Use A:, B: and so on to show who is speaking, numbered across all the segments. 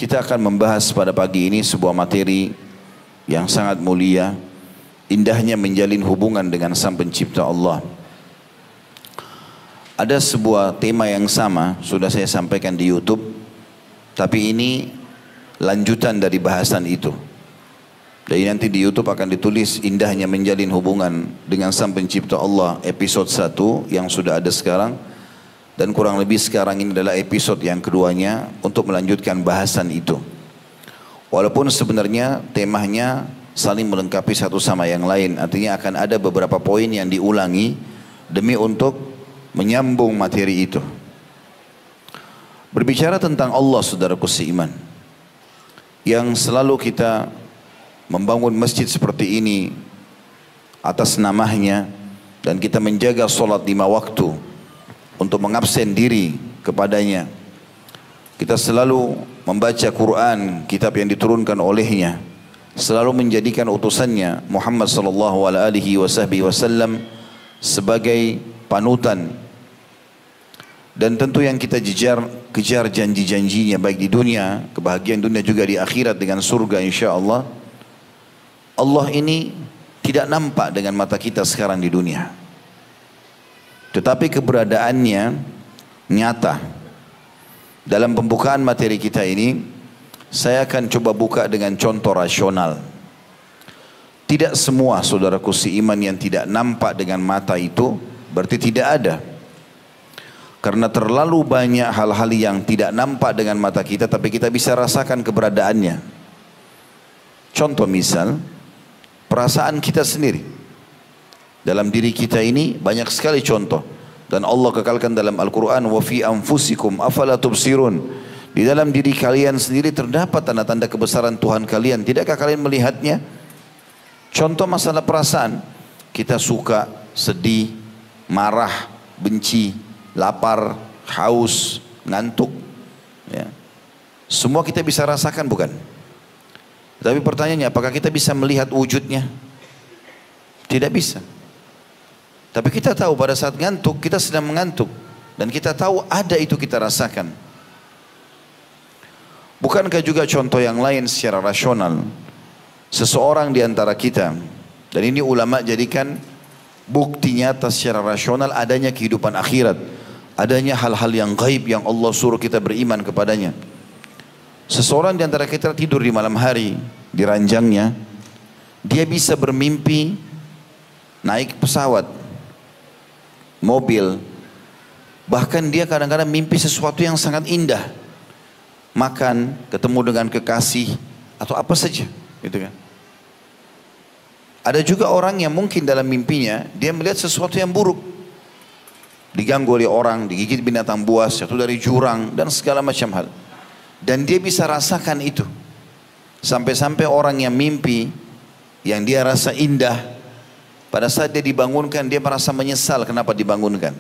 A: Kita akan membahas pada pagi ini sebuah materi yang sangat mulia, indahnya menjalin hubungan dengan Sang Pencipta Allah. Ada sebuah tema yang sama, sudah saya sampaikan di YouTube, tapi ini lanjutan dari bahasan itu. Jadi nanti di YouTube akan ditulis indahnya menjalin hubungan dengan Sang Pencipta Allah episode 1 yang sudah ada sekarang. Dan kurang lebih sekarang ini adalah episode yang keduanya untuk melanjutkan bahasan itu. Walaupun sebenarnya temanya saling melengkapi satu sama yang lain. Artinya akan ada beberapa poin yang diulangi demi untuk menyambung materi itu. Berbicara tentang Allah, saudaraku seiman, yang selalu kita membangun masjid seperti ini atas namanya, dan kita menjaga solat 5 waktu untuk mengabsen diri kepadanya. Kita selalu membaca Quran, kitab yang diturunkan olehnya, selalu menjadikan utusannya Muhammad sallallahu alaihi wasallam sebagai panutan. Dan tentu yang kita kejar janji-janjinya baik di dunia, kebahagiaan dunia juga di akhirat dengan surga insyaAllah. Allah ini tidak nampak dengan mata kita sekarang di dunia, tetapi keberadaannya nyata. Dalam pembukaan materi kita ini, saya akan coba buka dengan contoh rasional. Tidak semua saudaraku seiman yang tidak nampak dengan mata itu berarti tidak ada. Karena terlalu banyak hal-hal yang tidak nampak dengan mata kita tapi kita bisa rasakan keberadaannya. Contoh misal, perasaan kita sendiri. Dalam diri kita ini banyak sekali contoh. Dan Allah kekalkan dalam Al-Quran, wa fi anfusikum afala tubsirun. Di dalam diri kalian sendiri terdapat tanda-tanda kebesaran Tuhan kalian. Tidakkah kalian melihatnya? Contoh masalah perasaan. Kita suka, sedih, marah, benci, lapar, haus, ngantuk. Ya. Semua kita bisa rasakan, bukan? Tapi pertanyaannya, apakah kita bisa melihat wujudnya? Tidak bisa. Tapi kita tahu pada saat ngantuk, kita sedang mengantuk. Dan kita tahu ada itu kita rasakan. Bukankah juga contoh yang lain secara rasional? Seseorang di antara kita, dan ini ulama jadikan bukti nyata secara rasional adanya kehidupan akhirat. Adanya hal-hal yang gaib yang Allah suruh kita beriman kepadanya. Seseorang di antara kita tidur di malam hari, di ranjangnya, dia bisa bermimpi naik pesawat, mobil, bahkan dia kadang-kadang mimpi sesuatu yang sangat indah, makan, ketemu dengan kekasih atau apa saja, gitu kan. Ada juga orang yang mungkin dalam mimpinya dia melihat sesuatu yang buruk, diganggu oleh orang, digigit binatang buas, jatuh dari jurang dan segala macam hal, dan dia bisa rasakan itu. Sampai-sampai orang yang mimpi yang dia rasa indah, pada saat dia dibangunkan, dia merasa menyesal kenapa dibangunkan.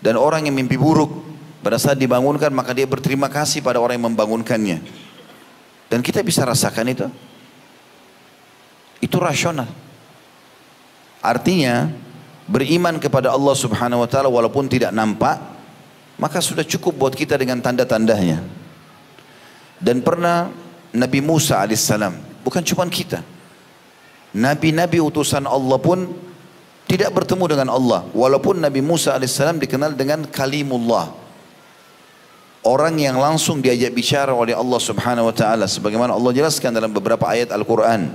A: Dan orang yang mimpi buruk, pada saat dibangunkan, maka dia berterima kasih pada orang yang membangunkannya. Dan kita bisa rasakan itu. Itu rasional. Artinya, beriman kepada Allah subhanahu wa ta'ala walaupun tidak nampak, maka sudah cukup buat kita dengan tanda-tandanya. Dan pernah Nabi Musa alaihissalam, bukan cuma kita, Nabi-Nabi utusan Allah pun tidak bertemu dengan Allah. Walaupun Nabi Musa alaihissalam dikenal dengan Kalimullah, orang yang langsung diajak bicara oleh Allah subhanahu wa ta'ala, sebagaimana Allah jelaskan dalam beberapa ayat Al-Quran.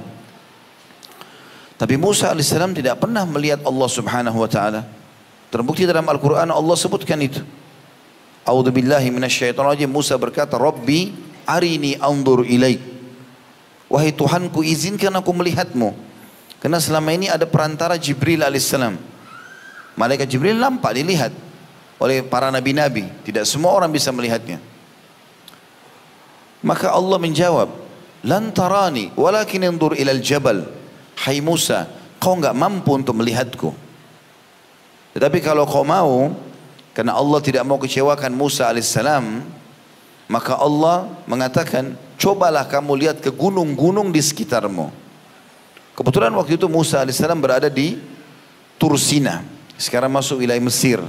A: Tapi Musa alaihissalam tidak pernah melihat Allah subhanahu wa ta'ala. Terbukti dalam Al-Quran Allah sebutkan itu. A'udzubillahi minasyaitonirrajim. Musa berkata, Rabbi arini anzur ilaik. Wahai Tuhanku, izinkan aku melihatmu. Karena selama ini ada perantara Jibril alaihissalam. Malaikat Jibril nampak, dilihat oleh para nabi-nabi. Tidak semua orang bisa melihatnya. Maka Allah menjawab, lan tarani walakin anzur ilal jabal. Hai Musa, kau enggak mampu untuk melihatku. Tetapi kalau kau mau, karena Allah tidak mau kecewakan Musa alaihissalam, maka Allah mengatakan, cobalah kamu lihat ke gunung-gunung di sekitarmu. Kebetulan waktu itu Musa alaihissalam berada di Tursina, sekarang masuk wilayah Mesir.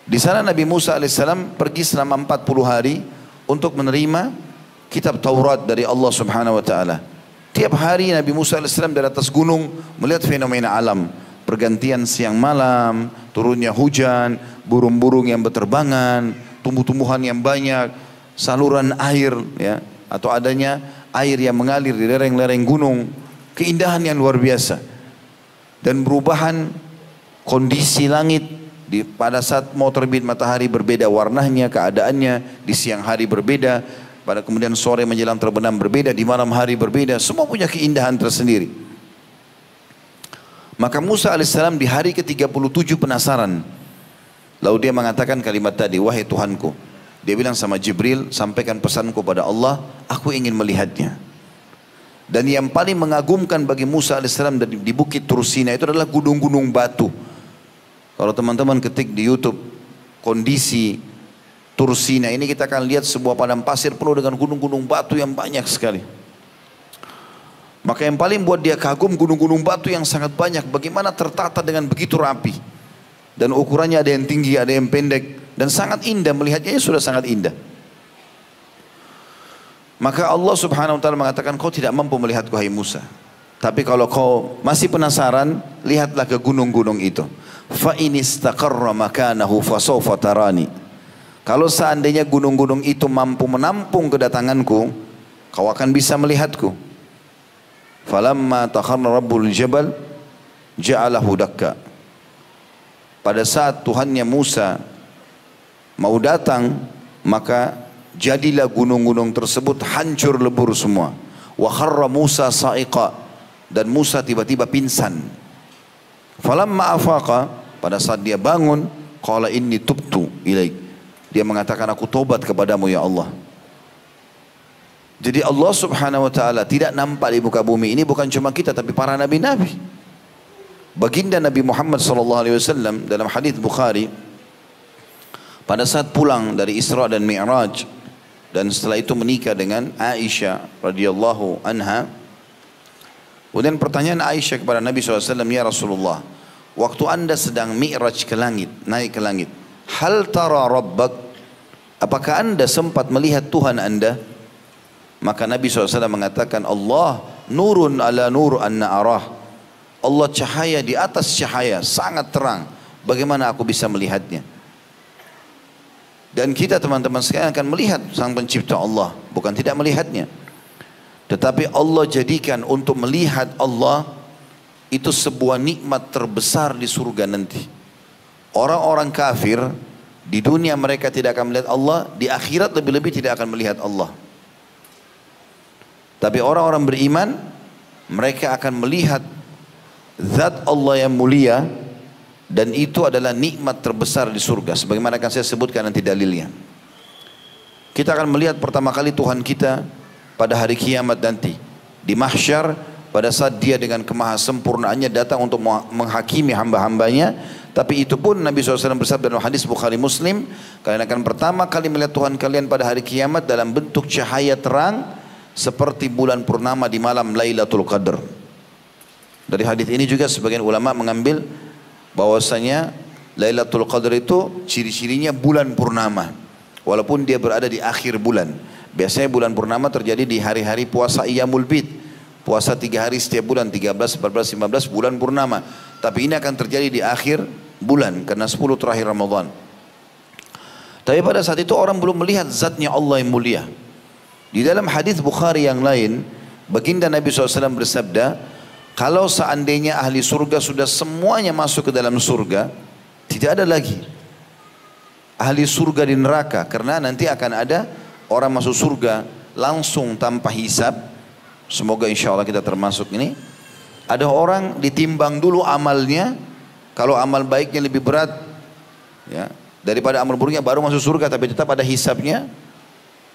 A: Di sana Nabi Musa alaihissalam pergi selama 40 hari untuk menerima kitab Taurat dari Allah Subhanahu wa taala. Tiap hari Nabi Musa alaihissalam dari atas gunung melihat fenomena alam, pergantian siang malam, turunnya hujan, burung-burung yang berterbangan, tumbuh-tumbuhan yang banyak, saluran air ya, atau adanya air yang mengalir di lereng-lereng gunung, keindahan yang luar biasa. Dan perubahan kondisi langit pada saat mau terbit matahari berbeda warnanya, keadaannya, di siang hari berbeda, pada kemudian sore menjelang terbenam berbeda, di malam hari berbeda, semua punya keindahan tersendiri. Maka Musa alaihissalam di hari ke-37 penasaran. Lalu dia mengatakan kalimat tadi, wahai Tuhanku. Dia bilang sama Jibril, sampaikan pesanku pada Allah, aku ingin melihatnya. Dan yang paling mengagumkan bagi Musa alaihissalam di Bukit Tursina itu adalah gunung-gunung batu. Kalau teman-teman ketik di YouTube kondisi Tursina ini, kita akan lihat sebuah padang pasir penuh dengan gunung-gunung batu yang banyak sekali. Maka yang paling buat dia kagum gunung-gunung batu yang sangat banyak, bagaimana tertata dengan begitu rapi. Dan ukurannya ada yang tinggi, ada yang pendek, dan sangat indah, melihatnya sudah sangat indah. Maka Allah Subhanahu wa taala mengatakan, kau tidak mampu melihatku hai Musa. Tapi kalau kau masih penasaran, lihatlah ke gunung-gunung itu. Fa in istaqarra makanahu fasawfa tarani. Kalau seandainya gunung-gunung itu mampu menampung kedatanganku, kau akan bisa melihatku. Falamma takharna rabbul jabal ja'alahu dakka. Pada saat Tuhannya Musa mau datang, maka jadilah gunung-gunung tersebut hancur lebur semua. Wa kharra Musa sa'iqa, dan Musa tiba-tiba pingsan. Falamma afaqa, pada saat dia bangun, qala inni tubtu ilaik. Dia mengatakan, aku tobat kepadamu ya Allah. Jadi Allah Subhanahu wa taala tidak nampak di muka bumi ini bukan cuma kita, tapi para nabi-nabi. Baginda Nabi Muhammad SAW dalam hadis Bukhari, pada saat pulang dari Isra dan Mi'raj dan setelah itu menikah dengan Aisyah radhiyallahu anha, kemudian pertanyaan Aisyah kepada Nabi SAW, ya Rasulullah, waktu anda sedang Mi'raj ke langit, naik ke langit, hal tara rabbak, apakah anda sempat melihat Tuhan anda? Maka Nabi SAW mengatakan, Allah nurun ala nur anna arah. Allah cahaya di atas cahaya, sangat terang. Bagaimana aku bisa melihatnya? Dan kita teman-teman sekalian akan melihat sang pencipta Allah, bukan tidak melihatnya. Tetapi Allah jadikan untuk melihat Allah itu sebuah nikmat terbesar di surga nanti. Orang-orang kafir di dunia mereka tidak akan melihat Allah, di akhirat lebih-lebih tidak akan melihat Allah. Tapi orang-orang beriman, mereka akan melihat zat Allah yang mulia, dan itu adalah nikmat terbesar di surga. Sebagaimana akan saya sebutkan nanti dalilnya. Kita akan melihat pertama kali Tuhan kita pada hari kiamat nanti. Di mahsyar, pada saat dia dengan kemahasempurnaannya datang untuk menghakimi hamba-hambanya. Tapi itu pun Nabi SAW bersabda dalam hadis Bukhari Muslim, kalian akan pertama kali melihat Tuhan kalian pada hari kiamat dalam bentuk cahaya terang, seperti bulan purnama di malam Lailatul Qadar. Dari hadis ini juga sebagian ulama mengambil bahwasanya Lailatul Qadar itu ciri-cirinya bulan purnama, walaupun dia berada di akhir bulan. Biasanya bulan purnama terjadi di hari-hari puasa Iyamul Bid, puasa 3 hari setiap bulan, 13, 14, 15 bulan purnama. Tapi ini akan terjadi di akhir bulan karena 10 terakhir Ramadan. Tapi pada saat itu orang belum melihat zatnya Allah yang mulia. Di dalam hadis Bukhari yang lain, baginda Nabi SAW bersabda, kalau seandainya ahli surga sudah semuanya masuk ke dalam surga, tidak ada lagi ahli surga di neraka, karena nanti akan ada orang masuk surga langsung tanpa hisab. Semoga insya Allah kita termasuk ini. Ada orang ditimbang dulu amalnya, kalau amal baiknya lebih berat ya, daripada amal buruknya, baru masuk surga, tapi tetap ada hisabnya.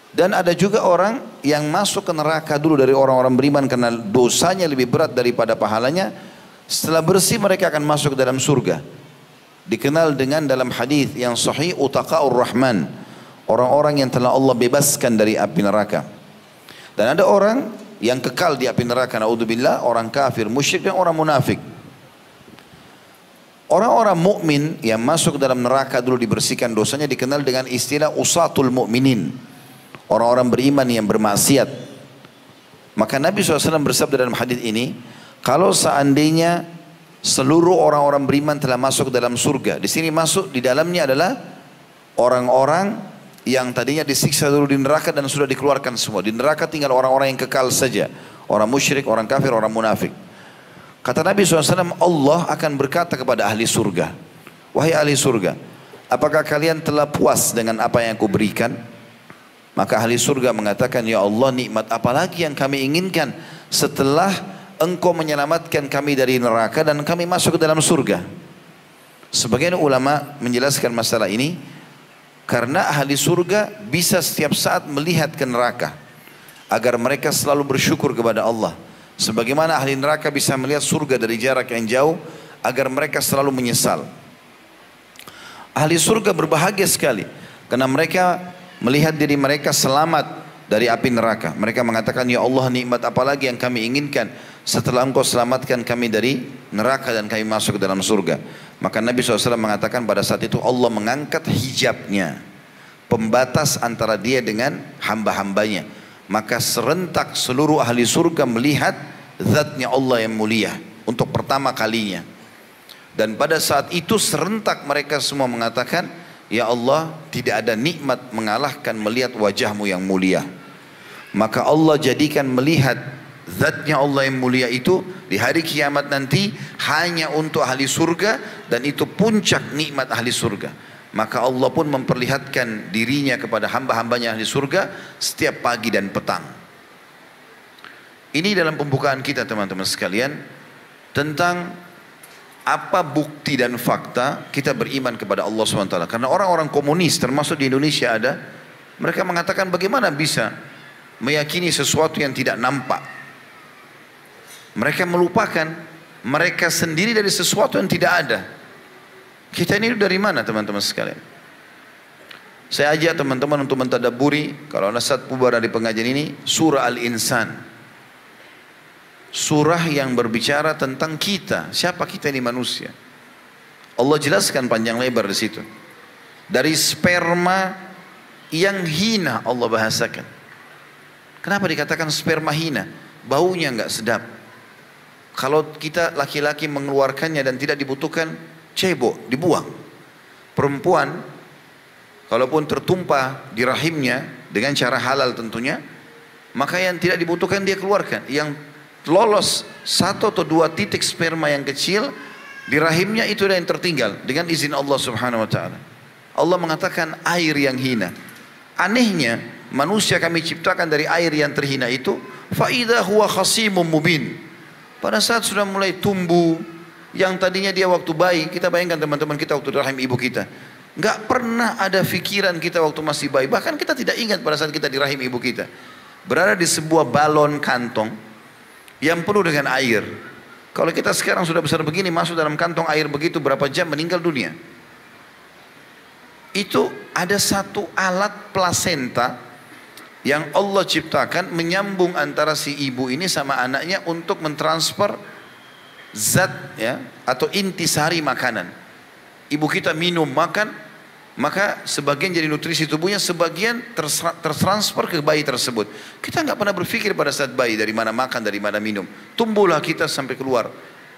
A: Dan ada juga orang yang masuk ke neraka dulu dari orang-orang beriman karena dosanya lebih berat daripada pahalanya. Setelah bersih mereka akan masuk ke dalam surga. Dikenal dengan dalam hadis yang sahih, utaqaur rahman, orang-orang yang telah Allah bebaskan dari api neraka. Dan ada orang yang kekal di api neraka, naudzubillah, orang kafir, musyrik, dan orang munafik. Orang-orang mukmin yang masuk ke dalam neraka dulu dibersihkan dosanya dikenal dengan istilah usatul mukminin. orang-orang beriman yang bermaksiat. Maka Nabi SAW bersabda dalam hadis ini, kalau seandainya seluruh orang-orang beriman telah masuk dalam surga, di sini masuk di dalamnya adalah orang-orang yang tadinya disiksa dulu di neraka dan sudah dikeluarkan semua. Di neraka tinggal orang-orang yang kekal saja, orang musyrik, orang kafir, orang munafik. Kata Nabi SAW, Allah akan berkata kepada ahli surga, wahai ahli surga, apakah kalian telah puas dengan apa yang aku berikan? Maka ahli surga mengatakan, ya Allah, nikmat apa lagi yang kami inginkan setelah engkau menyelamatkan kami dari neraka dan kami masuk ke dalam surga. Sebagian ulama menjelaskan masalah ini, karena ahli surga bisa setiap saat melihat ke neraka, agar mereka selalu bersyukur kepada Allah. Sebagaimana ahli neraka bisa melihat surga dari jarak yang jauh, agar mereka selalu menyesal. Ahli surga berbahagia sekali, karena mereka melihat diri mereka selamat dari api neraka. Mereka mengatakan, ya Allah, nikmat apa lagi yang kami inginkan setelah engkau selamatkan kami dari neraka dan kami masuk ke dalam surga. Maka Nabi SAW mengatakan pada saat itu Allah mengangkat hijabnya, pembatas antara dia dengan hamba-hambanya. Maka serentak seluruh ahli surga melihat zatnya Allah yang mulia untuk pertama kalinya. Dan pada saat itu serentak mereka semua mengatakan, ya Allah, tidak ada nikmat mengalahkan melihat wajahmu yang mulia. Maka Allah jadikan melihat zatnya Allah yang mulia itu di hari kiamat nanti hanya untuk ahli surga, dan itu puncak nikmat ahli surga. Maka Allah pun memperlihatkan dirinya kepada hamba-hambanya ahli surga setiap pagi dan petang. Ini dalam pembukaan kita teman-teman sekalian, tentang apa bukti dan fakta kita beriman kepada Allah SWT. Karena orang-orang komunis termasuk di Indonesia ada, mereka mengatakan bagaimana bisa meyakini sesuatu yang tidak nampak. Mereka melupakan mereka sendiri dari sesuatu yang tidak ada. Kita ini dari mana teman-teman sekalian? Saya ajak teman-teman untuk mentadaburi, kalau Nasad Pubar di pengajian ini, surah Al-Insan. Surah yang berbicara tentang kita, siapa kita ini manusia. Allah jelaskan panjang lebar di situ. Dari sperma yang hina Allah bahasakan. Kenapa dikatakan sperma hina? Baunya enggak sedap. Kalau kita laki-laki mengeluarkannya dan tidak dibutuhkan, cebok, dibuang. Perempuan, kalaupun tertumpah di rahimnya dengan cara halal tentunya, maka yang tidak dibutuhkan dia keluarkan. Yang lolos 1 atau 2 titik sperma yang kecil di rahimnya, itu yang tertinggal dengan izin Allah Subhanahu wa taala. Allah mengatakan air yang hina. Anehnya manusia kami ciptakan dari air yang terhina itu, fa idza huwa khasimun mubin. Pada saat sudah mulai tumbuh, yang tadinya dia waktu bayi, kita bayangkan teman-teman kita waktu di rahim ibu kita, nggak pernah ada pikiran kita waktu masih bayi, bahkan kita tidak ingat pada saat kita di rahim ibu kita, berada di sebuah balon kantong yang penuh dengan air. Kalau kita sekarang sudah besar begini, masuk dalam kantong air begitu, berapa jam meninggal dunia. Itu ada satu alat plasenta yang Allah ciptakan menyambung antara si ibu ini sama anaknya untuk mentransfer zat, ya, atau intisari makanan. Ibu kita minum makan, maka sebagian jadi nutrisi tubuhnya, sebagian tertransfer ke bayi tersebut. Kita nggak pernah berpikir pada saat bayi dari mana makan, dari mana minum. Tumbuhlah kita sampai keluar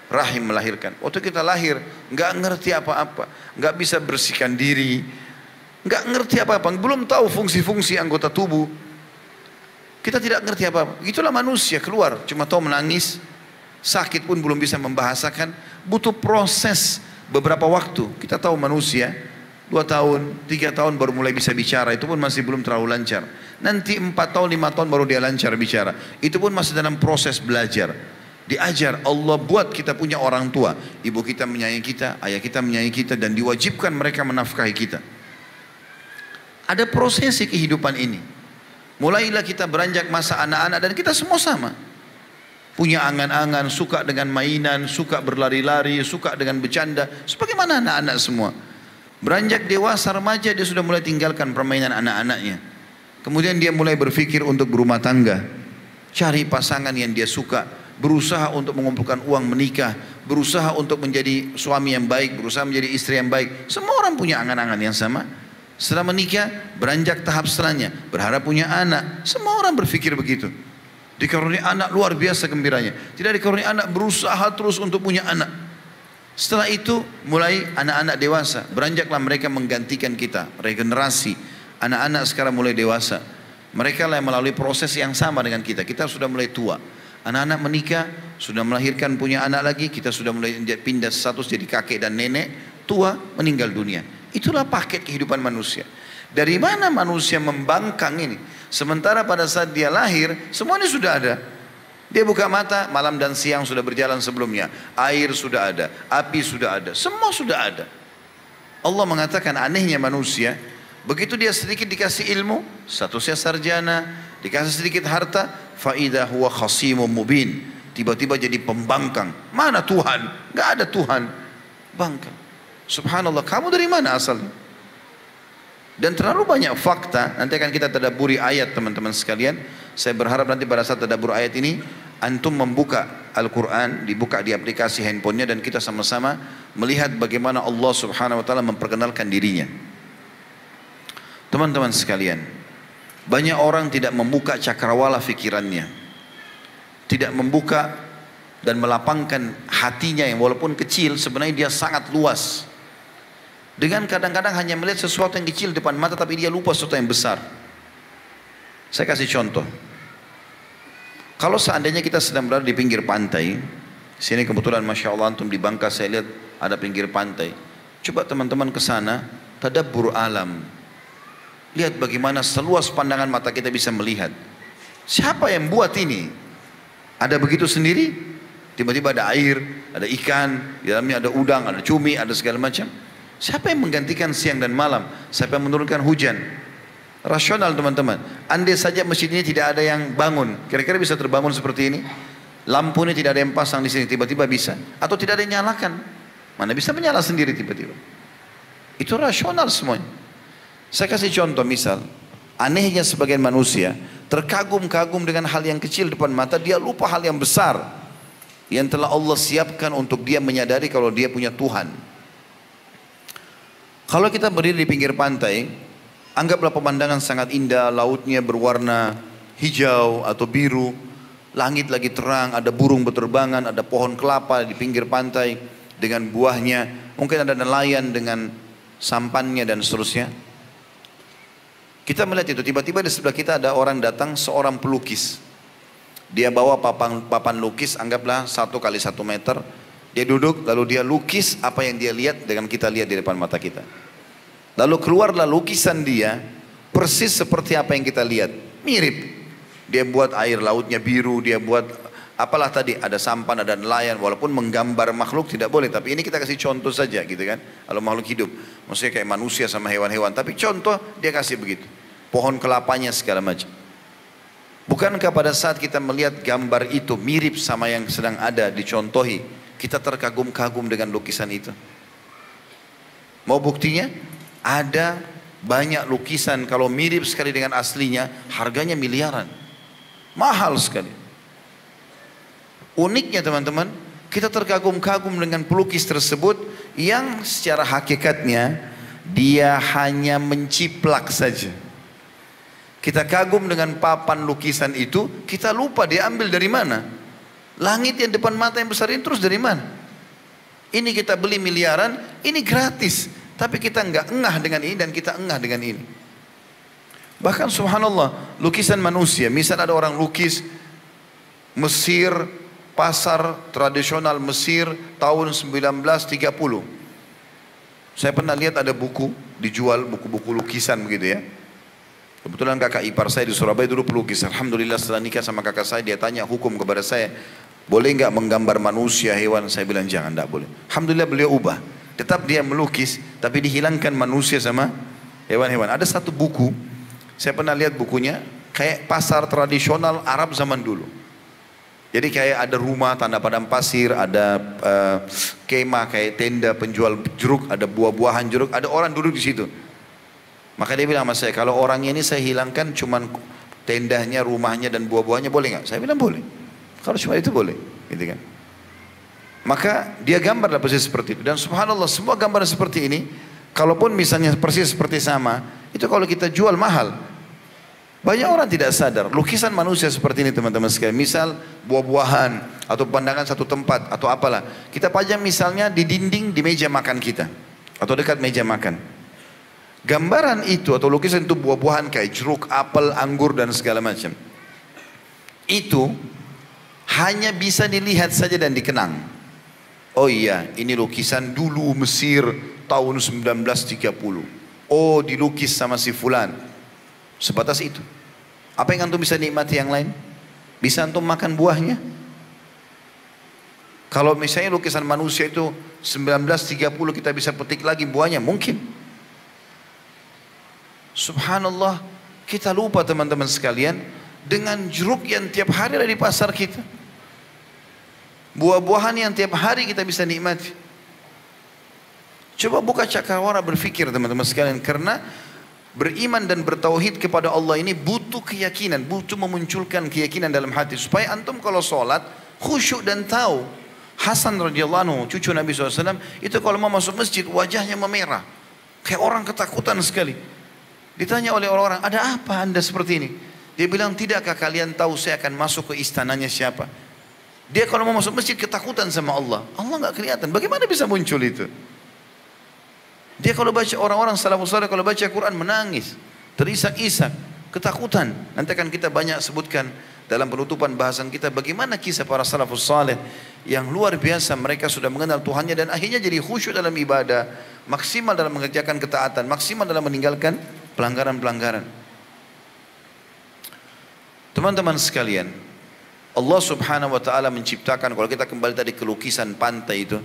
A: rahim melahirkan. Waktu kita lahir nggak ngerti apa-apa, nggak bisa bersihkan diri, nggak ngerti apa-apa, belum tahu fungsi-fungsi anggota tubuh. Kita tidak ngerti apa-apa. Itulah manusia keluar, cuma tahu menangis, sakit pun belum bisa membahasakan, butuh proses beberapa waktu. Kita tahu manusia 2 tahun, 3 tahun baru mulai bisa bicara, itu pun masih belum terlalu lancar. Nanti 4 tahun, 5 tahun baru dia lancar bicara. Itu pun masih dalam proses belajar. Diajar, Allah buat kita punya orang tua. Ibu kita menyayangi kita, ayah kita menyayangi kita, dan diwajibkan mereka menafkahi kita. Ada prosesi kehidupan ini. Mulailah kita beranjak masa anak-anak, dan kita semua sama. Punya angan-angan, suka dengan mainan, suka berlari-lari, suka dengan bercanda. Sebagaimana anak-anak semua. Beranjak dewasa remaja, dia sudah mulai tinggalkan permainan anak-anaknya. Kemudian dia mulai berpikir untuk berumah tangga. Cari pasangan yang dia suka. Berusaha untuk mengumpulkan uang menikah. Berusaha untuk menjadi suami yang baik, berusaha menjadi istri yang baik. Semua orang punya angan-angan yang sama. Setelah menikah, beranjak tahap setelahnya, berharap punya anak. Semua orang berpikir begitu. Dikaruniai anak luar biasa gembiranya. Tidak dikaruniai anak, berusaha terus untuk punya anak. Setelah itu mulai anak-anak dewasa, beranjaklah mereka menggantikan kita, regenerasi. Anak-anak sekarang mulai dewasa. Mereka lah yang melalui proses yang sama dengan kita. Kita sudah mulai tua. Anak-anak menikah, sudah melahirkan punya anak lagi, kita sudah mulai pindah status jadi kakek dan nenek, tua, meninggal dunia. Itulah paket kehidupan manusia. Dari mana manusia membangkang ini? Sementara pada saat dia lahir, semuanya sudah ada. Dia buka mata, malam dan siang sudah berjalan sebelumnya. Air sudah ada, api sudah ada, semua sudah ada. Allah mengatakan anehnya manusia, begitu dia sedikit dikasih ilmu, statusnya sarjana, dikasih sedikit harta, faidah huwa khasimun mubin. Tiba-tiba jadi pembangkang. Mana Tuhan? Gak ada Tuhan. Bangkang. Subhanallah, kamu dari mana asalnya? Dan terlalu banyak fakta. Nanti akan kita tadabburi ayat teman-teman sekalian. Saya berharap nanti pada saat tadabbur ayat ini antum membuka Al-Quran, dibuka di aplikasi handphonenya, dan kita sama-sama melihat bagaimana Allah subhanahu wa ta'ala memperkenalkan dirinya. Teman-teman sekalian, banyak orang tidak membuka cakrawala fikirannya, tidak membuka dan melapangkan hatinya yang walaupun kecil sebenarnya dia sangat luas. Dengan kadang-kadang hanya melihat sesuatu yang kecil depan mata, tapi dia lupa sesuatu yang besar. Saya kasih contoh. Kalau seandainya kita sedang berada di pinggir pantai, sini kebetulan Masya Allah antum di Bangka saya lihat ada pinggir pantai. Coba teman-teman ke sana, tadabbur alam. Lihat bagaimana seluas pandangan mata kita bisa melihat. Siapa yang buat ini? Ada begitu sendiri? Tiba-tiba ada air, ada ikan, di dalamnya ada udang, ada cumi, ada segala macam. Siapa yang menggantikan siang dan malam? Siapa yang menurunkan hujan? Rasional teman-teman. Andai saja masjid ini tidak ada yang bangun, kira-kira bisa terbangun seperti ini? Lampu ini tidak ada yang pasang di sini, tiba-tiba bisa? Atau tidak ada yang nyalakan? Mana bisa menyala sendiri tiba-tiba? Itu rasional semuanya. Saya kasih contoh misal, anehnya sebagian manusia terkagum-kagum dengan hal yang kecil depan mata, dia lupa hal yang besar yang telah Allah siapkan untuk dia menyadari kalau dia punya Tuhan. Kalau kita berdiri di pinggir pantai, anggaplah pemandangan sangat indah, lautnya berwarna hijau atau biru, langit lagi terang, ada burung berterbangan, ada pohon kelapa di pinggir pantai dengan buahnya, mungkin ada nelayan dengan sampannya dan seterusnya. Kita melihat itu, tiba-tiba di sebelah kita ada orang datang, seorang pelukis. Dia bawa papan lukis, anggaplah 1 kali 1 meter. Dia duduk, lalu dia lukis apa yang dia lihat dengan kita lihat di depan mata kita. Lalu keluarlah lukisan dia, persis seperti apa yang kita lihat. Mirip. Dia buat air lautnya biru, dia buat apalah tadi, ada sampan, ada nelayan. Walaupun menggambar makhluk tidak boleh, tapi ini kita kasih contoh saja gitu kan. Kalau makhluk hidup, maksudnya kayak manusia sama hewan-hewan. Tapi contoh dia kasih begitu. Pohon kelapanya segala macam. Bukankah pada saat kita melihat gambar itu mirip sama yang sedang ada dicontohi, kita terkagum-kagum dengan lukisan itu? Mau buktinya? Ada banyak lukisan kalau mirip sekali dengan aslinya, harganya miliaran. Mahal sekali. Uniknya teman-teman, kita terkagum-kagum dengan pelukis tersebut yang secara hakikatnya dia hanya menciplak saja. Kita kagum dengan papan lukisan itu, kita lupa dia ambil dari mana. Langit yang depan mata yang besar ini terus dari mana? Ini kita beli miliaran, ini gratis. Tapi kita enggak engah dengan ini dan kita engah dengan ini. Bahkan subhanallah, lukisan manusia, misal ada orang lukis Mesir, pasar tradisional Mesir tahun 1930. Saya pernah lihat ada buku dijual, buku-buku lukisan begitu ya. Kebetulan kakak ipar saya di Surabaya dulu pelukis. Alhamdulillah setelah nikah sama kakak saya, dia tanya hukum kepada saya, boleh nggak menggambar manusia, hewan? Saya bilang jangan, tidak boleh. Alhamdulillah beliau ubah. Tetap dia melukis, tapi dihilangkan manusia sama hewan-hewan. Ada satu buku, saya pernah lihat bukunya, kayak pasar tradisional Arab zaman dulu. Jadi kayak ada rumah tanda padang pasir, ada kemah kayak tenda penjual jeruk, ada buah-buahan jeruk, ada orang duduk di situ. Maka dia bilang sama saya, kalau orang ini saya hilangkan cuman tendanya, rumahnya dan buah-buahnya, boleh nggak? Saya bilang boleh. Kalau cuma itu boleh, gitu kan? Maka dia gambar dalam posisi seperti itu. Dan subhanallah semua gambar seperti ini Kalaupun misalnya persis seperti sama, itu kalau kita jual mahal. Banyak orang tidak sadar, lukisan manusia seperti ini teman-teman sekalian. Misal buah-buahan, atau pandangan satu tempat, atau apalah. Kita pajang misalnya di dinding di meja makan kita, atau dekat meja makan. Gambaran itu atau lukisan itu buah-buahan kayak jeruk, apel, anggur dan segala macam. Itu hanya bisa dilihat saja dan dikenang. Oh iya, ini lukisan dulu Mesir tahun 1930. Oh, dilukis sama si fulan. Sebatas itu. Apa yang antum bisa nikmati yang lain? Bisa antum makan buahnya? Kalau misalnya lukisan manusia itu 1930 kita bisa petik lagi buahnya, mungkin. Subhanallah, kita lupa teman-teman sekalian dengan jeruk yang tiap hari ada di pasar kita. Buah-buahan yang tiap hari kita bisa nikmati. Coba buka cakrawala berfikir teman-teman sekalian, karena beriman dan bertauhid kepada Allah ini butuh keyakinan, butuh memunculkan keyakinan dalam hati supaya antum kalau sholat khusyuk dan tahu. Hasan radhiyallahu anhu, cucu Nabi SAW, itu kalau mau masuk masjid wajahnya memerah, kayak orang ketakutan sekali. Ditanya oleh orang-orang, ada apa anda seperti ini? Dia bilang, tidakkah kalian tahu saya akan masuk ke istananya siapa? Dia kalau mau masuk masjid ketakutan sama Allah. Allah nggak kelihatan, bagaimana bisa muncul itu? Dia kalau baca, orang-orang salafus saleh kalau baca Quran menangis, terisak-isak, ketakutan. Nanti akan kita banyak sebutkan dalam penutupan bahasan kita bagaimana kisah para salafus saleh yang luar biasa. Mereka sudah mengenal Tuhannya dan akhirnya jadi khusyuk dalam ibadah, maksimal dalam mengerjakan ketaatan, maksimal dalam meninggalkan pelanggaran-pelanggaran. Teman-teman sekalian, Allah subhanahu wa ta'ala menciptakan, kalau kita kembali tadi ke lukisan pantai itu,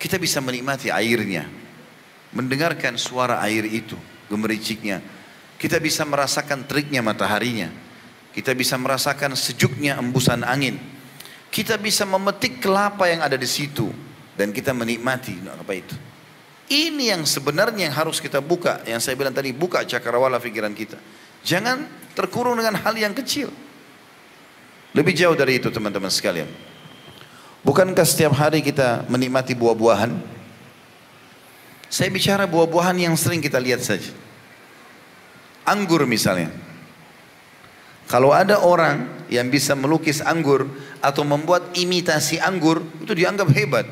A: kita bisa menikmati airnya, mendengarkan suara air itu, gemericiknya. Kita bisa merasakan teriknya mataharinya. Kita bisa merasakan sejuknya embusan angin. Kita bisa memetik kelapa yang ada di situ dan kita menikmati apa itu. Ini yang sebenarnya yang harus kita buka, yang saya bilang tadi, buka cakrawala pikiran kita. Jangan terkurung dengan hal yang kecil. Lebih jauh dari itu teman-teman sekalian. Bukankah setiap hari kita menikmati buah-buahan? Saya bicara buah-buahan yang sering kita lihat saja. Anggur misalnya. Kalau ada orang yang bisa melukis anggur atau membuat imitasi anggur, itu dianggap hebat.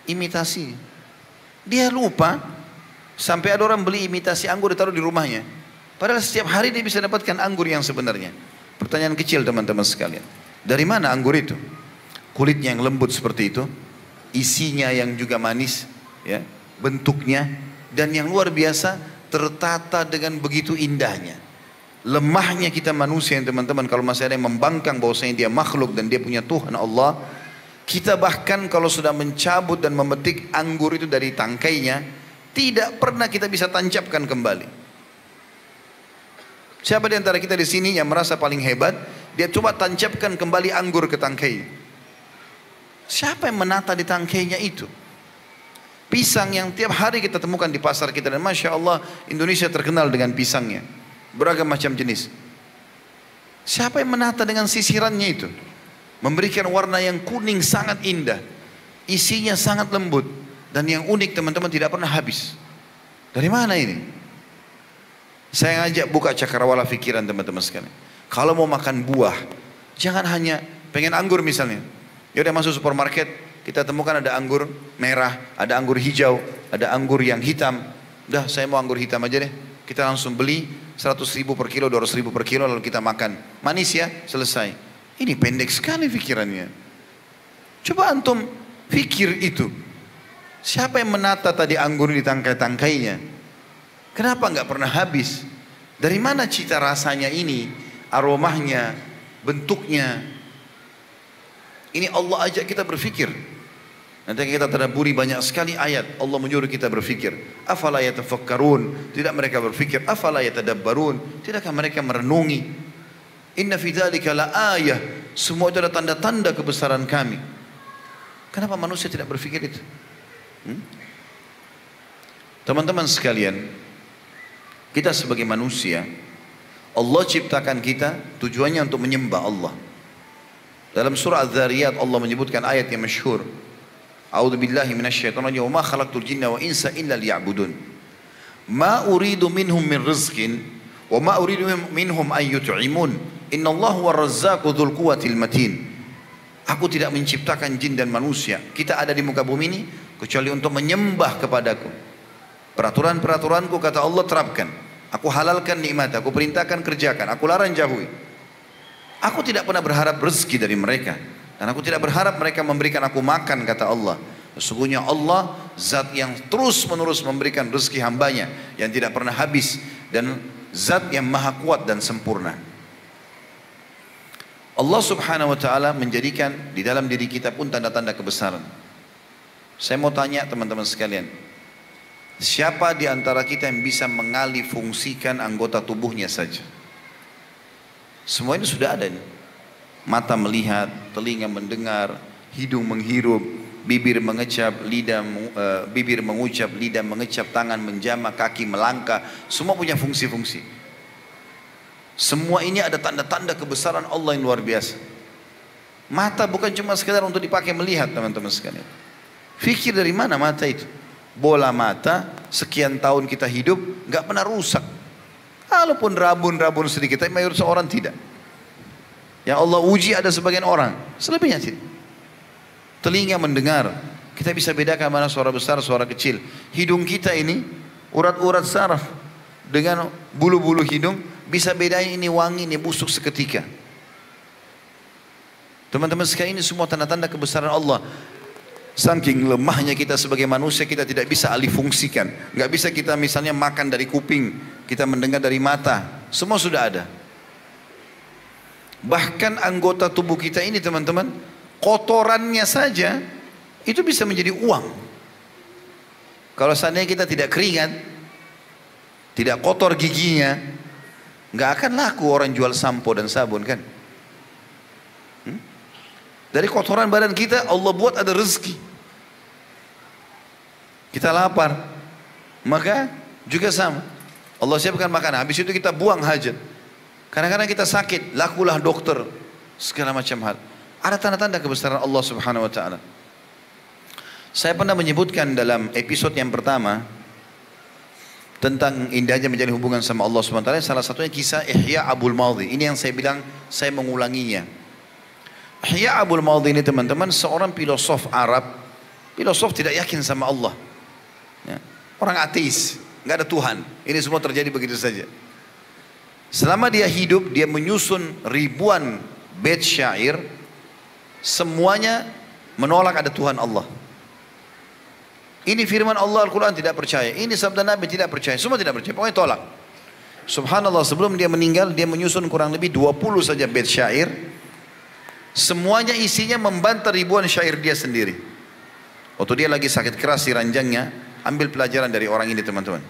A: Imitasi. Dia lupa sampai ada orang beli imitasi anggur ditaruh di rumahnya. Padahal setiap hari dia bisa dapatkan anggur yang sebenarnya. Pertanyaan kecil teman-teman sekalian. Dari mana anggur itu? Kulitnya yang lembut seperti itu, isinya yang juga manis, ya. Bentuknya dan yang luar biasa tertata dengan begitu indahnya. Lemahnya kita manusia yang teman-teman, kalau masih ada yang membangkang bahwasanya dia makhluk dan dia punya Tuhan Allah, kita bahkan kalau sudah mencabut dan memetik anggur itu dari tangkainya, tidak pernah kita bisa tancapkan kembali. Siapa di antara kita di sini yang merasa paling hebat, dia coba tancapkan kembali anggur ke tangkai? Siapa yang menata di tangkainya itu? Pisang yang tiap hari kita temukan di pasar kita, dan Masya Allah Indonesia terkenal dengan pisangnya, beragam macam jenis. Siapa yang menata dengan sisirannya itu? Memberikan warna yang kuning sangat indah, isinya sangat lembut, dan yang unik teman-teman tidak pernah habis. Dari mana ini? Saya ngajak buka cakrawala pikiran teman-teman sekalian. Kalau mau makan buah, jangan hanya pengen anggur misalnya. Ya udah masuk supermarket, kita temukan ada anggur merah, ada anggur hijau, ada anggur yang hitam. Udah saya mau anggur hitam aja deh. Kita langsung beli 100.000 per kilo, 200.000 per kilo, lalu kita makan. Manis ya, selesai. Ini pendek sekali pikirannya. Coba antum pikir itu. Siapa yang menata tadi anggur di tangkai-tangkainya? Kenapa nggak pernah habis? Dari mana cita rasanya ini? Aromanya, bentuknya. Ini Allah ajak kita berfikir. Nanti kita tadabburi banyak sekali ayat Allah menyuruh kita berfikir. Afala yatafakkarun, tidak mereka berfikir. Afala yatadabbarun, tidakkah mereka merenungi? Inna fi dzalika laayah, semua itu ada tanda-tanda kebesaran kami. Kenapa manusia tidak berfikir itu? Teman-teman sekalian, kita sebagai manusia, Allah ciptakan kita tujuannya untuk menyembah Allah. Dalam surah Az-Zariyat Allah menyebutkan ayat yang masyhur. A'udzubillahi minasyaitonir rajim. Wa ma khalaqtul jinna wa insa illa liya'budun. Ma uridu minhum min rizqin wa ma uridu minhum an yut'imun. Innallahu war-razzaqu dzul quwwatil matin. Aku tidak menciptakan jin dan manusia. Kita ada di muka bumi ini kecuali untuk menyembah kepadaku. Peraturan-peraturanku kata Allah terapkan. Aku halalkan nikmat, aku perintahkan kerjakan, aku larang jauhi. Aku tidak pernah berharap rezeki dari mereka. Dan aku tidak berharap mereka memberikan aku makan kata Allah. Sesungguhnya Allah zat yang terus menerus memberikan rezeki hambanya yang tidak pernah habis. Dan zat yang maha kuat dan sempurna. Allah subhanahu wa ta'ala menjadikan di dalam diri kita pun tanda-tanda kebesaran. Saya mau tanya teman-teman sekalian. Siapa di antara kita yang bisa mengalih fungsikan anggota tubuhnya saja? Semua ini sudah ada nih. Mata melihat, telinga mendengar, hidung menghirup, bibir mengecap, bibir mengucap, lidah mengecap, tangan menjamah, kaki melangkah. Semua punya fungsi-fungsi. Semua ini ada tanda-tanda kebesaran Allah yang luar biasa. Mata bukan cuma sekedar untuk dipakai melihat teman-teman sekalian. Fikir dari mana mata itu? Bola mata, sekian tahun kita hidup, nggak pernah rusak. Walaupun rabun-rabun sedikit, tapi mayoritas orang tidak. Yang Allah uji ada sebagian orang, selebihnya tidak. Telinga mendengar, kita bisa bedakan mana suara besar, suara kecil. Hidung kita ini, urat-urat saraf dengan bulu-bulu hidung, bisa bedain ini wangi, ini busuk seketika. Teman-teman sekalian, ini semua tanda-tanda kebesaran Allah. Saking lemahnya kita sebagai manusia, kita tidak bisa alih fungsikan. Nggak bisa kita misalnya makan dari kuping, kita mendengar dari mata. Semua sudah ada. Bahkan anggota tubuh kita ini teman-teman, kotorannya saja itu bisa menjadi uang. Kalau seandainya kita tidak keringat, tidak kotor giginya, nggak akan laku orang jual sampo dan sabun kan? Dari kotoran badan kita Allah buat ada rezeki. Kita lapar, maka juga sama. Allah siapkan makanan, habis itu kita buang hajat. Kadang-kadang kita sakit, lakulah dokter, segala macam hal. Ada tanda-tanda kebesaran Allah subhanahu wa ta'ala. Saya pernah menyebutkan dalam episode yang pertama tentang indahnya menjalin hubungan sama Allah subhanahu wa ta'ala. Salah satunya kisah Ihya Abul Madhi. Ini yang saya bilang, saya mengulanginya. Ihya Abul Madhi ini teman-teman seorang filosof Arab. Filosof tidak yakin sama Allah ya. Orang ateis, nggak ada Tuhan. Ini semua terjadi begitu saja. Selama dia hidup, dia menyusun ribuan bait syair. Semuanya menolak ada Tuhan Allah. Ini firman Allah Al-Quran tidak percaya, ini sabda Nabi tidak percaya, semua tidak percaya, pokoknya tolak. Subhanallah, sebelum dia meninggal, dia menyusun kurang lebih 20 saja bait syair. Semuanya isinya membantah ribuan syair dia sendiri. Waktu dia lagi sakit keras di ranjangnya, ambil pelajaran dari orang ini teman-teman.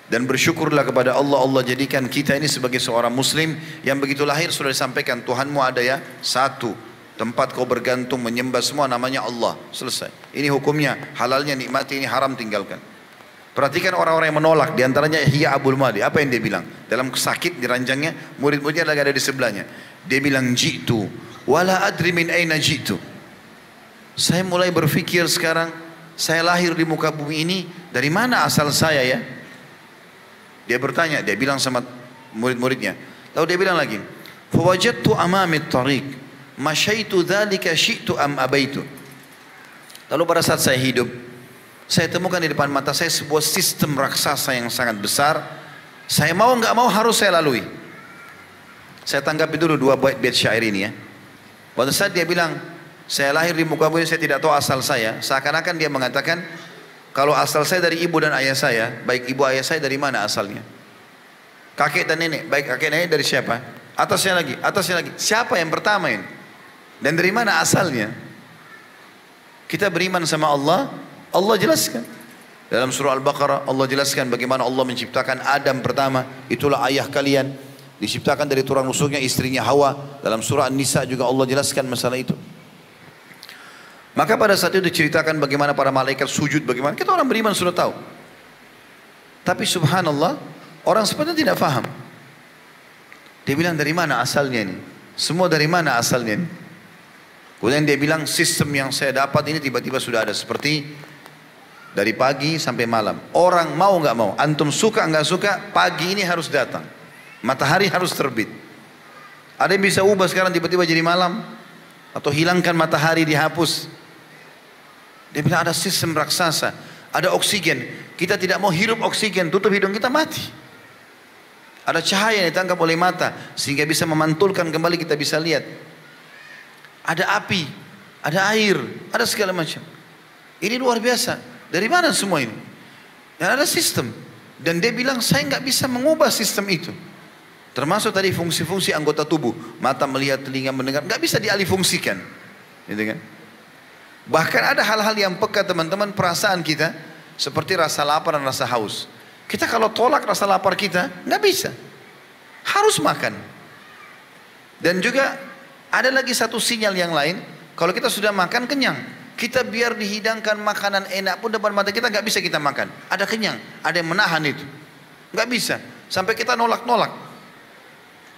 A: Dan bersyukurlah kepada Allah, Allah jadikan kita ini sebagai seorang muslim yang begitu lahir sudah disampaikan, Tuhanmu ada ya satu, tempat kau bergantung menyembah semua namanya Allah. Selesai. Ini hukumnya, halalnya nikmati, ini haram tinggalkan. Perhatikan orang-orang yang menolak, diantaranya Ihya Abul Madhi. Apa yang dia bilang? Dalam sakit di ranjangnya, murid-muridnya lagi ada di sebelahnya. Dia bilang, jitu wala adri min aina jitu. Saya mulai berpikir sekarang, saya lahir di muka bumi ini, dari mana asal saya ya? Dia bertanya, dia bilang sama murid-muridnya. Lalu dia bilang lagi, fawajadtu amami tariq, masyaitu dzalika syi'tu am abaitu. Lalu pada saat saya hidup, saya temukan di depan mata saya sebuah sistem raksasa yang sangat besar. Saya mau nggak mau harus saya lalui. Saya tanggapi dulu dua bait syair ini ya. Pada saat dia bilang, saya lahir di muka bumi, saya tidak tahu asal saya. Seakan-akan dia mengatakan, kalau asal saya dari ibu dan ayah saya, baik ibu ayah saya dari mana asalnya? Kakek dan nenek, baik kakek nenek dari siapa? Atasnya lagi, siapa yang pertama ini? Dan dari mana asalnya? Kita beriman sama Allah, Allah jelaskan. Dalam surah Al-Baqarah, Allah jelaskan bagaimana Allah menciptakan Adam pertama, itulah ayah kalian. Diciptakan dari tulang rusuknya istrinya Hawa. Dalam surah An-Nisa juga Allah jelaskan masalah itu. Maka pada saat itu diceritakan bagaimana para malaikat sujud, bagaimana. Kita orang beriman sudah tahu. Tapi subhanallah, orang sepertinya tidak faham. Dia bilang dari mana asalnya ini? Semua dari mana asalnya ini? Kemudian dia bilang sistem yang saya dapat ini tiba-tiba sudah ada. Seperti dari pagi sampai malam. Orang mau nggak mau, antum suka nggak suka, pagi ini harus datang. Matahari harus terbit. Ada yang bisa ubah sekarang tiba-tiba jadi malam. Atau hilangkan matahari, dihapus. Dia bilang ada sistem raksasa. Ada oksigen. Kita tidak mau hirup oksigen, tutup hidung kita mati. Ada cahaya yang ditangkap oleh mata. Sehingga bisa memantulkan kembali, kita bisa lihat. Ada api, ada air, ada segala macam. Ini luar biasa. Dari mana semua ini? Dan ada sistem. Dan dia bilang saya nggak bisa mengubah sistem itu. Termasuk tadi fungsi-fungsi anggota tubuh. Mata melihat, telinga mendengar. Nggak bisa dialihfungsikan. Gitu kan? Bahkan ada hal-hal yang peka teman-teman, perasaan kita. Seperti rasa lapar dan rasa haus. Kita kalau tolak rasa lapar kita, nggak bisa. Harus makan. Dan juga ada lagi satu sinyal yang lain. Kalau kita sudah makan, kenyang. Kita biar dihidangkan makanan enak pun depan mata kita nggak bisa kita makan. Ada kenyang, ada yang menahan itu. Nggak bisa. Sampai kita nolak-nolak.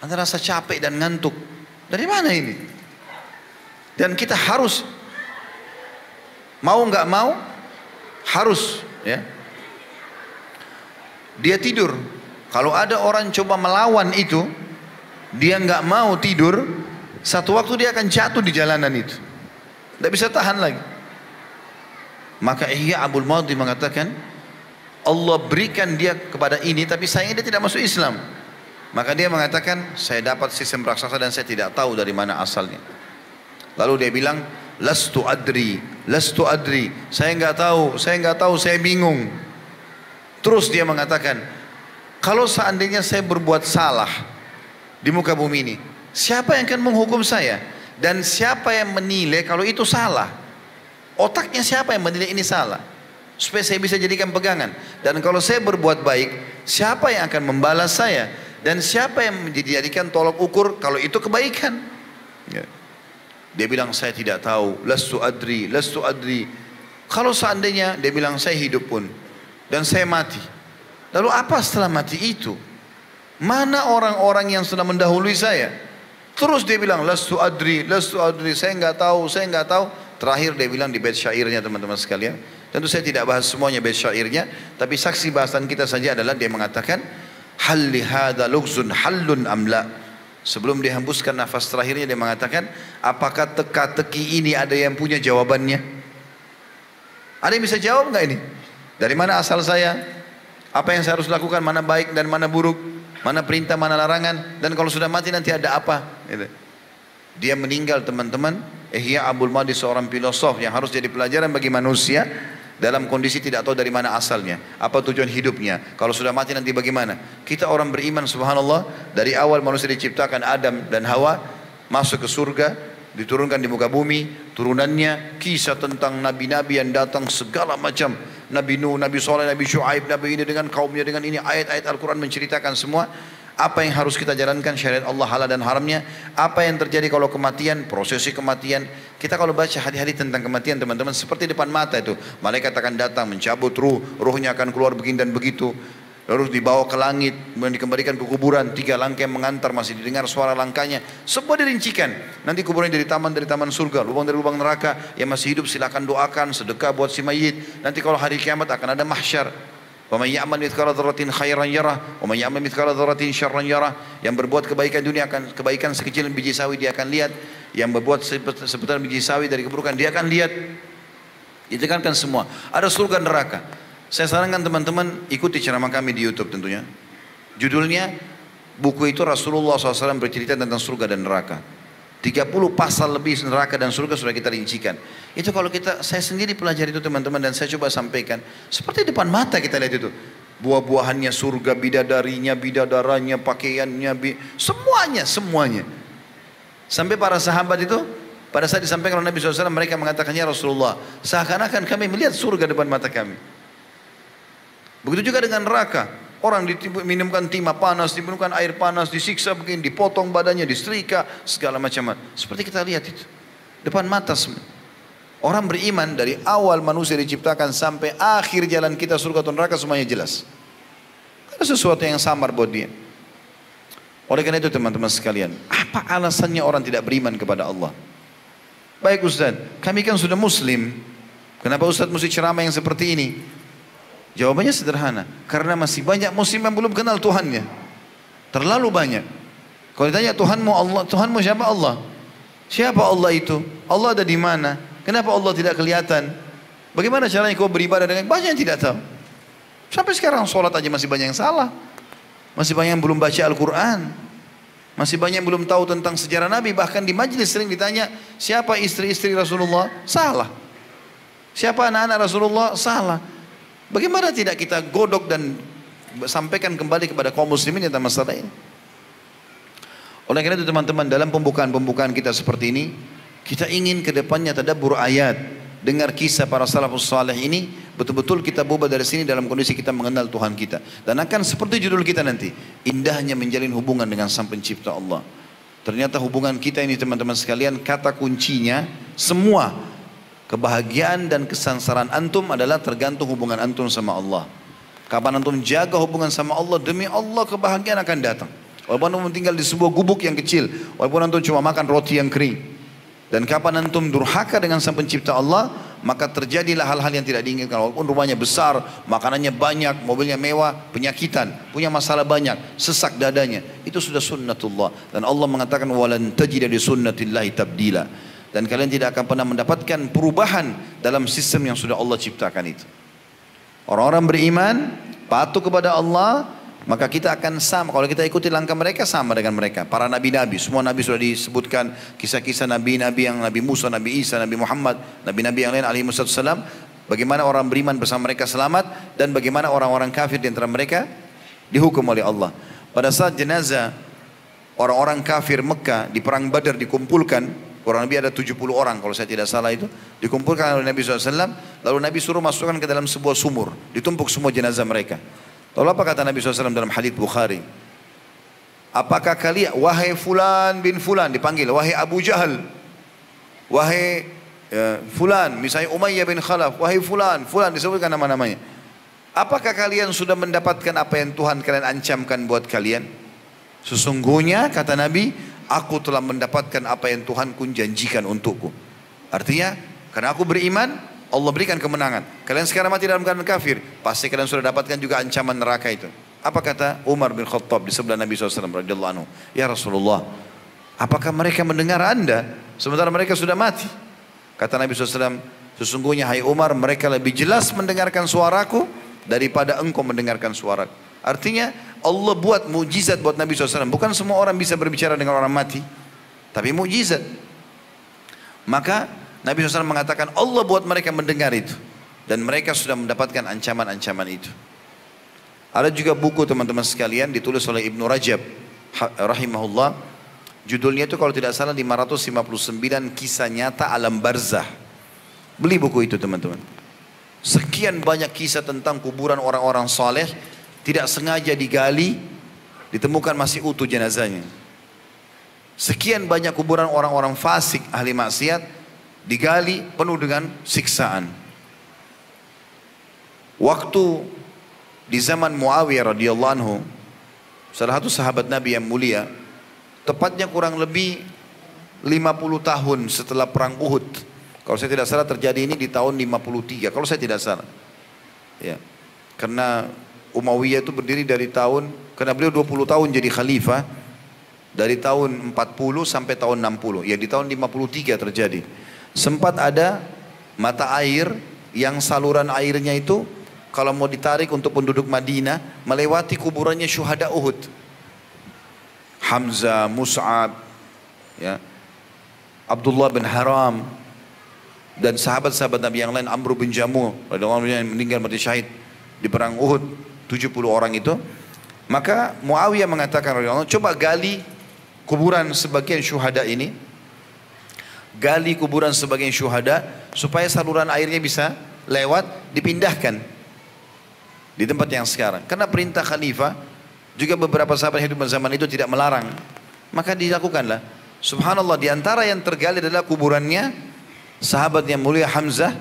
A: Ada rasa capek dan ngantuk. Dari mana ini? Dan kita harus, mau nggak mau, harus. Ya. Dia tidur. Kalau ada orang coba melawan itu, dia nggak mau tidur, satu waktu dia akan jatuh di jalanan itu. Tidak bisa tahan lagi. Maka Ihya Abul Madhi mengatakan, Allah berikan dia kepada ini, tapi sayangnya dia tidak masuk Islam. Maka dia mengatakan, saya dapat sistem raksasa dan saya tidak tahu dari mana asalnya. Lalu dia bilang, lastu adri, lastu adri. Saya nggak tahu, saya bingung. Terus dia mengatakan, kalau seandainya saya berbuat salah di muka bumi ini, siapa yang akan menghukum saya? Dan siapa yang menilai kalau itu salah? Otaknya siapa yang menilai ini salah? Supaya saya bisa jadikan pegangan. Dan kalau saya berbuat baik, siapa yang akan membalas saya? Dan siapa yang dijadikan tolok ukur kalau itu kebaikan? Ya. Dia bilang saya tidak tahu. Lastu adri, lastu adri. Kalau seandainya dia bilang saya hidup pun dan saya mati. Lalu apa setelah mati itu? Mana orang-orang yang sudah mendahului saya? Terus dia bilang, lastu adri, saya nggak tahu, saya nggak tahu. Terakhir dia bilang di bait syairnya teman-teman sekalian. Tentu saya tidak bahas semuanya bait syairnya, tapi saksi bahasan kita saja adalah dia mengatakan, hal lihada lughzun hallun amla. Sebelum dia hembuskan nafas terakhirnya dia mengatakan, apakah teka-teki ini ada yang punya jawabannya? Ada yang bisa jawab nggak ini? Dari mana asal saya? Apa yang saya harus lakukan? Mana baik dan mana buruk? Mana perintah, mana larangan, dan kalau sudah mati nanti ada apa? Gitu. Dia meninggal teman-teman. Ihya Abul Madhi seorang filosof yang harus jadi pelajaran bagi manusia dalam kondisi tidak tahu dari mana asalnya, apa tujuan hidupnya. Kalau sudah mati nanti bagaimana? Kita orang beriman subhanallah, dari awal manusia diciptakan Adam dan Hawa, masuk ke surga, diturunkan di muka bumi, turunannya kisah tentang nabi-nabi yang datang segala macam. Nabi Nuh, Nabi Saleh, Nabi Syuaib, Nabi ini dengan kaumnya, dengan ini ayat-ayat Al-Quran menceritakan semua apa yang harus kita jalankan, syariat Allah halal dan haramnya, apa yang terjadi kalau kematian, prosesi kematian. Kita kalau baca hadis-hadis tentang kematian teman-teman, seperti depan mata itu, malaikat akan datang mencabut ruh, ruhnya akan keluar begini dan begitu, lalu dibawa ke langit, kemudian dikembalikan ke kuburan, 3 langkah yang mengantar, masih didengar suara langkahnya, semua dirincikan. Nanti kuburannya dari taman surga, lubang dari lubang neraka. Yang masih hidup silakan doakan, sedekah buat si mayit. Nanti kalau hari kiamat akan ada mahsyar. Wa may ya'mal mithqala dzarratin khairan yarah, wa may ya'mal mithqala dzarratin syarran yarah. Yang berbuat kebaikan dunia akan kebaikan sekecil biji sawi dia akan lihat. Yang berbuat seputar biji sawi dari keburukan dia akan lihat. Itu kan semua. Ada surga neraka. Saya sarankan teman-teman ikuti ceramah kami di YouTube tentunya. Judulnya, buku itu Rasulullah SAW bercerita tentang surga dan neraka. 30 pasal lebih neraka dan surga sudah kita rincikan. Itu kalau saya sendiri pelajari itu teman-teman, dan saya coba sampaikan. Seperti depan mata kita lihat itu. Buah-buahannya surga, bidadarinya, bidadaranya, pakaiannya, semuanya. Sampai para sahabat itu, pada saat disampaikan oleh Nabi SAW, mereka mengatakannya Rasulullah, seakan-akan kami melihat surga depan mata kami. Begitu juga dengan neraka. Orang diminumkan timah panas, diminumkan air panas, disiksa begini, dipotong badannya, disetrika, segala macam. Seperti kita lihat itu. Depan mata semua. Orang beriman dari awal manusia diciptakan sampai akhir jalan kita surga atau neraka semuanya jelas. Ada sesuatu yang samar buat dia. Oleh karena itu teman-teman sekalian, apa alasannya orang tidak beriman kepada Allah? Baik Ustaz, kami kan sudah muslim. Kenapa Ustaz mesti ceramah yang seperti ini? Jawabannya sederhana. Karena masih banyak muslim yang belum kenal Tuhannya. Terlalu banyak. Kalau ditanya Tuhanmu Allah, Tuhanmu siapa? Allah. Siapa Allah itu? Allah ada di mana? Kenapa Allah tidak kelihatan? Bagaimana caranya kau beribadah dengan banyak yang tidak tahu? Sampai sekarang sholat aja masih banyak yang salah. Masih banyak yang belum baca Al-Quran. Masih banyak yang belum tahu tentang sejarah Nabi. Bahkan di majlis sering ditanya, siapa istri-istri Rasulullah? Salah. Siapa anak-anak Rasulullah? Salah. Bagaimana tidak kita godok dan sampaikan kembali kepada kaum muslimin tentang masalah ini? Oleh karena itu teman-teman, dalam pembukaan-pembukaan kita seperti ini, kita ingin ke depannya tadabbur ayat, dengar kisah para salafus saleh ini, betul-betul kita berubah dari sini dalam kondisi kita mengenal Tuhan kita. Dan akan seperti judul kita nanti, indahnya menjalin hubungan dengan Sang Pencipta Allah. Ternyata hubungan kita ini teman-teman sekalian, kata kuncinya semua kebahagiaan dan kesansaran antum adalah tergantung hubungan antum sama Allah. Kapan antum jaga hubungan sama Allah, demi Allah kebahagiaan akan datang. Walaupun antum tinggal di sebuah gubuk yang kecil, walaupun antum cuma makan roti yang kering. Dan kapan antum durhaka dengan Sang Pencipta Allah, maka terjadilah hal-hal yang tidak diinginkan. Walaupun rumahnya besar, makanannya banyak, mobilnya mewah, penyakitan, punya masalah banyak, sesak dadanya. Itu sudah sunnatullah. Dan Allah mengatakan, walan tajida li sunnatillahi tabdila. Dan kalian tidak akan pernah mendapatkan perubahan dalam sistem yang sudah Allah ciptakan itu. Orang-orang beriman, patuh kepada Allah, maka kita akan sama. Kalau kita ikuti langkah mereka, sama dengan mereka. Para nabi-nabi, semua nabi sudah disebutkan kisah-kisah nabi-nabi, yang Nabi Musa, Nabi Isa, Nabi Muhammad, nabi-nabi yang lain alaihi wassalam. Bagaimana orang beriman bersama mereka selamat, dan bagaimana orang-orang kafir di antara mereka dihukum oleh Allah. Pada saat jenazah orang-orang kafir Mekah di perang Badar dikumpulkan, kurang lebih ada 70 orang kalau saya tidak salah itu, dikumpulkan oleh Nabi SAW, lalu Nabi suruh masukkan ke dalam sebuah sumur, ditumpuk semua jenazah mereka. Lalu apa kata Nabi SAW dalam hadits Bukhari? Apakah kalian, wahai Fulan bin Fulan, dipanggil, wahai Abu Jahal, wahai Fulan, misalnya Umayyah bin Khalaf, wahai Fulan, Fulan, disebutkan nama-namanya. Apakah kalian sudah mendapatkan apa yang Tuhan kalian ancamkan buat kalian? Sesungguhnya, kata Nabi, aku telah mendapatkan apa yang Tuhan kun janjikan untukku. Artinya, karena aku beriman, Allah berikan kemenangan. Kalian sekarang mati dalam keadaan kafir, pasti kalian sudah dapatkan juga ancaman neraka itu. Apa kata Umar bin Khattab di sebelah Nabi SAW radhiyallahu anhu? Ya Rasulullah, apakah mereka mendengar Anda sementara mereka sudah mati? Kata Nabi SAW, sesungguhnya hai Umar, mereka lebih jelas mendengarkan suaraku daripada engkau mendengarkan suaraku. Artinya Allah buat mujizat buat Nabi SAW. Bukan semua orang bisa berbicara dengan orang mati, tapi mujizat. Maka Nabi SAW mengatakan Allah buat mereka mendengar itu, dan mereka sudah mendapatkan ancaman-ancaman itu. Ada juga buku teman-teman sekalian ditulis oleh Ibnu Rajab rahimahullah. Judulnya itu kalau tidak salah 559 kisah nyata alam barzah. Beli buku itu teman-teman. Sekian banyak kisah tentang kuburan orang-orang saleh, tidak sengaja digali, ditemukan masih utuh jenazahnya. Sekian banyak kuburan orang-orang fasik, ahli maksiat, digali penuh dengan siksaan. Waktu di zaman Muawiyah radhiyallahu anhu, salah satu sahabat Nabi yang mulia, tepatnya kurang lebih 50 tahun setelah perang Uhud. Kalau saya tidak salah terjadi ini di tahun 53, kalau saya tidak salah. Ya. Karena Umayyah itu berdiri dari tahun, karena beliau 20 tahun jadi khalifah, dari tahun 40 sampai tahun 60. Ya, di tahun 53 terjadi. Sempat ada mata air yang saluran airnya itu kalau mau ditarik untuk penduduk Madinah melewati kuburannya syuhada Uhud. Hamzah, Mus'ab, ya, Abdullah bin Haram, dan sahabat-sahabat Nabi yang lain, Amr bin Jamuh yang meninggal mati syahid di perang Uhud, 70 orang itu. Maka Muawiyah mengatakan, coba gali kuburan sebagian syuhada ini, gali kuburan sebagian syuhada supaya saluran airnya bisa lewat, dipindahkan di tempat yang sekarang. Karena perintah khalifah, juga beberapa sahabat hidup zaman itu tidak melarang, maka dilakukanlah. Subhanallah, di antara yang tergali adalah kuburannya sahabat yang mulia Hamzah,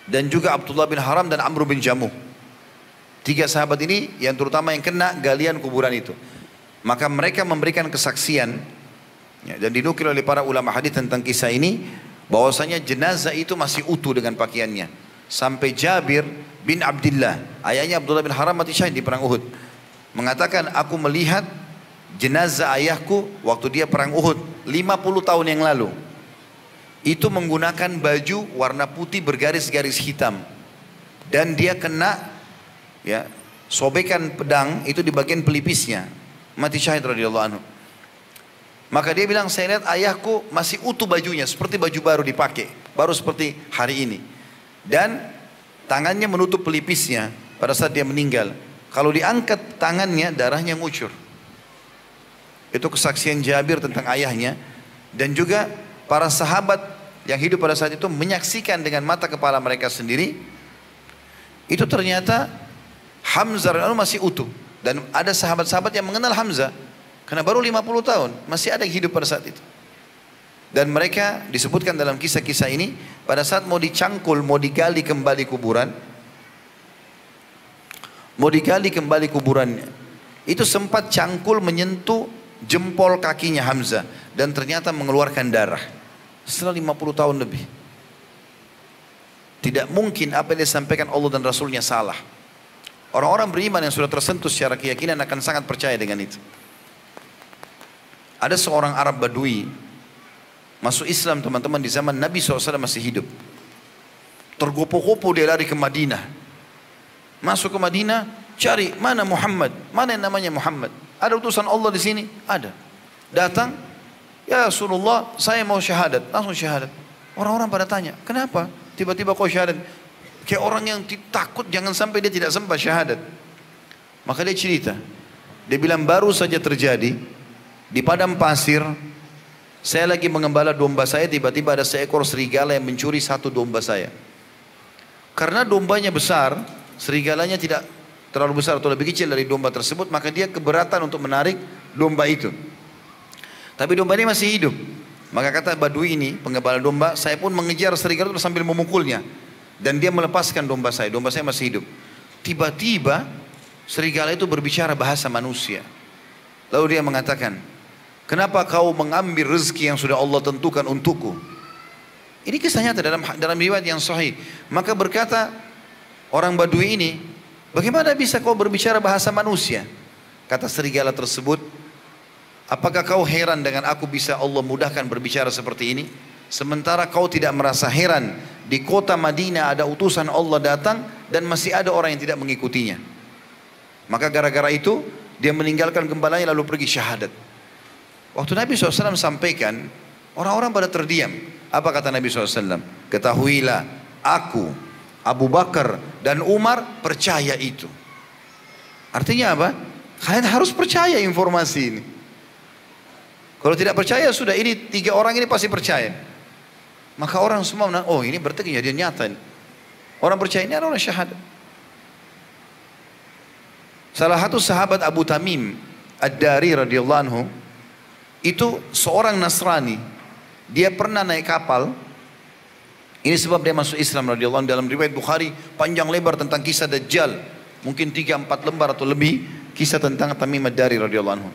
A: dan juga Abdullah bin Haram dan Amr bin Jamuh. 3 sahabat ini yang terutama yang kena galian kuburan itu. Maka mereka memberikan kesaksian, ya, dan dinukil oleh para ulama hadis tentang kisah ini. bahwasanya jenazah itu masih utuh dengan pakaiannya. Sampai Jabir bin Abdullah, ayahnya Abdullah bin Haram mati syahid di perang Uhud, mengatakan, aku melihat jenazah ayahku waktu dia perang Uhud 50 tahun yang lalu. Itu menggunakan baju warna putih bergaris-garis hitam. Dan dia kena ya, sobekan pedang itu di bagian pelipisnya. Mati syahid radhiyallahu anhu. Maka dia bilang, saya lihat ayahku masih utuh bajunya, seperti baju baru dipakai, baru seperti hari ini. Dan tangannya menutup pelipisnya pada saat dia meninggal. Kalau diangkat tangannya, darahnya ngucur. Itu kesaksian Jabir tentang ayahnya. Dan juga para sahabat yang hidup pada saat itu menyaksikan dengan mata kepala mereka sendiri. Itu ternyata Hamzah radhiyallahu masih utuh. Dan ada sahabat-sahabat yang mengenal Hamzah. Karena baru 50 tahun, masih ada yang hidup pada saat itu. Dan mereka disebutkan dalam kisah-kisah ini, pada saat mau dicangkul, mau digali kembali kuburan, kuburannya, itu sempat cangkul menyentuh jempol kakinya Hamzah. Dan ternyata mengeluarkan darah. Setelah 50 tahun lebih. Tidak mungkin apa yang disampaikan Allah dan Rasulnya salah. Orang-orang beriman yang sudah tersentuh secara keyakinan akan sangat percaya dengan itu. Ada seorang Arab Badui masuk Islam teman-teman di zaman Nabi SAW masih hidup. Tergopoh-gopoh dia lari ke Madinah. Masuk ke Madinah, cari mana Muhammad, mana yang namanya Muhammad. Ada utusan Allah di sini? Ada. Datang, ya Rasulullah, saya mau syahadat. Langsung syahadat. Orang-orang pada tanya, kenapa tiba-tiba kau syahadat? Kayak orang yang takut jangan sampai dia tidak sempat syahadat. Maka dia cerita, dia bilang baru saja terjadi di padang pasir, saya lagi mengembala domba saya, tiba-tiba ada seekor serigala yang mencuri satu domba saya. Karena dombanya besar, serigalanya tidak terlalu besar atau lebih kecil dari domba tersebut, maka dia keberatan untuk menarik domba itu. Tapi domba ini masih hidup. Maka kata Badui ini, pengembala domba, saya pun mengejar serigala itu sambil memukulnya. Dan dia melepaskan domba saya masih hidup. Tiba-tiba serigala itu berbicara bahasa manusia. Lalu dia mengatakan, kenapa kau mengambil rezeki yang sudah Allah tentukan untukku? Ini kisah nyata dalam riwayat yang sahih. Maka berkata orang Badui ini, bagaimana bisa kau berbicara bahasa manusia? Kata serigala tersebut, apakah kau heran dengan aku bisa Allah mudahkan berbicara seperti ini? Sementara kau tidak merasa heran, di kota Madinah ada utusan Allah datang dan masih ada orang yang tidak mengikutinya. Maka gara-gara itu dia meninggalkan gembalanya lalu pergi syahadat. Waktu Nabi SAW sampaikan, orang-orang pada terdiam. Apa kata Nabi SAW? Ketahuilah, aku, Abu Bakar dan Umar percaya itu. Artinya apa? Kalian harus percaya informasi ini. Kalau tidak percaya sudah, ini tiga orang ini pasti percaya. Maka orang semua menang, oh ini berarti kejadian nyata ini. Orang percaya ini ada orang syahadat. Salah satu sahabat Abu Tamim Ad-Dari radhiyallahu anhu, itu seorang Nasrani. Dia pernah naik kapal. Ini sebab dia masuk Islam radhiyallahu anhu. Dalam riwayat Bukhari panjang lebar tentang kisah Dajjal. Mungkin 3-4 lembar atau lebih kisah tentang Tamim Ad-Dari radhiyallahu anhu.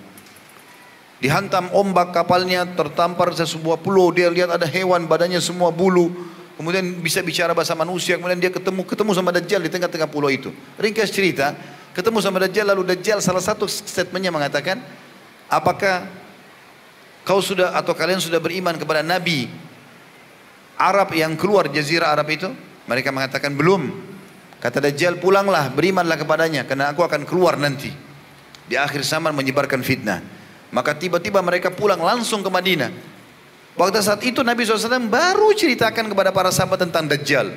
A: Dihantam ombak kapalnya, tertampar ke sebuah pulau. Dia lihat ada hewan badannya semua bulu. Kemudian bisa bicara bahasa manusia. Kemudian dia ketemu sama Dajjal di tengah-tengah pulau itu. Ringkas cerita, ketemu sama Dajjal, lalu Dajjal salah satu statementnya mengatakan, apakah kau sudah atau kalian sudah beriman kepada Nabi Arab yang keluar Jazirah Arab itu? Mereka mengatakan belum. Kata Dajjal, pulanglah, berimanlah kepadanya, karena aku akan keluar nanti di akhir zaman menyebarkan fitnah. Maka tiba-tiba mereka pulang langsung ke Madinah. Waktu saat itu Nabi SAW baru ceritakan kepada para sahabat tentang Dajjal.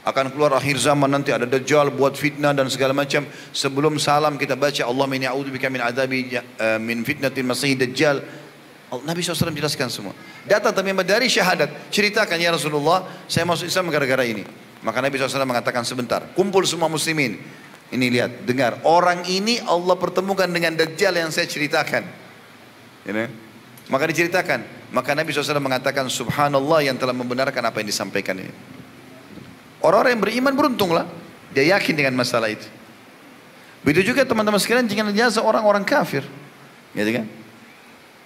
A: Akan keluar akhir zaman nanti ada Dajjal buat fitnah dan segala macam. Sebelum salam kita baca Allahumma inni a'udzubika min adzabi min fitnatil masih Dajjal. Nabi SAW jelaskan semua. Datang Tamim Ad-Dari syahadat. Ceritakan ya Rasulullah, saya masuk Islam gara-gara ini. Maka Nabi SAW mengatakan sebentar, kumpul semua muslimin. Ini lihat, dengar. Orang ini Allah pertemukan dengan Dajjal yang saya ceritakan. Ini. Maka diceritakan. Maka Nabi SAW mengatakan subhanallah yang telah membenarkan apa yang disampaikan ini. Orang-orang yang beriman beruntunglah. Dia yakin dengan masalah itu. Begitu juga teman-teman sekalian jangan jasa orang-orang kafir. Gitu kan?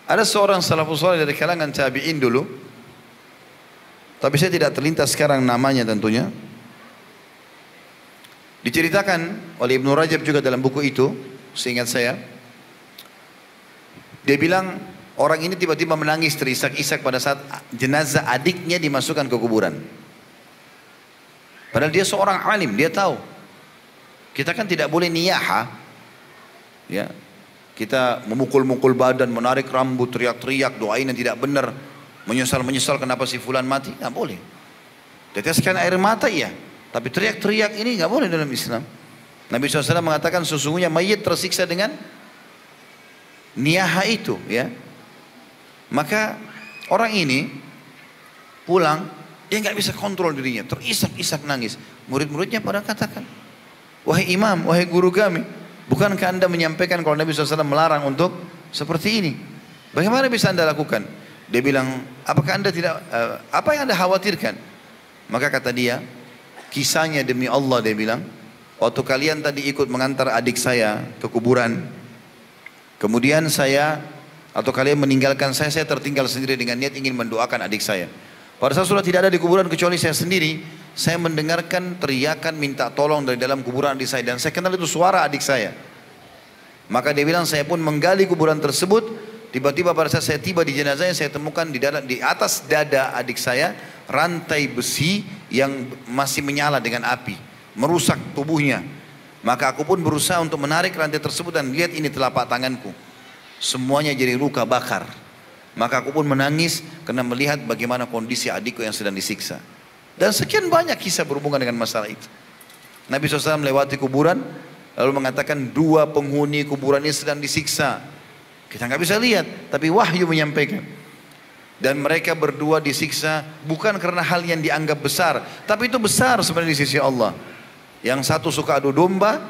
A: Ada seorang salafus saleh dari kalangan tabi'in dulu. Tapi saya tidak terlintas sekarang namanya tentunya. Diceritakan oleh Ibnu Rajab juga dalam buku itu, seingat saya. Dia bilang orang ini tiba-tiba menangis terisak-isak pada saat jenazah adiknya dimasukkan ke kuburan. Padahal dia seorang alim, dia tahu. Kita kan tidak boleh niyaha. Ya. Kita memukul-mukul badan, menarik rambut, teriak-teriak, doain yang tidak benar. Menyesal-menyesal kenapa si fulan mati, nggak boleh. Teteskan air mata iya, tapi teriak-teriak ini nggak boleh dalam Islam. Nabi SAW mengatakan sesungguhnya mayit tersiksa dengan niyaha itu, ya. Maka orang ini pulang, dia nggak bisa kontrol dirinya, terisak-isak nangis. Murid-muridnya pada katakan, wahai imam, wahai guru kami, bukankah anda menyampaikan kalau Nabi SAW melarang untuk seperti ini? Bagaimana bisa anda lakukan? Dia bilang, apakah anda tidak, apa yang anda khawatirkan? Maka kata dia, kisahnya demi Allah, dia bilang, waktu kalian tadi ikut mengantar adik saya ke kuburan, kemudian saya, atau kalian meninggalkan saya tertinggal sendiri dengan niat ingin mendoakan adik saya. Pada saat sudah tidak ada di kuburan kecuali saya sendiri, saya mendengarkan teriakan minta tolong dari dalam kuburan adik saya, dan saya kenal itu suara adik saya. Maka dia bilang, saya pun menggali kuburan tersebut. Tiba-tiba pada saat saya tiba di jenazahnya, saya temukan di atas dada adik saya rantai besi yang masih menyala dengan api, merusak tubuhnya. Maka aku pun berusaha untuk menarik rantai tersebut dan lihat ini telapak tanganku, semuanya jadi luka bakar. Maka aku pun menangis karena melihat bagaimana kondisi adikku yang sedang disiksa. Dan sekian banyak kisah berhubungan dengan masalah itu. Nabi SAW melewati kuburan lalu mengatakan, dua penghuni kuburan ini sedang disiksa. Kita nggak bisa lihat, tapi wahyu menyampaikan. Dan mereka berdua disiksa bukan karena hal yang dianggap besar, tapi itu besar sebenarnya di sisi Allah. Yang satu suka adu domba,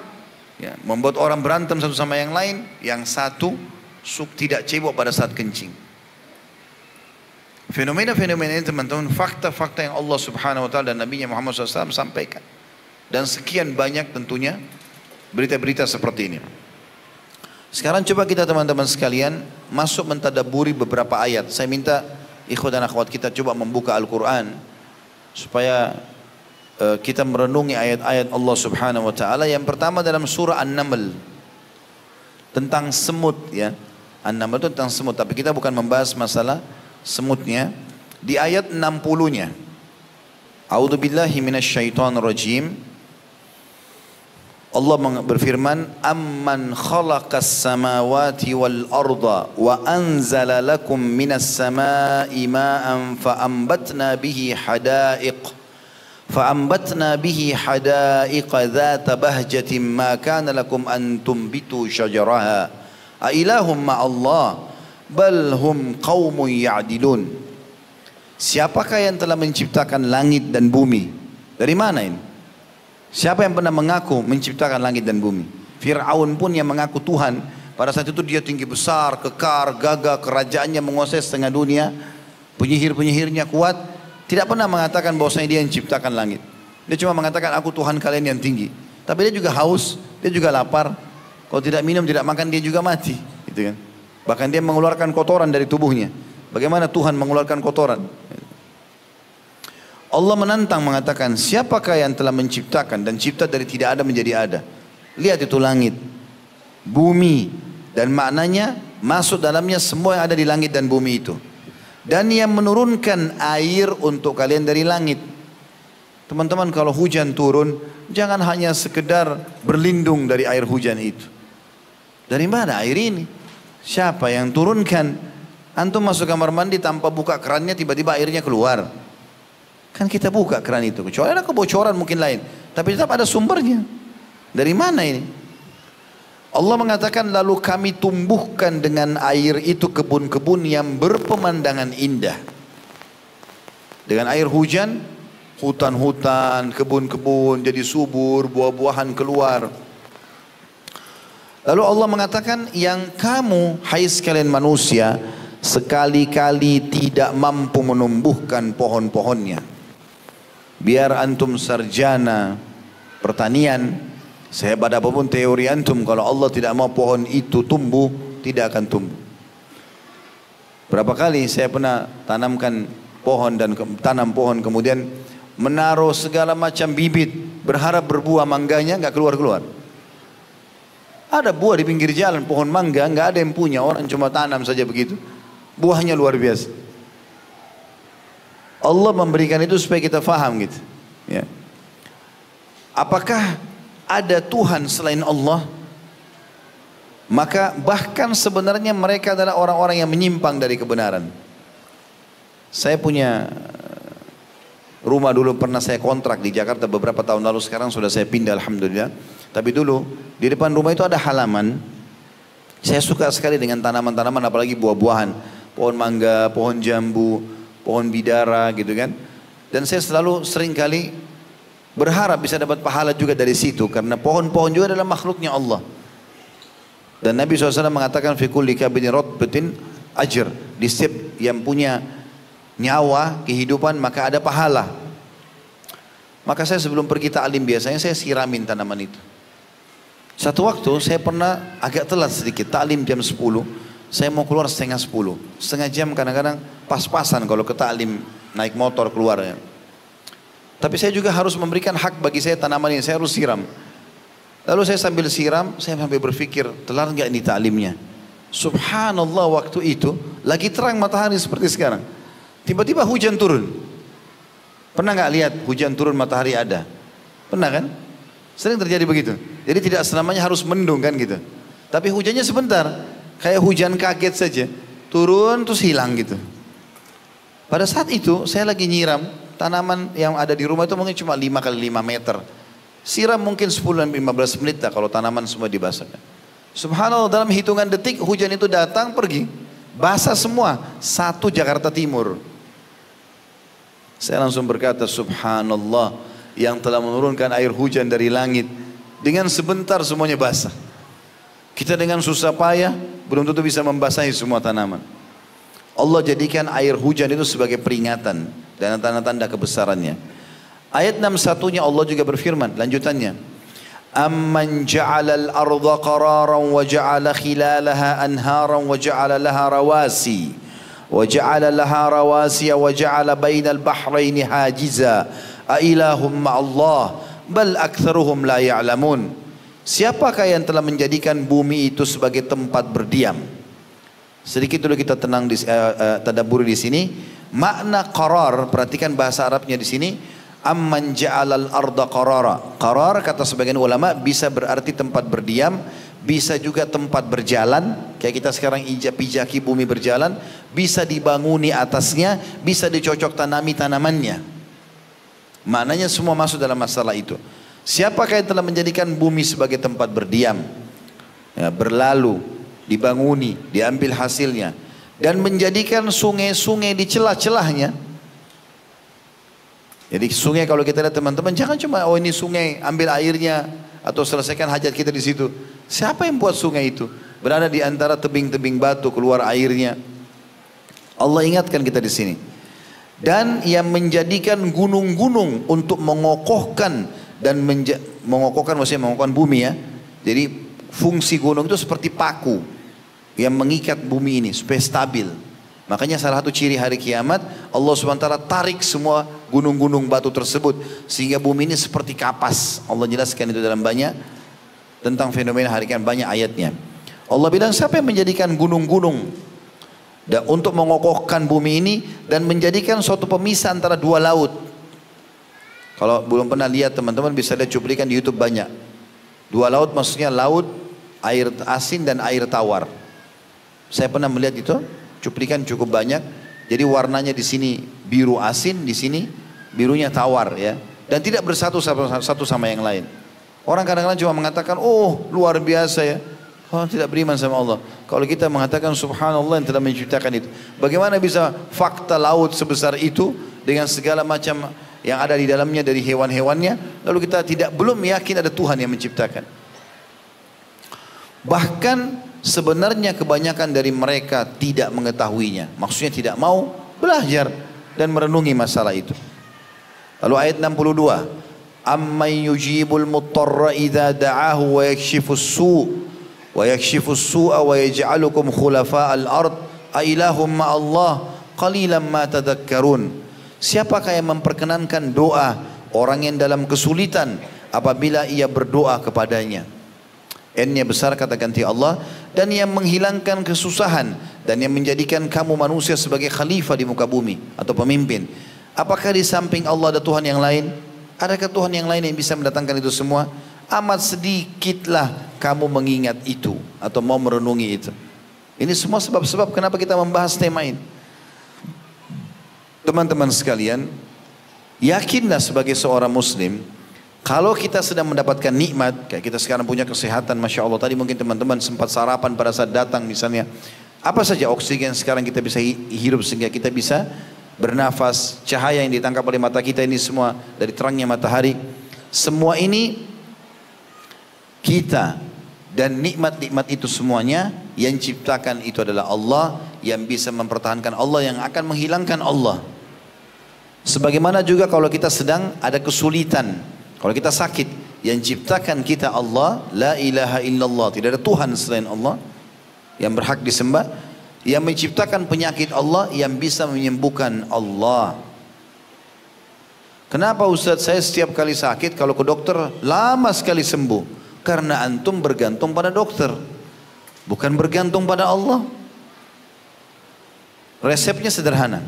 A: ya, membuat orang berantem satu sama yang lain. Yang satu tidak cebok pada saat kencing. Fenomena-fenomena ini teman-teman, fakta-fakta yang Allah Subhanahu Wa Taala dan Nabi Muhammad SAW sampaikan. Dan sekian banyak tentunya berita-berita seperti ini. Sekarang coba kita teman-teman sekalian masuk mentadaburi beberapa ayat. Saya minta ikhwan dan akhwat kita coba membuka Al-Quran supaya kita merenungi ayat-ayat Allah Subhanahu Wa Taala. Yang pertama dalam surah An-Naml tentang semut, ya. An-Naml itu tentang semut, tapi kita bukan membahas masalah semutnya. Di ayat 60-nya, A'udzubillahi minasyaitonirrajim. Allah berfirman, amman khalaqas samawati wal arda wa anzala lakum minas samai ma'an fa'ambatna bihi hadaiqa dhata bahjatin ma kana lakum an tumbitu syajaraha a ilahum ma'allah bal hum qaumun ya'dilun. Siapakah yang telah menciptakan langit dan bumi? Dari mana ini? Siapa yang pernah mengaku menciptakan langit dan bumi? Fir'aun pun yang mengaku Tuhan. Pada saat itu dia tinggi besar, kekar, gagah, kerajaannya menguasai setengah dunia. Penyihir-penyihirnya kuat. Tidak pernah mengatakan bahwasanya dia yang menciptakan langit. Dia cuma mengatakan aku Tuhan kalian yang tinggi. Tapi dia juga haus, dia juga lapar. Kalau tidak minum, tidak makan, dia juga mati. Gitu kan? Bahkan dia mengeluarkan kotoran dari tubuhnya. Bagaimana Tuhan mengeluarkan kotoran? Allah menantang mengatakan, siapakah yang telah menciptakan dan cipta dari tidak ada menjadi ada? Lihat itu langit, bumi, dan maknanya masuk dalamnya semua yang ada di langit dan bumi itu. Dan yang menurunkan air untuk kalian dari langit. Teman-teman, kalau hujan turun, jangan hanya sekedar berlindung dari air hujan itu. Dari mana air ini? Siapa yang turunkan? Antum masuk kamar mandi tanpa buka kerannya, tiba-tiba airnya keluar. Kan kita buka keran itu, kecuali ada kebocoran mungkin lain, tapi tetap ada sumbernya. Dari mana ini? Allah mengatakan, lalu kami tumbuhkan dengan air itu kebun-kebun yang berpemandangan indah. Dengan air hujan, hutan-hutan, kebun-kebun jadi subur, buah-buahan keluar. Lalu Allah mengatakan, yang kamu, hai sekalian manusia, sekali-kali tidak mampu menumbuhkan pohon-pohonnya. Biar antum sarjana pertanian, sehebat apapun teori antum, kalau Allah tidak mau pohon itu tumbuh, tidak akan tumbuh. Berapa kali saya pernah tanamkan pohon dan tanam pohon, kemudian menaruh segala macam bibit, berharap berbuah mangganya, nggak keluar-keluar. Ada buah di pinggir jalan, pohon mangga, nggak ada yang punya, orang cuma tanam saja begitu. Buahnya luar biasa. Allah memberikan itu supaya kita faham gitu. Ya. Apakah ada Tuhan selain Allah? Maka bahkan sebenarnya mereka adalah orang-orang yang menyimpang dari kebenaran. Saya punya rumah dulu pernah saya kontrak di Jakarta beberapa tahun lalu, sekarang sudah saya pindah alhamdulillah. Tapi dulu di depan rumah itu ada halaman. Saya suka sekali dengan tanaman-tanaman, apalagi buah-buahan. Pohon mangga, pohon jambu, pohon bidara gitu kan. Dan saya selalu seringkali berharap bisa dapat pahala juga dari situ, karena pohon-pohon juga adalah makhluknya Allah. Dan Nabi SAW mengatakan fi kulli kabidin ratbatin ajr, di setiap yang punya nyawa, kehidupan, maka ada pahala. Maka saya sebelum pergi ta'lim biasanya saya siramin tanaman itu. Satu waktu saya pernah agak telat sedikit, ta'lim jam 10, saya mau keluar setengah 10, setengah jam kadang-kadang pas-pasan kalau ke ta'lim naik motor keluar ya. Tapi saya juga harus memberikan hak bagi saya tanaman ini, saya harus siram. Lalu saya sambil siram, saya sambil berpikir, telat nggak ini ta'limnya? Subhanallah, waktu itu lagi terang matahari seperti sekarang. Tiba-tiba hujan turun. Pernah nggak lihat hujan turun matahari ada? Pernah kan? Sering terjadi begitu. Jadi tidak selamanya harus mendung kan gitu. Tapi hujannya sebentar, kayak hujan kaget saja, turun terus hilang gitu. Pada saat itu saya lagi nyiram tanaman yang ada di rumah itu, mungkin cuma 5 kali 5 meter. Siram mungkin 10-15 menit lah kalau tanaman semua dibasahkan. Subhanallah, dalam hitungan detik hujan itu datang pergi. Basah semua, satu Jakarta Timur. Saya langsung berkata, subhanallah, yang telah menurunkan air hujan dari langit. Dengan sebentar semuanya basah. Kita dengan susah payah belum tentu bisa membasahi semua tanaman. Allah jadikan air hujan itu sebagai peringatan dan tanda-tanda kebesarannya. Ayat 61-nya Allah juga berfirman, lanjutannya. Amman ja'alal arda qararan wa ja'ala khilalaha anharan wa ja'ala laha rawasi wa ja'ala laha rawasiya wa ja'ala bainal bahraini hajiza a ilahum ma'allah bal aktsaruhum la ya'lamun. Siapakah yang telah menjadikan bumi itu sebagai tempat berdiam? Sedikit dulu kita tenang di tadabburi di sini. Makna qarar, perhatikan bahasa Arabnya di sini. Amman ja'alal arda qarara. Qarar kata sebagian ulama bisa berarti tempat berdiam, bisa juga tempat berjalan. Kayak kita sekarang pijaki bumi berjalan, bisa dibanguni atasnya, bisa dicocok tanami tanamannya. Maknanya semua masuk dalam masalah itu. Siapakah yang telah menjadikan bumi sebagai tempat berdiam, ya, berlalu, dibanguni, diambil hasilnya, dan menjadikan sungai-sungai di celah-celahnya. Jadi sungai kalau kita lihat teman-teman, jangan cuma oh ini sungai, ambil airnya atau selesaikan hajat kita di situ. Siapa yang buat sungai itu? Berada di antara tebing-tebing batu keluar airnya. Allah ingatkan kita di sini. Dan yang menjadikan gunung-gunung untuk mengokohkan dan mengokohkan, maksudnya mengokohkan bumi ya. Jadi fungsi gunung itu seperti paku yang mengikat bumi ini supaya stabil. Makanya salah satu ciri hari kiamat, Allah SWT tarik semua gunung-gunung batu tersebut sehingga bumi ini seperti kapas. Allah jelaskan itu dalam banyak tentang fenomena hari kiamat, banyak ayatnya. Allah bilang siapa yang menjadikan gunung-gunung dan untuk mengokohkan bumi ini dan menjadikan suatu pemisah antara dua laut. Kalau belum pernah lihat teman-teman bisa lihat cuplikan di YouTube banyak. Dua laut maksudnya laut air asin dan air tawar. Saya pernah melihat itu. Cuplikan cukup banyak. Jadi warnanya di sini biru asin, di sini birunya tawar ya. Dan tidak bersatu satu sama yang lain. Orang kadang-kadang cuma mengatakan, oh luar biasa ya. Oh, tidak beriman sama Allah. Kalau kita mengatakan subhanallah yang telah menciptakan itu. Bagaimana bisa fakta laut sebesar itu dengan segala macam yang ada di dalamnya dari hewan-hewannya. Lalu kita belum yakin ada Tuhan yang menciptakan. Bahkan sebenarnya kebanyakan dari mereka tidak mengetahuinya. Maksudnya tidak mau belajar dan merenungi masalah itu. Lalu ayat 62. Amman yujibul muttarra idza da'ahu wa yakshifus su' wa yakshifus su'a wa yaj'alukum khulafa'al ard a ilahum ma'allah qalilan ma tadhakkarun. Siapakah yang memperkenankan doa orang yang dalam kesulitan apabila ia berdoa kepadanya? N-nya besar kata ganti Allah. Dan yang menghilangkan kesusahan dan yang menjadikan kamu manusia sebagai khalifah di muka bumi atau pemimpin. Apakah di samping Allah ada Tuhan yang lain? Adakah Tuhan yang lain yang bisa mendatangkan itu semua? Amat sedikitlah kamu mengingat itu atau mau merenungi itu. Ini semua sebab-sebab kenapa kita membahas tema ini. Teman-teman sekalian, yakinlah sebagai seorang muslim, kalau kita sedang mendapatkan nikmat, kayak kita sekarang punya kesehatan, Masya Allah. Tadi mungkin teman-teman sempat sarapan pada saat datang misalnya. Apa saja oksigen sekarang kita bisa hirup sehingga kita bisa bernafas. Cahaya yang ditangkap oleh mata kita ini semua dari terangnya matahari. Semua ini kita dan nikmat-nikmat itu semuanya yang ciptakan itu adalah Allah, yang bisa mempertahankan Allah, yang akan menghilangkan Allah. Sebagaimana juga kalau kita sedang ada kesulitan, kalau kita sakit, yang ciptakan kita Allah, la ilaha illallah, tidak ada Tuhan selain Allah yang berhak disembah. Yang menciptakan penyakit Allah, yang bisa menyembuhkan Allah. Kenapa Ustaz saya setiap kali sakit kalau ke dokter lama sekali sembuh? Karena antum bergantung pada dokter, bukan bergantung pada Allah. Resepnya sederhana.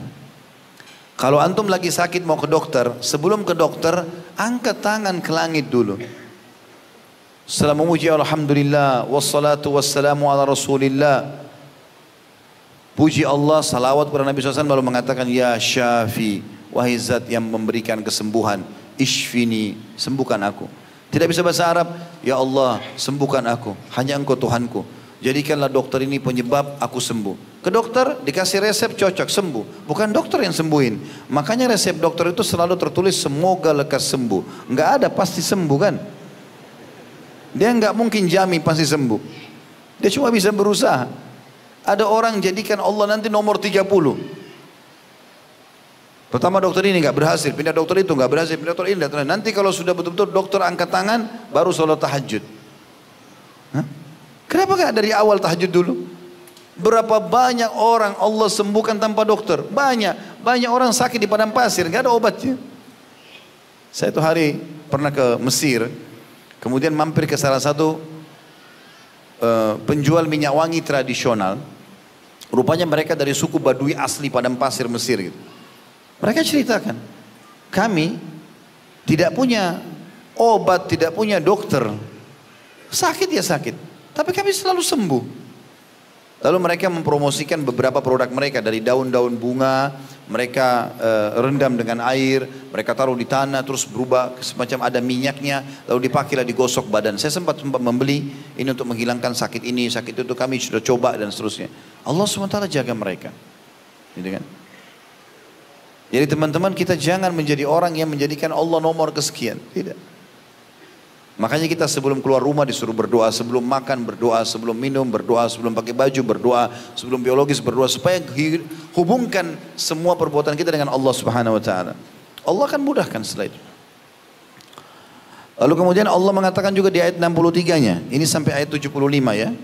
A: Kalau antum lagi sakit mau ke dokter, sebelum ke dokter angkat tangan ke langit dulu. Setelah memuji Alhamdulillah, wassalatu wassalamu ala Rasulillah, puji Allah, salawat kepada Nabi SAW, baru mengatakan ya Syafi, wahai zat yang memberikan kesembuhan, ishfini, sembuhkan aku. Tidak bisa bahasa Arab, ya Allah sembuhkan aku, hanya Engkau Tuhanku, jadikanlah dokter ini penyebab aku sembuh. Ke dokter dikasih resep cocok sembuh, bukan dokter yang sembuhin. Makanya resep dokter itu selalu tertulis semoga lekas sembuh. Nggak ada pasti sembuh kan? Dia nggak mungkin jamin pasti sembuh. Dia cuma bisa berusaha. Ada orang jadikan Allah nanti nomor 30. Pertama dokter ini nggak berhasil, pindah dokter itu nggak berhasil, pindah dokter ini, nanti kalau sudah betul-betul dokter angkat tangan, baru sholat tahajud. Hah? Kenapa nggak dari awal tahajud dulu? Berapa banyak orang Allah sembuhkan tanpa dokter? Banyak orang sakit di padang pasir, nggak ada obatnya. Saya tuh hari pernah ke Mesir, kemudian mampir ke salah satu penjual minyak wangi tradisional. Rupanya mereka dari suku Badui asli padang pasir Mesir gitu. Mereka ceritakan, kami tidak punya obat, tidak punya dokter. Sakit ya sakit, tapi kami selalu sembuh. Lalu mereka mempromosikan beberapa produk mereka, dari daun-daun bunga, mereka rendam dengan air, mereka taruh di tanah, terus berubah semacam ada minyaknya, lalu dipakailah digosok badan. Saya sempat membeli ini untuk menghilangkan sakit ini, sakit itu, kami sudah coba dan seterusnya. Allah SWT jaga mereka, gitu kan? Jadi teman-teman, kita jangan menjadi orang yang menjadikan Allah nomor kesekian. Tidak. Makanya kita sebelum keluar rumah disuruh berdoa, sebelum makan berdoa, sebelum minum berdoa, sebelum pakai baju berdoa, sebelum biologis berdoa, supaya hubungkan semua perbuatan kita dengan Allah Subhanahu wa taala. Allah akan mudahkan setelah itu. Lalu kemudian Allah mengatakan juga di ayat 63-nya, ini sampai ayat 75 ya.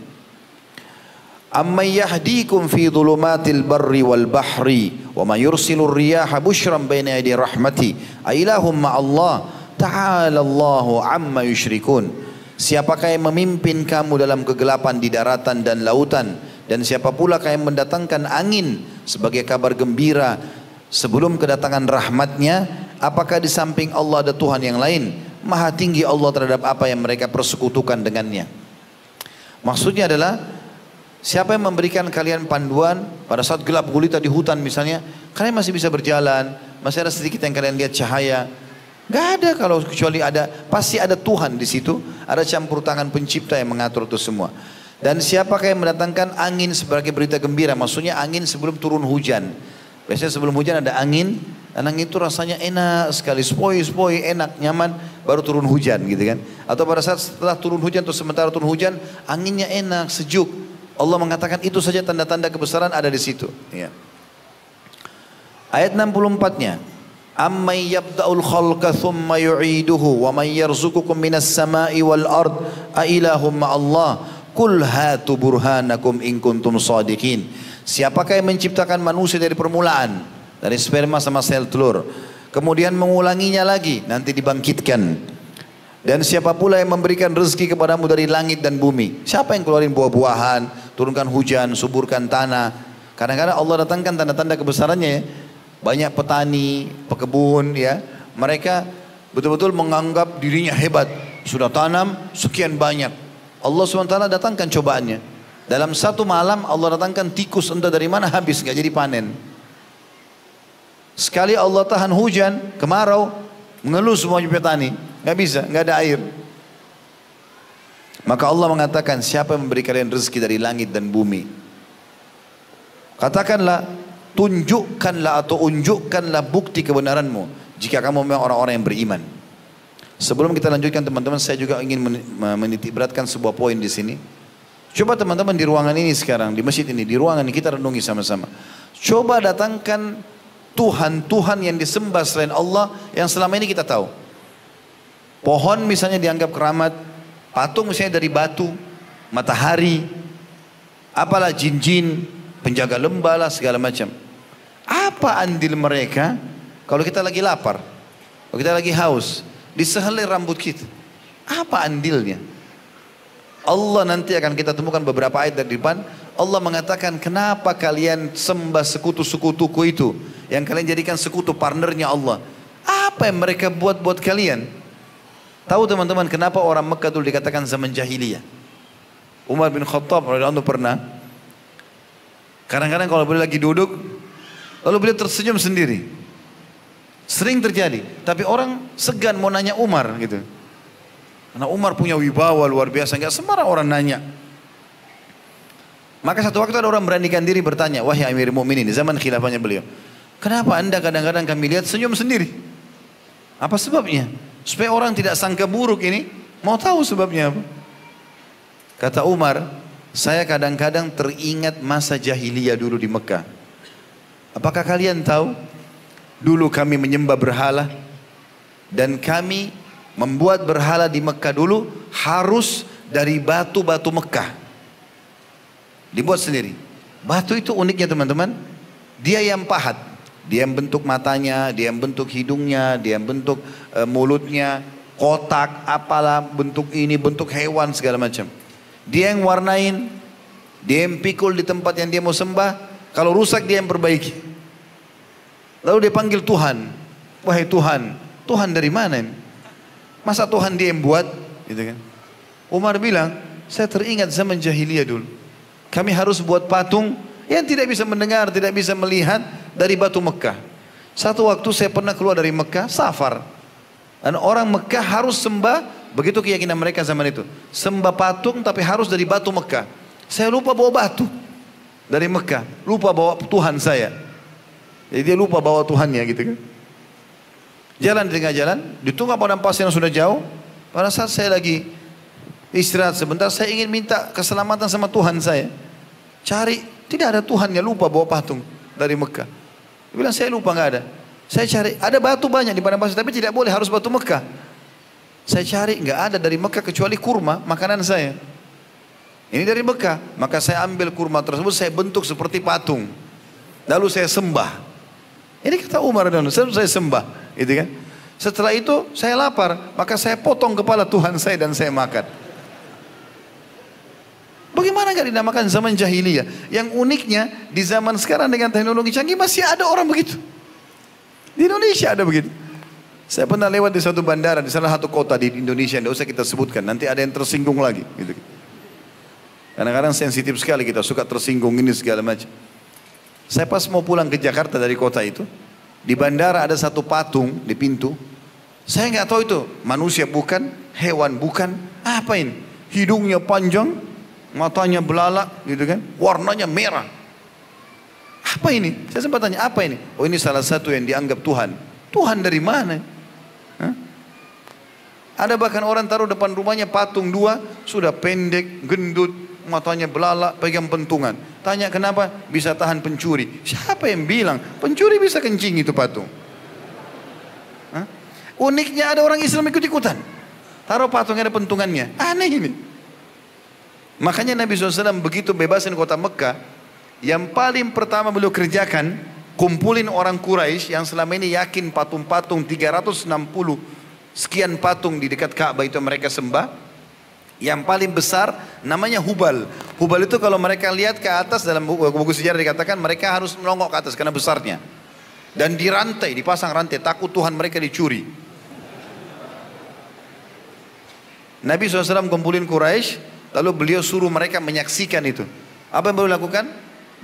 A: Amman yahdikum fi dhulumatil barri wal bahri wa man yursilur riyaha bushran baina yadi rahmati ailahum ma'allah ta'ala Allahu amma yusyrikun. Siapakah yang memimpin kamu dalam kegelapan di daratan dan lautan, dan siapa pula yang mendatangkan angin sebagai kabar gembira sebelum kedatangan rahmatnya? Apakah di samping Allah ada Tuhan yang lain? Maha tinggi Allah terhadap apa yang mereka persekutukan dengannya. Maksudnya adalah, siapa yang memberikan kalian panduan pada saat gelap gulita di hutan misalnya, kalian masih bisa berjalan, masih ada sedikit yang kalian lihat cahaya. Gak ada, kalau kecuali ada, pasti ada Tuhan di situ, ada campur tangan pencipta yang mengatur itu semua. Dan siapakah yang mendatangkan angin sebagai berita gembira? Maksudnya angin sebelum turun hujan. Biasanya sebelum hujan ada angin, dan angin itu rasanya enak sekali, sepoi-sepoi, enak, nyaman, baru turun hujan gitu kan. Atau pada saat setelah turun hujan atau sementara turun hujan, anginnya enak, sejuk. Allah mengatakan itu saja tanda-tanda kebesaran ada di situ. Ya. Ayat 64-nya, amman yabda'ul khalqa thumma yu'iduhu wa man yarzuqukum minas sama'i wal ard a ilahum ma'allah qul hatu burhanakum in kuntum shadiqin. Siapakah yang menciptakan manusia dari permulaan, dari sperma sama sel telur, kemudian mengulanginya lagi, nanti dibangkitkan. Dan siapa pula yang memberikan rezeki kepadamu dari langit dan bumi? Siapa yang keluarin buah-buahan, turunkan hujan, suburkan tanah? Kadang-kadang Allah datangkan tanda-tanda kebesarannya ya. Banyak petani, pekebun ya, mereka betul-betul menganggap dirinya hebat. Sudah tanam sekian banyak. Allah SWT datangkan cobaannya. Dalam satu malam Allah datangkan tikus entah dari mana habis, nggak jadi panen. Sekali Allah tahan hujan, kemarau, mengeluh semuanya petani, nggak bisa, nggak ada air. Maka Allah mengatakan, siapa yang memberi kalian rezeki dari langit dan bumi? Katakanlah, tunjukkanlah atau unjukkanlah bukti kebenaranmu jika kamu memang orang-orang yang beriman. Sebelum kita lanjutkan teman-teman, saya juga ingin menitik beratkan sebuah poin di sini. Coba teman-teman di ruangan ini sekarang, di masjid ini, di ruangan ini kita renungi sama-sama. Coba datangkan Tuhan-Tuhan yang disembah selain Allah yang selama ini kita tahu. Pohon misalnya dianggap keramat, patung misalnya dari batu, matahari, apalah jin-jin, penjaga lembah lah segala macam. Apa andil mereka kalau kita lagi lapar, kalau kita lagi haus, disehelai rambut kita? Apa andilnya? Allah nanti akan kita temukan beberapa ayat dari depan. Allah mengatakan, kenapa kalian sembah sekutu-sekutuku itu, yang kalian jadikan sekutu partnernya Allah? Apa yang mereka buat kalian? Tahu teman-teman kenapa orang Mekah dulu dikatakan zaman jahiliyah? Umar bin Khattab radhiyallahu anhu pernah, kadang-kadang kalau beliau lagi duduk, lalu beliau tersenyum sendiri. Sering terjadi, tapi orang segan mau nanya Umar gitu. Karena Umar punya wibawa luar biasa, nggak sembarang orang nanya. Maka satu waktu ada orang beranikan diri bertanya, wahai Amirul Mukminin, di zaman khilafahnya beliau, kenapa anda kadang-kadang kami lihat senyum sendiri? Apa sebabnya? Supaya orang tidak sangka buruk ini, mau tahu sebabnya apa? Kata Umar, saya kadang-kadang teringat masa jahiliyah dulu di Mekah. Apakah kalian tahu? Dulu kami menyembah berhala, dan kami membuat berhala di Mekah dulu harus dari batu-batu Mekah. Dibuat sendiri. Batu itu uniknya teman-teman, dia yang pahat, dia yang bentuk matanya, dia yang bentuk hidungnya, dia yang bentuk mulutnya, kotak, apalah bentuk ini, bentuk hewan segala macam. Dia yang warnain, dia yang pikul di tempat yang dia mau sembah. Kalau rusak dia yang perbaiki. Lalu dia panggil Tuhan, wahai Tuhan, Tuhan dari mana ini? Masa Tuhan dia yang buat? Gitu kan? Umar bilang, saya teringat zaman jahiliyah dulu. Kami harus buat patung yang tidak bisa mendengar, tidak bisa melihat dari batu Mekah. Satu waktu saya pernah keluar dari Mekah, safar. Dan orang Mekah harus sembah, begitu keyakinan mereka zaman itu. Sembah patung tapi harus dari batu Mekah. Saya lupa bawa batu dari Mekah. Lupa bawa Tuhan saya. Jadi dia lupa bawa Tuhannya gitu kan. Jalan di tengah jalan, di tengah padang pasir yang sudah jauh. Pada saat saya lagi istirahat sebentar, saya ingin minta keselamatan sama Tuhan saya. Cari, tidak ada Tuhannya, lupa bawa patung dari Mekah. Dia bilang, saya lupa, nggak ada. Saya cari, ada batu banyak di padang pasir, tapi tidak boleh, harus batu Mekah. Saya cari, nggak ada dari Mekah kecuali kurma, makanan saya. Ini dari Mekah, maka saya ambil kurma tersebut, saya bentuk seperti patung. Lalu saya sembah. Ini kata Umar dan saya sembah. Gitu kan? Setelah itu saya lapar, maka saya potong kepala Tuhan saya dan saya makan. Bagaimana gak dinamakan zaman jahiliyah? Yang uniknya di zaman sekarang dengan teknologi canggih masih ada orang begitu. Di Indonesia ada begitu. Saya pernah lewat di suatu bandara di salah satu kota di Indonesia, tidak usah kita sebutkan, nanti ada yang tersinggung lagi. Gitu. Kadang-kadang sensitif sekali kita, suka tersinggung ini segala macam. Saya pas mau pulang ke Jakarta dari kota itu, di bandara ada satu patung di pintu. Saya nggak tahu itu manusia bukan, hewan bukan, apa ini? Hidungnya panjang, matanya belalak, gitu kan? Warnanya merah. Apa ini? Saya sempat tanya, apa ini? Oh, ini salah satu yang dianggap Tuhan. Tuhan dari mana? Hah? Ada bahkan orang taruh depan rumahnya patung dua, sudah pendek, gendut, matanya belalak, pegang pentungan. Tanya kenapa? Bisa tahan pencuri. Siapa yang bilang pencuri bisa kencing itu patung? Hah? Uniknya ada orang Islam ikut-ikutan. Taruh patung ada pentungannya. Aneh ini. Makanya Nabi SAW begitu bebasin kota Mekah, Yang paling pertama beliau kerjakan, kumpulin orang Quraisy yang selama ini yakin patung-patung 360 sekian patung di dekat Ka'bah itu mereka sembah. Yang paling besar namanya Hubal. Hubal itu kalau mereka lihat ke atas, dalam buku sejarah dikatakan mereka harus melongok ke atas karena besarnya. Dan dirantai, dipasang rantai, takut Tuhan mereka dicuri. Nabi SAW kumpulin Quraisy, lalu beliau suruh mereka menyaksikan itu. Apa yang beliau lakukan?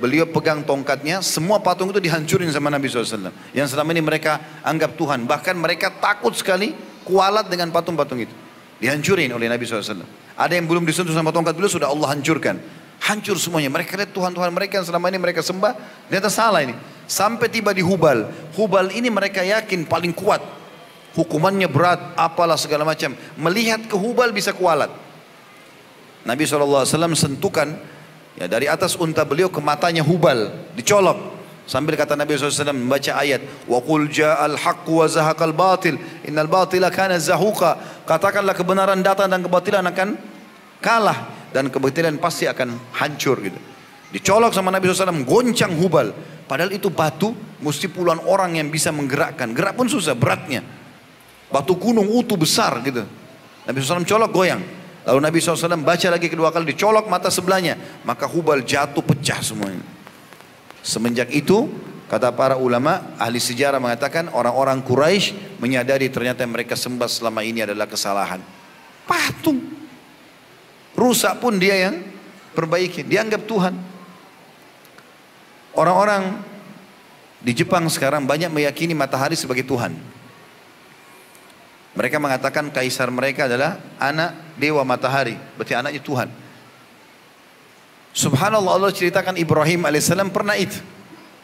A: Beliau pegang tongkatnya, semua patung itu dihancurin sama Nabi SAW. Yang selama ini mereka anggap Tuhan. Bahkan mereka takut sekali kualat dengan patung-patung itu. Dihancurin oleh Nabi SAW. Ada yang belum disentuh sama tongkat beliau sudah Allah hancurkan. Hancur semuanya. Mereka lihat Tuhan-Tuhan mereka yang selama ini mereka sembah, ternyata salah ini. Sampai tiba di Hubal. Hubal ini mereka yakin paling kuat. Hukumannya berat, apalah segala macam. Melihat ke Hubal bisa kualat. Nabi SAW sentuhkan ya, dari atas unta beliau ke matanya Hubal. Dicolok. Sambil kata Nabi SAW membaca ayat, wa qul ja'al haqq wa zahaqal batil innal batila kana zahuqa. Katakanlah kebenaran datang dan kebatilan akan kalah dan kebatilan pasti akan hancur gitu. Dicolok sama Nabi SAW, goncang Hubal. Padahal itu batu, mesti puluhan orang yang bisa menggerakkan. Gerak pun susah, beratnya. Batu gunung utuh besar gitu. Nabi SAW colok, goyang. Lalu Nabi SAW baca lagi kedua kali, dicolok mata sebelahnya. Maka Hubal jatuh pecah semuanya. Semenjak itu, kata para ulama, ahli sejarah mengatakan orang-orang Quraisy menyadari ternyata yang mereka sembah selama ini adalah kesalahan. Patung. Rusak pun dia yang perbaiki. Dianggap Tuhan. Orang-orang di Jepang sekarang banyak meyakini matahari sebagai Tuhan. Mereka mengatakan kaisar mereka adalah anak dewa matahari. Berarti anaknya Tuhan. Subhanallah, Allah ceritakan Ibrahim alaihissalam pernah itu.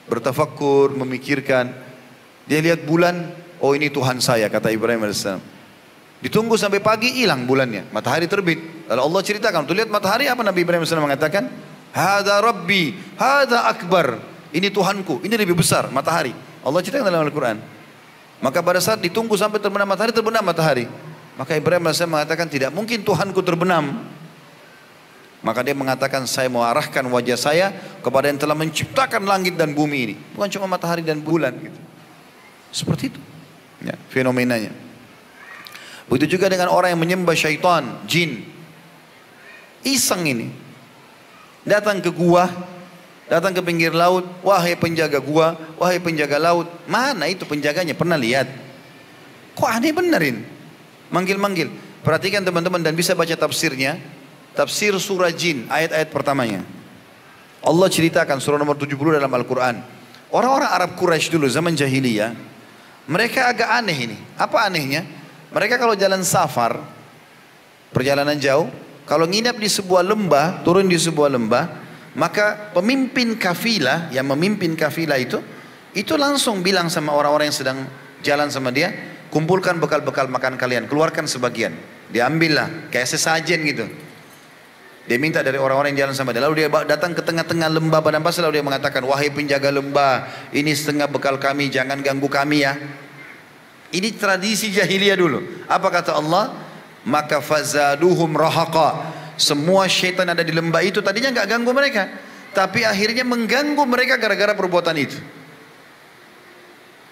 A: Bertafakkur, memikirkan. Dia lihat bulan, oh ini Tuhan saya, kata Ibrahim alaihissalam. Ditunggu sampai pagi, hilang bulannya. Matahari terbit. Lalu Allah ceritakan, tuh lihat matahari, apa Nabi Ibrahim alaihissalam mengatakan? Hada Rabbi, hada akbar. Ini Tuhanku, ini lebih besar, matahari. Allah ceritakan dalam Al-Quran. Maka pada saat ditunggu sampai terbenam matahari, terbenam matahari. Maka Ibrahim alaihissalam mengatakan, tidak mungkin Tuhanku terbenam. Maka dia mengatakan, saya mau arahkan wajah saya kepada yang telah menciptakan langit dan bumi ini. Bukan cuma matahari dan bulan gitu. Seperti itu ya, fenomenanya. Begitu juga dengan orang yang menyembah syaitan, jin. Iseng ini. Datang ke gua, datang ke pinggir laut. Wahai penjaga gua, wahai penjaga laut. Mana itu penjaganya? Pernah lihat? Kok aneh benerin? Manggil-manggil. Perhatikan teman-teman dan bisa baca tafsirnya. Tafsir surah Jin, ayat-ayat pertamanya. Allah ceritakan surah nomor 70 dalam Al-Quran. Orang-orang Arab Quraisy dulu zaman jahiliyah, mereka agak aneh ini. Apa anehnya? Mereka kalau jalan safar, perjalanan jauh, kalau nginap di sebuah lembah, turun di sebuah lembah, maka pemimpin kafilah, yang memimpin kafilah itu langsung bilang sama orang-orang yang sedang jalan sama dia, kumpulkan bekal-bekal makan kalian, keluarkan sebagian. Diambillah, kayak sesajen gitu. Dia minta dari orang-orang yang jalan sama dia. Lalu dia datang ke tengah-tengah lembah padang pasir. Lalu dia mengatakan, wahai penjaga lembah, ini setengah bekal kami, jangan ganggu kami ya. Ini tradisi jahiliyah dulu. Apa kata Allah? Maka fazaduhum rahaqa. Semua syaitan ada di lembah itu tadinya nggak ganggu mereka, tapi akhirnya mengganggu mereka gara-gara perbuatan itu.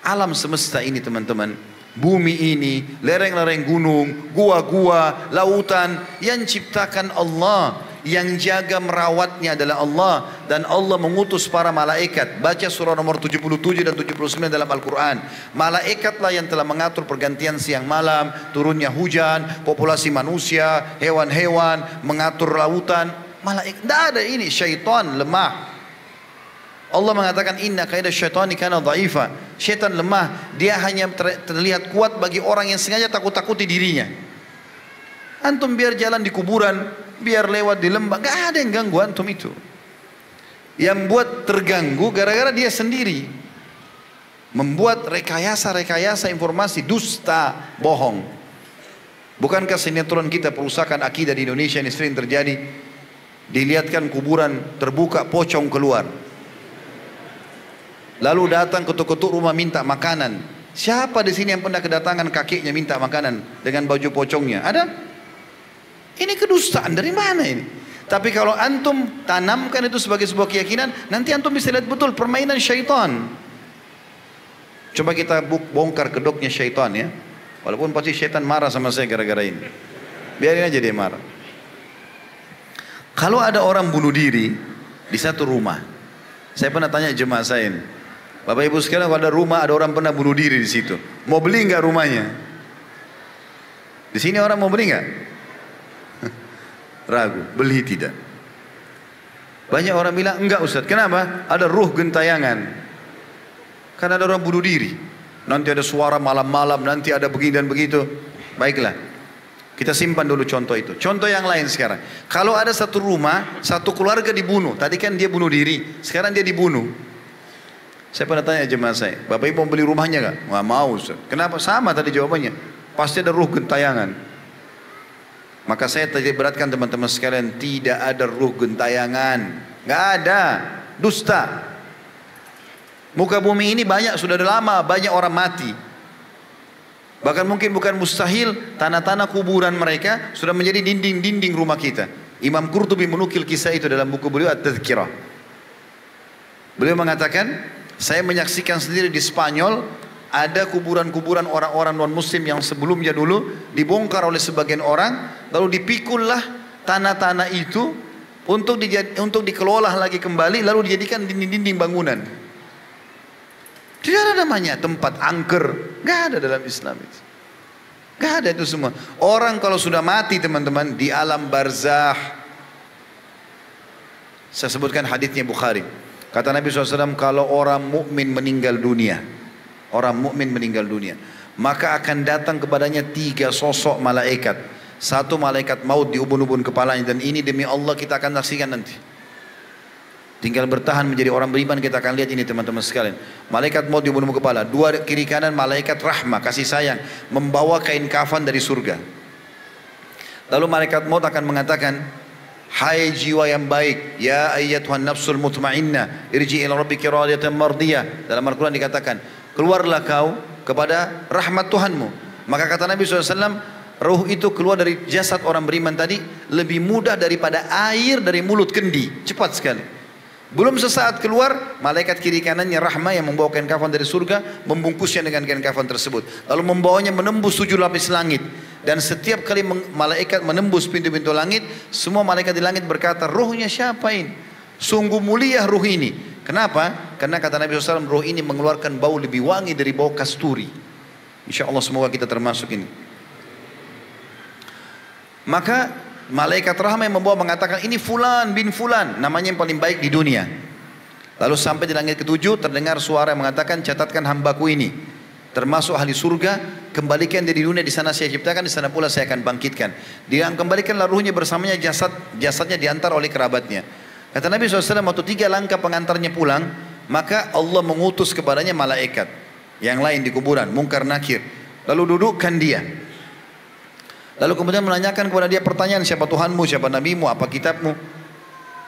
A: Alam semesta ini teman-teman, bumi ini, lereng-lereng gunung, gua-gua, lautan, yang ciptakan Allah, yang jaga merawatnya adalah Allah, dan Allah mengutus para malaikat. Baca surah nomor 77 dan 79 dalam Al-Quran. Malaikatlah yang telah mengatur pergantian siang malam, turunnya hujan, populasi manusia, hewan-hewan, mengatur lautan. Malaikat, tidak ada ini, syaitan lemah. Allah mengatakan inna kaida syaitani kana dhaifa. Syaitan lemah, dia hanya terlihat kuat bagi orang yang sengaja takut-takuti dirinya. Antum biar jalan di kuburan, biar lewat di lembah, gak ada yang ganggu antum itu. Yang buat terganggu gara-gara dia sendiri membuat rekayasa-rekayasa informasi dusta, bohong. Bukankah sinetron kita perusahaan akidah di Indonesia ini sering terjadi? Dilihatkan kuburan terbuka, pocong keluar. Lalu datang ketuk-ketuk rumah minta makanan. Siapa di sini yang pernah kedatangan kakeknya minta makanan dengan baju pocongnya? Ada? Ini kedustaan dari mana ini? Tapi kalau antum tanamkan itu sebagai sebuah keyakinan, nanti antum bisa lihat betul permainan syaitan. Coba kita bongkar kedoknya syaitan ya. Walaupun pasti syaitan marah sama saya gara-gara ini. Biarin aja dia marah. Kalau ada orang bunuh diri di satu rumah, saya pernah tanya jemaah saya ini, Bapak Ibu sekalian, kalau ada rumah ada orang pernah bunuh diri di situ, mau beli nggak rumahnya? Di sini orang mau beli nggak? Ragu, beli tidak. Banyak orang bilang enggak Ustaz. Kenapa? Ada ruh gentayangan. Karena ada orang bunuh diri. Nanti ada suara malam-malam, nanti ada begini dan begitu. Baiklah, kita simpan dulu contoh itu. Contoh yang lain sekarang. Kalau ada satu rumah, satu keluarga dibunuh. Tadi kan dia bunuh diri, sekarang dia dibunuh. Saya pernah tanya jemaah saya, Bapak Ibu mau beli rumahnya nggak? Nggak mau Ustaz. Kenapa? Sama tadi jawabannya. Pasti ada ruh gentayangan. Maka saya tadi beratkan teman-teman sekalian, tidak ada ruh gentayangan. Nggak ada. Dusta. Muka bumi ini banyak, sudah ada lama, banyak orang mati. Bahkan mungkin bukan mustahil, tanah-tanah kuburan mereka sudah menjadi dinding-dinding rumah kita. Imam Qurtubi menukil kisah itu dalam buku beliau At-Tadhkirah. Beliau mengatakan, saya menyaksikan sendiri di Spanyol, ada kuburan-kuburan orang-orang non-muslim yang sebelumnya dulu dibongkar oleh sebagian orang, lalu dipikullah tanah-tanah itu untuk dikelola lagi kembali, lalu dijadikan dinding-dinding bangunan. Tidak ada namanya tempat angker, nggak ada dalam Islam itu. Nggak ada itu semua. Orang kalau sudah mati teman-teman di alam barzah, saya sebutkan haditsnya Bukhari. Kata Nabi SAW, kalau orang mukmin meninggal dunia, maka akan datang kepadanya 3 sosok malaikat. Satu malaikat maut di ubun-ubun kepalanya, dan ini demi Allah kita akan saksikan nanti. Tinggal bertahan menjadi orang beriman, kita akan lihat ini teman-teman sekalian. Malaikat maut di ubun-ubun kepala, 2 kiri kanan malaikat rahmah, kasih sayang, membawa kain kafan dari surga. Lalu malaikat maut akan mengatakan, hai jiwa yang baik, ya ayyatuhan nafsul mutmainnah, irji ila rabbiki radiyatan mardiyah. Dalam Al-Quran dikatakan, keluarlah kau kepada rahmat Tuhanmu. Maka kata Nabi SAW, ruh itu keluar dari jasad orang beriman tadi lebih mudah daripada air dari mulut kendi, cepat sekali. Belum sesaat keluar, malaikat kiri kanannya rahmah yang membawa kain kafan dari surga, membungkusnya dengan kain kafan tersebut, lalu membawanya menembus 7 lapis langit. Dan setiap kali malaikat menembus pintu-pintu langit, semua malaikat di langit berkata, ruhnya siapa ini? Sungguh mulia ruh ini. Kenapa? Karena kata Nabi SAW, ruh ini mengeluarkan bau lebih wangi dari bau kasturi. Insya Allah semoga kita termasuk ini. Maka malaikat rahmah yang membawa mengatakan, ini fulan bin fulan, namanya yang paling baik di dunia. Lalu sampai di langit ke-7 terdengar suara yang mengatakan, catatkan hambaku ini termasuk ahli surga, kembalikan dia di dunia, di sana saya ciptakan, di sana pula saya akan bangkitkan. Dia kembalikanlah ruhnya bersamanya, jasadnya diantar oleh kerabatnya. Kata Nabi SAW, waktu 3 langkah pengantarnya pulang, maka Allah mengutus kepadanya malaikat yang lain di kuburan, Munkar Nakir. Lalu dudukkan dia. Lalu kemudian menanyakan kepada dia pertanyaan, siapa Tuhanmu, siapa Nabimu, apa kitabmu?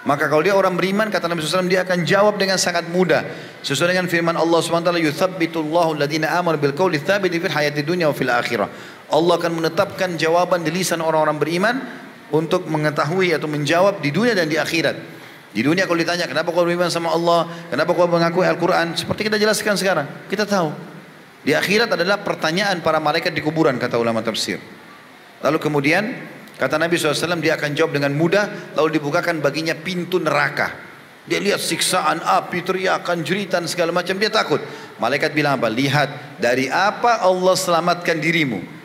A: Maka kalau dia orang beriman, kata Nabi SAW, dia akan jawab dengan sangat mudah. Sesuai dengan firman Allah SWT, yuthabbitullahu alladhina amanu bil qawli tsabiti fil hayati dunya wa fil akhirah. Allah akan menetapkan jawaban di lisan orang-orang beriman untuk mengetahui atau menjawab di dunia dan di akhirat. Di dunia kalau ditanya, kenapa kau beriman sama Allah? Kenapa kau mengakui Al-Quran? Seperti kita jelaskan sekarang, kita tahu. Di akhirat adalah pertanyaan para malaikat di kuburan, kata ulama tafsir. Lalu kemudian kata Nabi SAW, dia akan jawab dengan mudah, lalu dibukakan baginya pintu neraka. Dia lihat siksaan api, teriakan, jeritan, segala macam, dia takut. Malaikat bilang apa? Lihat, dari apa Allah selamatkan dirimu.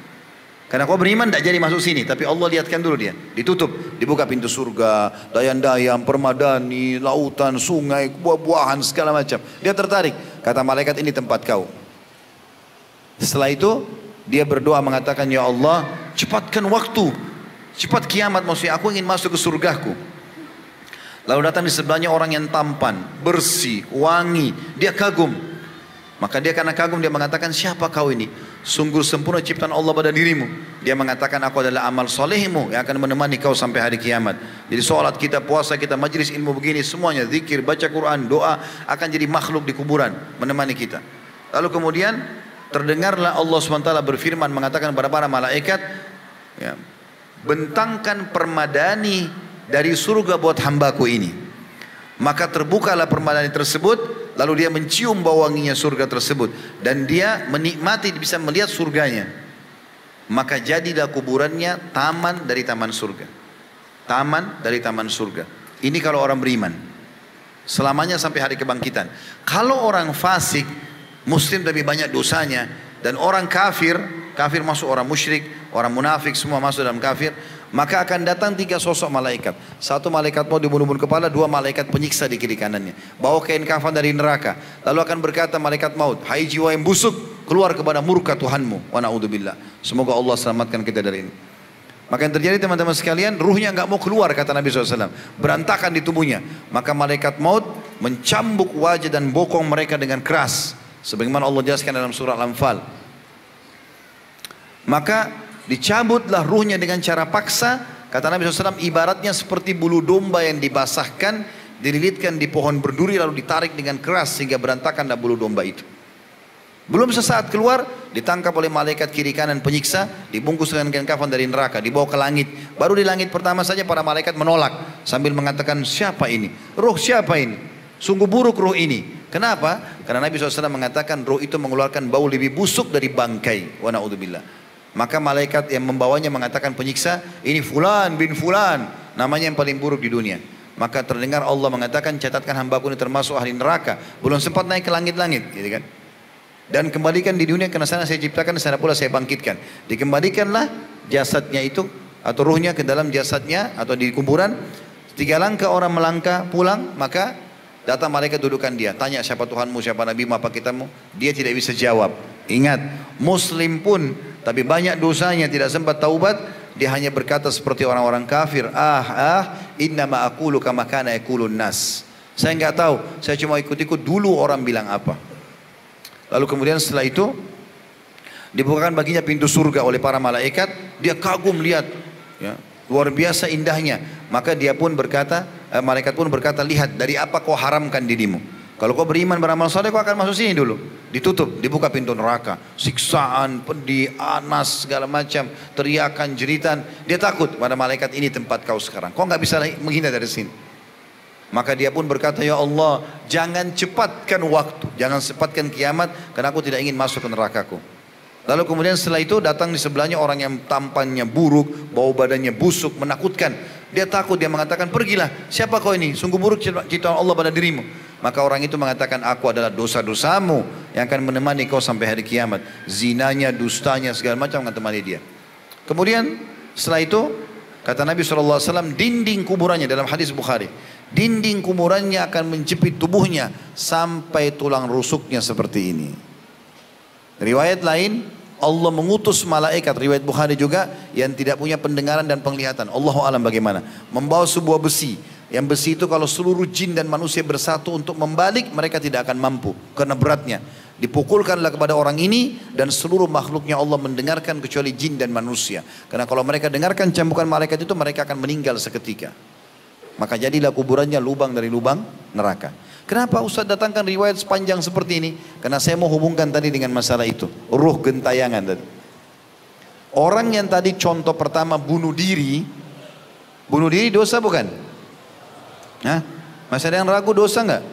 A: Karena kau beriman tidak jadi masuk sini, tapi Allah lihatkan dulu dia. Ditutup, dibuka pintu surga, dayang-dayang, permadani, lautan, sungai, buah-buahan, segala macam. Dia tertarik, kata malaikat, ini tempat kau. Setelah itu, dia berdoa mengatakan, ya Allah, cepatkan waktu, cepat kiamat, maksudnya aku ingin masuk ke surgaku. Lalu datang di sebelahnya orang yang tampan, bersih, wangi, dia kagum. Maka dia karena kagum, dia mengatakan, siapa kau ini? Sungguh sempurna ciptaan Allah pada dirimu. Dia mengatakan, aku adalah amal solehmu yang akan menemani kau sampai hari kiamat. Jadi sholat kita, puasa kita, majlis ilmu begini, semuanya, zikir, baca Quran, doa, akan jadi makhluk di kuburan, menemani kita. Lalu kemudian terdengarlah Allah SWT berfirman mengatakan kepada para malaikat, ya, bentangkan permadani dari surga buat hambaku ini. Maka terbukalah permadani tersebut, lalu dia mencium bau wanginya surga tersebut, dan dia menikmati, bisa melihat surganya. Maka jadilah kuburannya taman dari taman surga. Taman dari taman surga. Ini kalau orang beriman, selamanya sampai hari kebangkitan. Kalau orang fasik, muslim tapi banyak dosanya, dan orang kafir, kafir masuk orang musyrik, orang munafik, semua masuk dalam kafir, maka akan datang 3 sosok malaikat. 1 malaikat mau dibunuh-bunuh kepala, 2 malaikat penyiksa di kiri kanannya. Bawa kain kafan dari neraka. Lalu akan berkata malaikat maut, hai jiwa yang busuk, keluar kepada murka Tuhanmu. Wa na'udzubillah. Semoga Allah selamatkan kita dari ini. Maka yang terjadi teman-teman sekalian, ruhnya nggak mau keluar, kata Nabi SAW. Berantakan di tubuhnya. Maka malaikat maut mencambuk wajah dan bokong mereka dengan keras. Sebagaimana Allah jelaskan dalam surah Al-Anfal. Maka dicabutlah ruhnya dengan cara paksa. Kata Nabi SAW, ibaratnya seperti bulu domba yang dibasahkan, dililitkan di pohon berduri, lalu ditarik dengan keras sehingga berantakanlah bulu domba itu. Belum sesaat keluar, ditangkap oleh malaikat kiri kanan penyiksa, dibungkus dengan kain kafan dari neraka, dibawa ke langit. Baru di langit pertama saja para malaikat menolak sambil mengatakan, siapa ini? Ruh siapa ini? Sungguh buruk ruh ini. Kenapa? Karena Nabi SAW mengatakan ruh itu mengeluarkan bau lebih busuk dari bangkai. Wa na'udzubillah. Maka malaikat yang membawanya mengatakan penyiksa, ini fulan bin fulan, namanya yang paling buruk di dunia. Maka terdengar Allah mengatakan, catatkan hambaku ini termasuk ahli neraka. Belum sempat naik ke langit-langit, gitu kan? Dan kembalikan di dunia, karena sana saya ciptakan, sana pula saya bangkitkan. Dikembalikanlah jasadnya itu, atau ruhnya ke dalam jasadnya, atau di kuburan. 3 langkah orang melangkah pulang, maka datang malaikat dudukan dia. Tanya siapa Tuhanmu, siapa Nabimu, apa kitamu. Dia tidak bisa jawab. Ingat, muslim pun, tapi banyak dosanya, tidak sempat taubat. Dia hanya berkata seperti orang-orang kafir. Innama aqulu kama kana yaqulun nas. Saya enggak tahu, saya cuma ikut-ikut dulu orang bilang apa. Lalu kemudian setelah itu dibukakan baginya pintu surga oleh para malaikat. Dia kagum lihat, ya, luar biasa indahnya. Maka dia pun berkata, malaikat pun berkata, lihat dari apa kau haramkan dirimu. Kalau kau beriman beramal saleh, kau akan masuk sini dulu. Ditutup, dibuka pintu neraka. Siksaan, pedih, panas, segala macam, teriakan, jeritan. Dia takut pada malaikat, ini tempat kau sekarang. Kau nggak bisa menghindar dari sini. Maka dia pun berkata, ya Allah, jangan cepatkan waktu, jangan cepatkan kiamat, karena aku tidak ingin masuk ke nerakaku. Lalu kemudian setelah itu datang di sebelahnya orang yang tampannya buruk, bau badannya busuk, menakutkan. Dia takut, dia mengatakan, pergilah, siapa kau ini? Sungguh buruk ciptaan Allah pada dirimu. Maka orang itu mengatakan, aku adalah dosa-dosamu yang akan menemani kau sampai hari kiamat. Zinanya, dustanya, segala macam akan menemani dia. Kemudian setelah itu, kata Nabi SAW, dinding kuburannya dalam hadis Bukhari, dinding kuburannya akan menjepit tubuhnya sampai tulang rusuknya seperti ini. Riwayat lain, Allah mengutus malaikat, riwayat Bukhari juga, yang tidak punya pendengaran dan penglihatan. Allahu alam bagaimana. Membawa sebuah besi. Yang besi itu kalau seluruh jin dan manusia bersatu untuk membalik, mereka tidak akan mampu karena beratnya. Dipukulkanlah kepada orang ini dan seluruh makhluknya Allah mendengarkan kecuali jin dan manusia. Karena kalau mereka dengarkan cambukan malaikat itu, mereka akan meninggal seketika. Maka jadilah kuburannya lubang dari lubang neraka. Kenapa Ustaz datangkan riwayat sepanjang seperti ini? Karena saya mau hubungkan tadi dengan masalah itu. Ruh gentayangan tadi. Orang yang tadi contoh pertama bunuh diri dosa bukan? Hah? Masih ada yang ragu dosa nggak?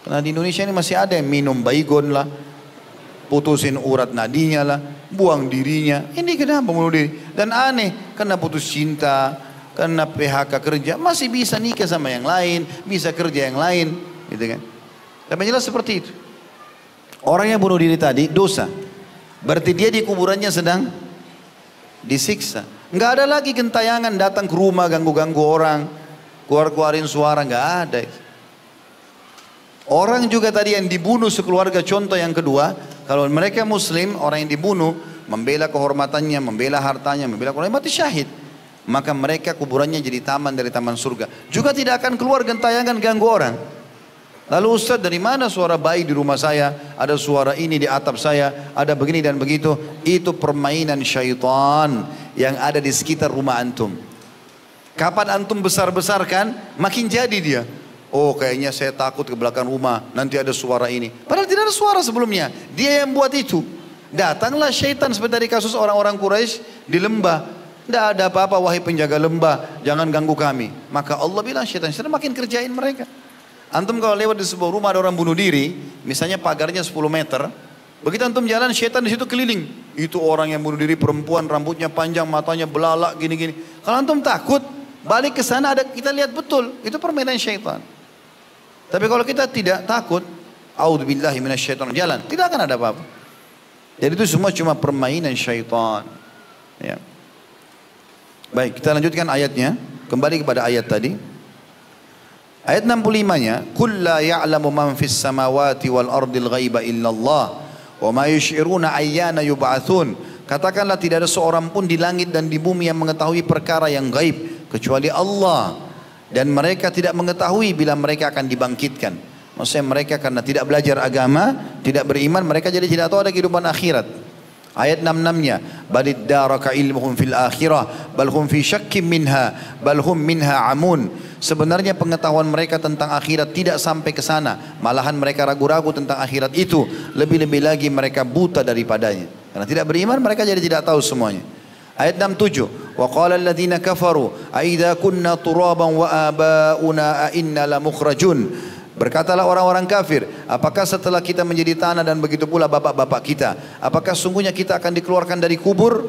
A: Karena di Indonesia ini masih ada yang minum baygon lah, putusin urat nadinya lah, buang dirinya. Ini kenapa bunuh diri? Dan aneh, karena putus cinta, karena PHK kerja, masih bisa nikah sama yang lain, bisa kerja yang lain, gitu kan? Tapi jelas seperti itu. Orang yang bunuh diri tadi dosa, berarti dia di kuburannya sedang disiksa. Nggak ada lagi gentayangan datang ke rumah ganggu-ganggu orang, keluarin suara, nggak ada. Orang juga tadi yang dibunuh sekeluarga, contoh yang kedua, kalau mereka muslim, orang yang dibunuh membela kehormatannya, membela hartanya, membela keluarga, mati syahid. Maka mereka kuburannya jadi taman dari taman surga. Juga tidak akan keluar gentayangan ganggu orang. Lalu Ustaz, dari mana suara bayi di rumah saya, ada suara ini di atap saya, ada begini dan begitu. Itu permainan syaitan yang ada di sekitar rumah antum. Kapan antum besar-besarkan, makin jadi dia. Oh, kayaknya saya takut ke belakang rumah, nanti ada suara ini. Padahal tidak ada suara sebelumnya. Dia yang buat itu. Datanglah syaitan seperti dari kasus orang-orang Quraisy di lembah. Tidak ada apa-apa wahai penjaga lembah, jangan ganggu kami. Maka Allah bilang syaitan makin kerjain mereka. Antum kalau lewat di sebuah rumah ada orang bunuh diri, misalnya pagarnya 10 meter, begitu antum jalan syaitan di situ keliling. Itu orang yang bunuh diri perempuan, rambutnya panjang, matanya belalak gini-gini. Kalau antum takut, balik ke sana ada kita lihat betul, itu permainan syaitan. Tapi kalau kita tidak takut, a'udzubillahi minasyaitonir jalan, tidak akan ada apa-apa. Jadi itu semua cuma permainan syaitan. Ya. Baik, kita lanjutkan ayatnya. Kembali kepada ayat tadi. Ayat 65-nya, "Qul la ya'lamu man fis samawati wal ardil ghaiba illallah wa ma yusy'iruna ayyana yub'atsun." Katakanlah tidak ada seorang pun di langit dan di bumi yang mengetahui perkara yang gaib kecuali Allah. Dan mereka tidak mengetahui bila mereka akan dibangkitkan. Maksudnya mereka karena tidak belajar agama, tidak beriman, mereka jadi tidak tahu ada kehidupan akhirat. Ayat 66-nya, "Balid daraka ilmuhum fil akhirah, bal hum fi syakkim minha, bal hum minha amun." Sebenarnya pengetahuan mereka tentang akhirat tidak sampai ke sana, malahan mereka ragu-ragu tentang akhirat itu. Lebih-lebih lagi mereka buta daripadanya. Karena tidak beriman, mereka jadi tidak tahu semuanya. Ayat 67, "Wa qala alladziina kafaru a idza kunna turaban wa abauna a inna lamukhrajun." Berkatalah orang-orang kafir, apakah setelah kita menjadi tanah dan begitu pula bapak-bapak kita, apakah sungguhnya kita akan dikeluarkan dari kubur?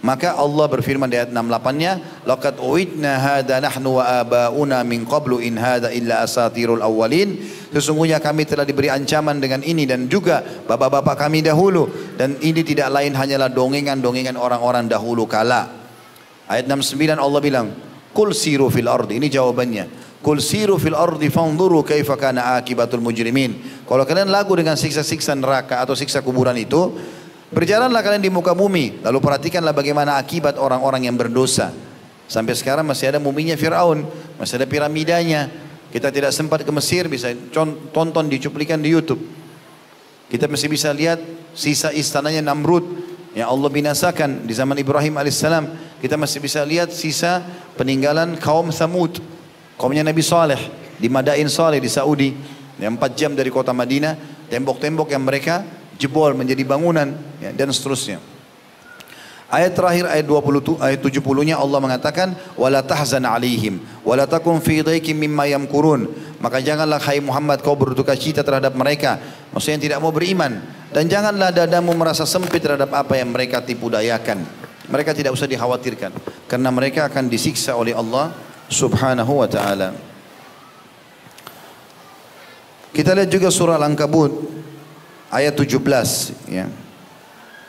A: Maka Allah berfirman di ayat 68-nya, "Laqad uidna hadza nahnu wa abauna min qablu in hadza illa asatirul awwalin." Sesungguhnya kami telah diberi ancaman dengan ini dan juga bapak-bapak kami dahulu, dan ini tidak lain hanyalah dongengan-dongengan orang-orang dahulu kala. Ayat 69 Allah bilang, "Qul siru fil ardi." Ini jawabannya. "Qul siru fil ardi fanzuru kaifa kana akibatul mujrimin." Kalau kalian lagu dengan siksa-siksa neraka atau siksa kuburan itu, berjalanlah kalian di muka bumi, lalu perhatikanlah bagaimana akibat orang-orang yang berdosa. Sampai sekarang masih ada muminya Fir'aun, masih ada piramidanya. Kita tidak sempat ke Mesir, bisa tonton di cuplikan di YouTube. Kita masih bisa lihat sisa istananya Namrud yang Allah binasakan di zaman Ibrahim alaihissalam. Kita masih bisa lihat sisa peninggalan kaum Thamud, kaumnya Nabi Saleh di Madain Saleh di Saudi, yang 4 jam dari kota Madinah. Tembok-tembok yang mereka jebol menjadi bangunan, ya, dan seterusnya. Ayat terakhir ayat 70-nya Allah mengatakan, "Wala tahzan 'alaihim wala takun fi dhaikin mimma yamkurun." Maka janganlah hai Muhammad kau berduka cita terhadap mereka, maksudnya yang tidak mau beriman, dan janganlah dadamu merasa sempit terhadap apa yang mereka tipu dayakan. Mereka tidak usah dikhawatirkan karena mereka akan disiksa oleh Allah Subhanahu wa taala. Kita lihat juga surah Al-Ankabut ayat 17, ya.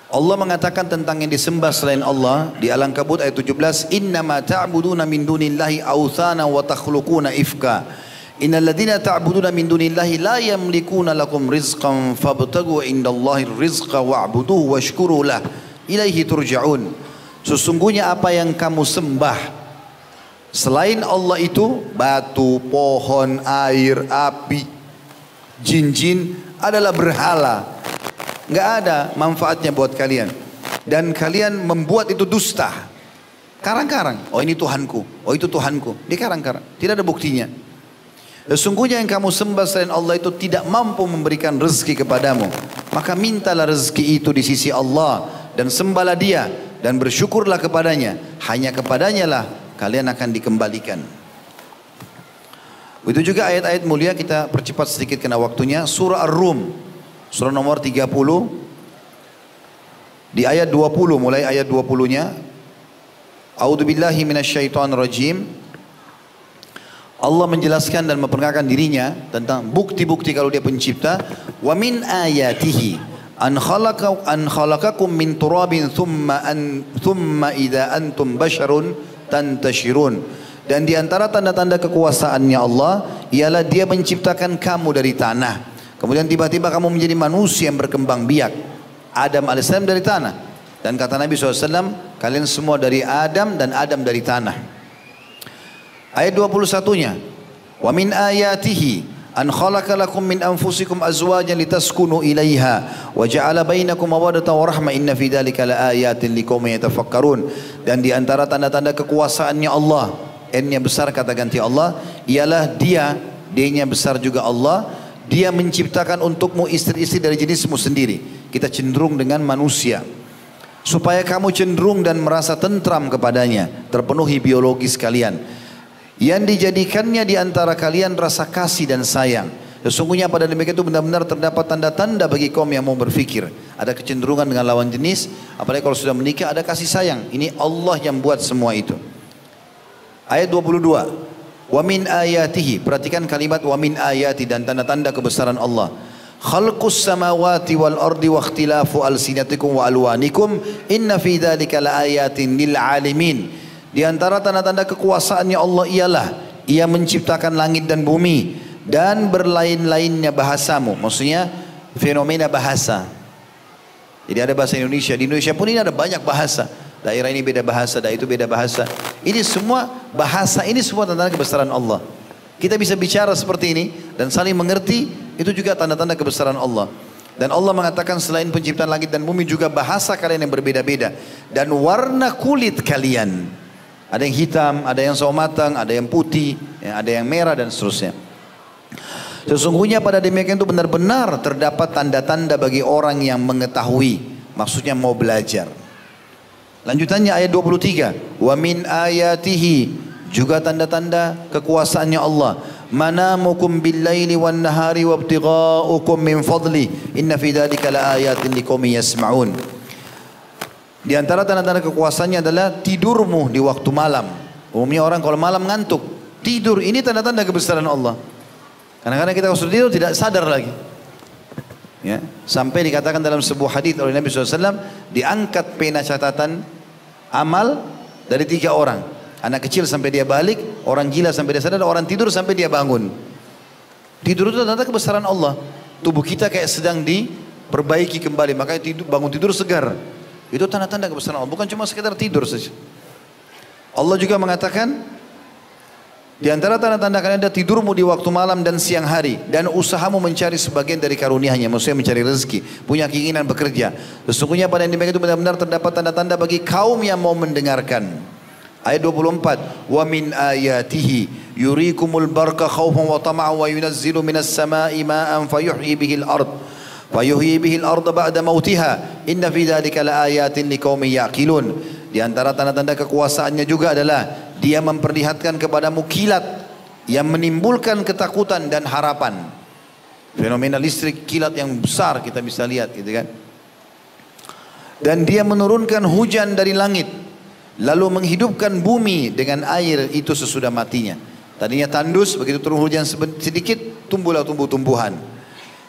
A: Allah mengatakan tentang yang disembah selain Allah di Al-Ankabut ayat 17, "Innama ta'buduna min dunillahi awthana wa takhluquna ifka. Innal ladzina ta'buduna min dunillahi la yamlikuna lakum rizqan fabtagu indallahi rizqa wa'buduhu washkuru lah. Ilaihi turja'un." Sesungguhnya apa yang kamu sembah selain Allah itu, batu, pohon, air, api, jin-jin, adalah berhala. Nggak ada manfaatnya buat kalian, dan kalian membuat itu dusta, karang-karang. Oh ini Tuhanku, oh itu Tuhanku, di karang-karang, tidak ada buktinya. Sesungguhnya yang kamu sembah selain Allah itu tidak mampu memberikan rezeki kepadamu, maka mintalah rezeki itu di sisi Allah dan sembahlah Dia dan bersyukurlah kepadanya. Hanya kepadanya lah kalian akan dikembalikan. Itu juga ayat-ayat mulia, kita percepat sedikit karena waktunya. Surah Ar-Rum, surah nomor 30, di ayat 20, mulai ayat 20-nya. A'udzubillahi minasyaitonirrajim. Allah menjelaskan dan memperkenalkan dirinya tentang bukti-bukti kalau Dia pencipta. Wa min ayatihi an khalaqakum min turabin thumma idza antum basharun tantashirun. Dan di antara tanda-tanda kekuasaannya Allah ialah Dia menciptakan kamu dari tanah, kemudian tiba-tiba kamu menjadi manusia yang berkembang biak. Adam alaihissalam dari tanah, dan kata Nabi SAW, kalian semua dari Adam dan Adam dari tanah. Ayat 21-nya, "Wa min ayatihi an khalaqa lakum min anfusikum azwajan litaskunu ilaiha wa ja'ala bainakum mawaddatan wa rahmah inna fi dzalika laayatin liqaumin yatafakkarun." Dan di antara tanda-tanda kekuasaannya Allah, N-nya besar kata ganti Allah, ialah Dia, D-nya besar juga Allah, Dia menciptakan untukmu istri-istri dari jenismu sendiri. Kita cenderung dengan manusia. supaya kamu cenderung dan merasa tentram kepadanya, terpenuhi biologis kalian. Yang dijadikannya di antara kalian rasa kasih dan sayang. Sesungguhnya pada demikian itu benar-benar terdapat tanda-tanda bagi kaum yang mau berfikir. Ada kecenderungan dengan lawan jenis, apalagi kalau sudah menikah ada kasih sayang. Ini Allah yang buat semua itu. Ayat 22. Wa min ayatihi, perhatikan kalimat wa min ayati, dan tanda-tanda kebesaran Allah. Khalqus samawati wal ardi wa ikhtilafu alsinatikum wa alwanikum inna fi dzalika laayatin lil alimin. Di antara tanda-tanda kekuasaannya Allah ialah Ia menciptakan langit dan bumi dan berlain-lainnya bahasamu. Maksudnya fenomena bahasa. Jadi ada bahasa Indonesia. Di Indonesia pun ini ada banyak bahasa. Daerah ini beda bahasa, daerah itu beda bahasa. Ini semua bahasa, ini semua tanda-tanda kebesaran Allah. Kita bisa bicara seperti ini dan saling mengerti, itu juga tanda-tanda kebesaran Allah. Dan Allah mengatakan selain penciptaan langit dan bumi juga bahasa kalian yang berbeda-beda. Dan warna kulit kalian. Ada yang hitam, ada yang sawo matang, ada yang putih, ada yang merah dan seterusnya. Sesungguhnya pada demikian itu benar-benar terdapat tanda-tanda bagi orang yang mengetahui. Maksudnya mau belajar. Lanjutannya ayat 23. Wa min ayatihi, juga tanda-tanda kekuasaannya Allah. Manamukum bil-laili wan-nahari wabtigha'ukum min fadli. Inna fi dzalika laayatin liqaumin yasma'un. Di antara tanda-tanda kekuasaannya adalah tidurmu di waktu malam. Umumnya orang kalau malam ngantuk, tidur, ini tanda-tanda kebesaran Allah. Kadang-kadang kita kalau sudah tidur tidak sadar lagi. Ya, sampai dikatakan dalam sebuah hadis oleh Nabi SAW, diangkat pena catatan amal dari 3 orang. Anak kecil sampai dia balik, orang gila sampai dia sadar, orang tidur sampai dia bangun. Tidur itu tanda kebesaran Allah. Tubuh kita kayak sedang diperbaiki kembali, makanya bangun tidur segar. Itu tanda-tanda kebesaran Allah, bukan cuma sekedar tidur saja. Allah juga mengatakan, di antara tanda-tanda kalian ada tidurmu di waktu malam dan siang hari, dan usahamu mencari sebagian dari karunia-Nya, maksudnya mencari rezeki, punya keinginan bekerja. Sesungguhnya pada yang demikian itu benar-benar terdapat tanda-tanda bagi kaum yang mau mendengarkan. Ayat 24. Wa min ayatihi yurikumul barqa khawfan wa tama'an wa yunazzilu minas sama'i ma'an fayuhyi bihil ard. Fayuhyi bihil arda ba'da mautiha inna fi dzalika laayatin liqaumin yaqilun. Di antara tanda-tanda kekuasaannya juga adalah dia memperlihatkan kepadamu kilat yang menimbulkan ketakutan dan harapan. Fenomena listrik kilat yang besar kita bisa lihat gitu kan. Dan dia menurunkan hujan dari langit lalu menghidupkan bumi dengan air itu sesudah matinya. Tadinya tandus, begitu turun hujan sedikit tumbuhlah tumbuh-tumbuhan.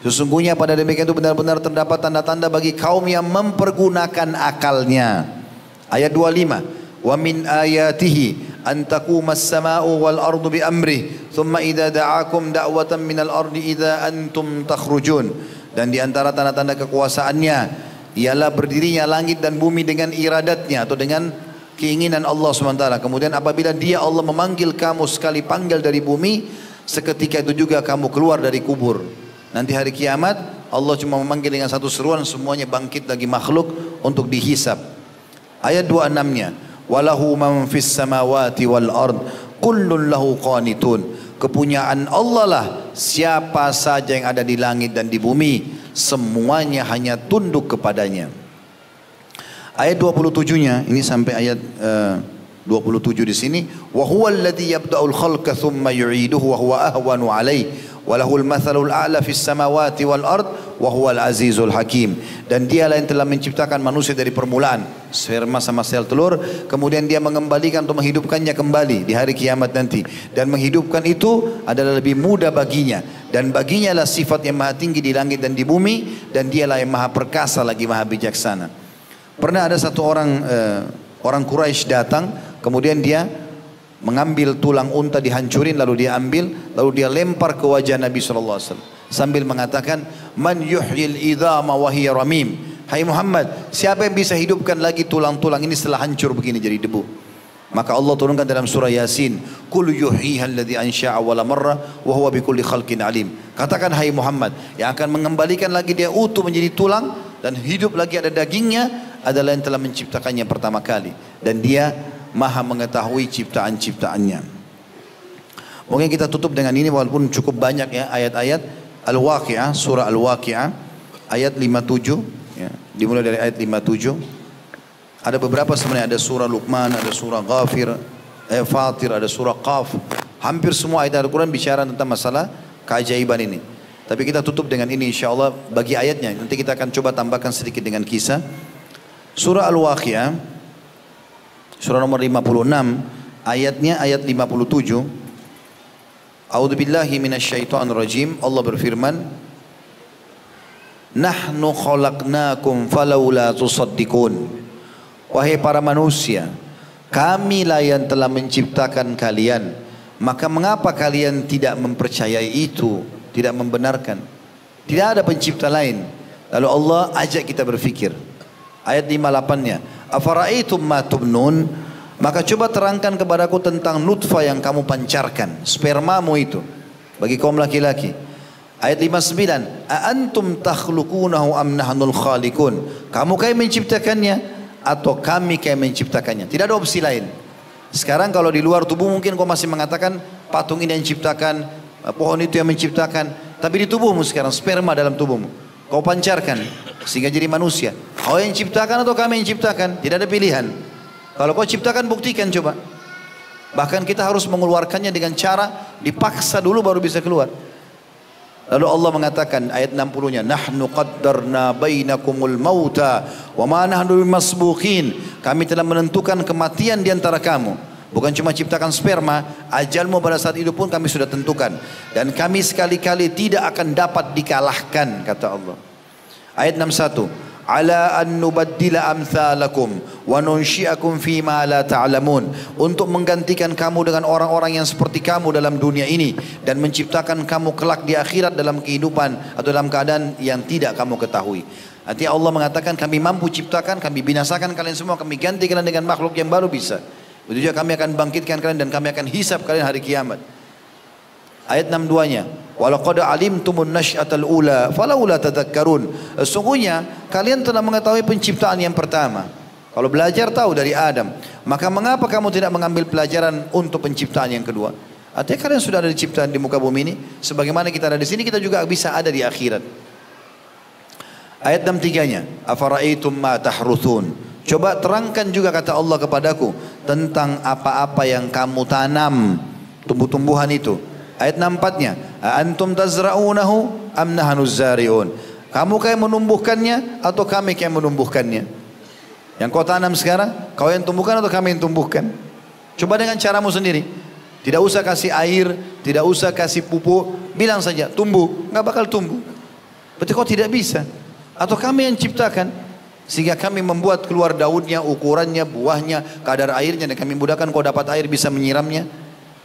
A: Sesungguhnya pada demikian itu benar-benar terdapat tanda-tanda bagi kaum yang mempergunakan akalnya. Ayat 25. Wa min ayatihi an taqumas sama'u wal ardu bi amrih thumma idza da'akum da'watan minal ardi idza antum takhrujun. Dan di antara tanda-tanda kekuasaannya ialah berdirinya langit dan bumi dengan iradatnya atau dengan keinginan Allah SWT. Kemudian apabila dia Allah memanggil kamu sekali panggil dari bumi, seketika itu juga kamu keluar dari kubur. Nanti hari kiamat Allah cuma memanggil dengan satu seruan, semuanya bangkit lagi makhluk untuk dihisab. Ayat 26-nya, walahu man fis samawati wal ard kullun lahu qanitun. Kepunyaan Allah lah siapa saja yang ada di langit dan di bumi, semuanya hanya tunduk kepadanya. Ayat 27-nya ini sampai ayat 27 di sini, wa huwal ladzi yabda'ul khalqa tsumma yu'iduhu wa huwa ahwanu 'alaihi walahul mathalul a'la fis samawati wal ard wa huwal azizul hakim. Dan dialah yang telah menciptakan manusia dari permulaan, sperma sama sel telur, kemudian dia mengembalikan atau menghidupkannya kembali di hari kiamat nanti, dan menghidupkan itu adalah lebih mudah baginya, dan baginya lah sifat yang maha tinggi di langit dan di bumi, dan dialah yang maha perkasa lagi maha bijaksana. Pernah ada satu orang Quraisy datang, kemudian dia mengambil tulang unta dihancurin, lalu dia ambil, lalu dia lempar ke wajah Nabi SAW sambil mengatakan, man yuhyil idhama wa hiya ramim. Hai Muhammad, siapa yang bisa hidupkan lagi tulang-tulang ini setelah hancur begini jadi debu? Maka Allah turunkan dalam surah Yasin, qul yuhyiha alladhi ansha'a awwala marra wa huwa bikulli khalqin alim. Katakan hai Muhammad, yang akan mengembalikan lagi dia utuh menjadi tulang dan hidup lagi ada dagingnya adalah yang telah menciptakannya pertama kali, dan dia maha mengetahui ciptaan-ciptaannya. Mungkin kita tutup dengan ini walaupun cukup banyak ya ayat-ayat Al-Waqi'ah, surah Al-Waqi'ah ayat 57 ya, dimulai dari ayat 57. Ada beberapa sebenarnya, ada surah Luqman, ada surah Ghafir, Fatir, ada surah Qaf. Hampir semua ayat Al-Quran bicara tentang masalah keajaiban ini. Tapi kita tutup dengan ini insya Allah bagi ayatnya. Nanti kita akan coba tambahkan sedikit dengan kisah. Surah Al-Waqi'ah, surah nomor 56, ayatnya ayat 57. A'udzubillahi minasyaitonir rajim. Allah berfirman, Nahnu khalaqnakum falawla tusaddiqun. Wahai para manusia, kamilah yang telah menciptakan kalian, maka mengapa kalian tidak mempercayai itu, tidak membenarkan? Tidak ada pencipta lain. Lalu Allah ajak kita berfikir. Ayat 58-nya, afara'aitum ma tubnun, maka coba terangkan kepadaku tentang nutfah yang kamu pancarkan, spermamu itu, bagi kaum laki-laki. Ayat 59, a antum takhluqunahu am nahnul khaliqun, kamu kayak menciptakannya atau kami kayak menciptakannya. Tidak ada opsi lain. Sekarang kalau di luar tubuh mungkin kau masih mengatakan patung ini yang menciptakan, pohon itu yang menciptakan. Tapi di tubuhmu sekarang, sperma dalam tubuhmu, kau pancarkan sehingga jadi manusia. Kau yang ciptakan atau kami yang ciptakan? Tidak ada pilihan. Kalau kau ciptakan, buktikan coba. Bahkan kita harus mengeluarkannya dengan cara dipaksa dulu baru bisa keluar. Lalu Allah mengatakan ayat 60-nya, Nahnu qaddarna bainakumul mauta wa ma nahnu bimasbuqin. Kami telah menentukan kematian di antara kamu. Bukan cuma ciptakan sperma, ajalmu pada saat itu pun kami sudah tentukan. Dan kami sekali-kali tidak akan dapat dikalahkan, kata Allah. Ayat 61, ala an nubaddila amthalakum wa nunsyi'akum fi ma la ta'lamun, untuk menggantikan kamu dengan orang-orang yang seperti kamu dalam dunia ini dan menciptakan kamu kelak di akhirat dalam kehidupan atau dalam keadaan yang tidak kamu ketahui. Artinya Allah mengatakan kami mampu ciptakan, kami binasakan kalian semua, kami ganti kalian dengan makhluk yang baru bisa. Begitu juga kami akan bangkitkan kalian dan kami akan hisab kalian hari kiamat. Ayat 62-nya, walaqad alimtumun nasy'atal ula falaula tadhakkarun. Sesungguhnya kalian telah mengetahui penciptaan yang pertama. Kalau belajar tahu dari Adam, maka mengapa kamu tidak mengambil pelajaran untuk penciptaan yang kedua? Artinya kalian sudah ada diciptakan di muka bumi ini, sebagaimana kita ada di sini, kita juga bisa ada di akhirat. Ayat 63-nya, afara'aitum ma tahruthun. Coba terangkan juga kata Allah kepadaku tentang apa-apa yang kamu tanam, tumbuh-tumbuhan itu. Ayat 64-nya, antum tazra'unahu am nahnuz zari'un. Kamu kayak menumbuhkannya atau kami kayak menumbuhkannya? Yang kau tanam sekarang, kau yang tumbuhkan atau kami yang tumbuhkan? Coba dengan caramu sendiri. Tidak usah kasih air, tidak usah kasih pupuk, bilang saja tumbuh, nggak bakal tumbuh. Berarti kau tidak bisa. Atau kami yang ciptakan, sehingga kami membuat keluar daunnya, ukurannya, buahnya, kadar airnya, dan kami mudahkan kau dapat air bisa menyiramnya.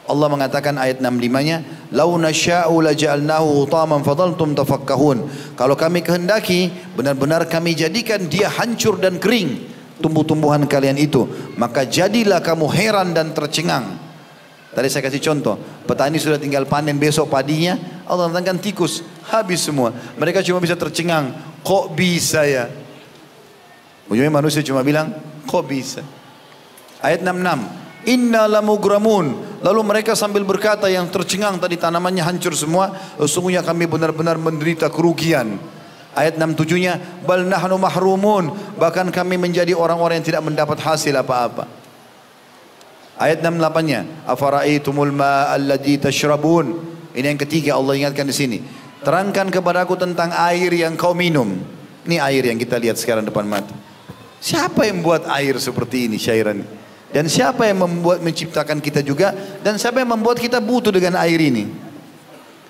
A: Allah mengatakan ayat 65-nya, "Lau nasya'u laja'alnahu hutaman fadhaltum tafakkahun." Kalau kami kehendaki, benar-benar kami jadikan dia hancur dan kering, tumbuh-tumbuhan kalian itu, maka jadilah kamu heran dan tercengang. Tadi saya kasih contoh, petani sudah tinggal panen besok padinya, Allah datangkan tikus, habis semua. Mereka cuma bisa tercengang, kok bisa ya? Ujungnya manusia cuma bilang, kok bisa? Ayat 66, inna lamugramun. Lalu mereka sambil berkata yang tercengang tadi tanamannya hancur semua, sesungguhnya kami benar-benar menderita kerugian. Ayat 67-nya, bal nahnu mahrumun, bahkan kami menjadi orang-orang yang tidak mendapat hasil apa-apa. Ayat 68-nya, afara'aitumul ma'al ladzi tashrabun. Ini yang ketiga Allah ingatkan di sini. Terangkan kepadaku tentang air yang kau minum. Ini air yang kita lihat sekarang depan mata. Siapa yang buat air seperti ini syairan? Dan siapa yang membuat menciptakan kita juga? Dan siapa yang membuat kita butuh dengan air ini?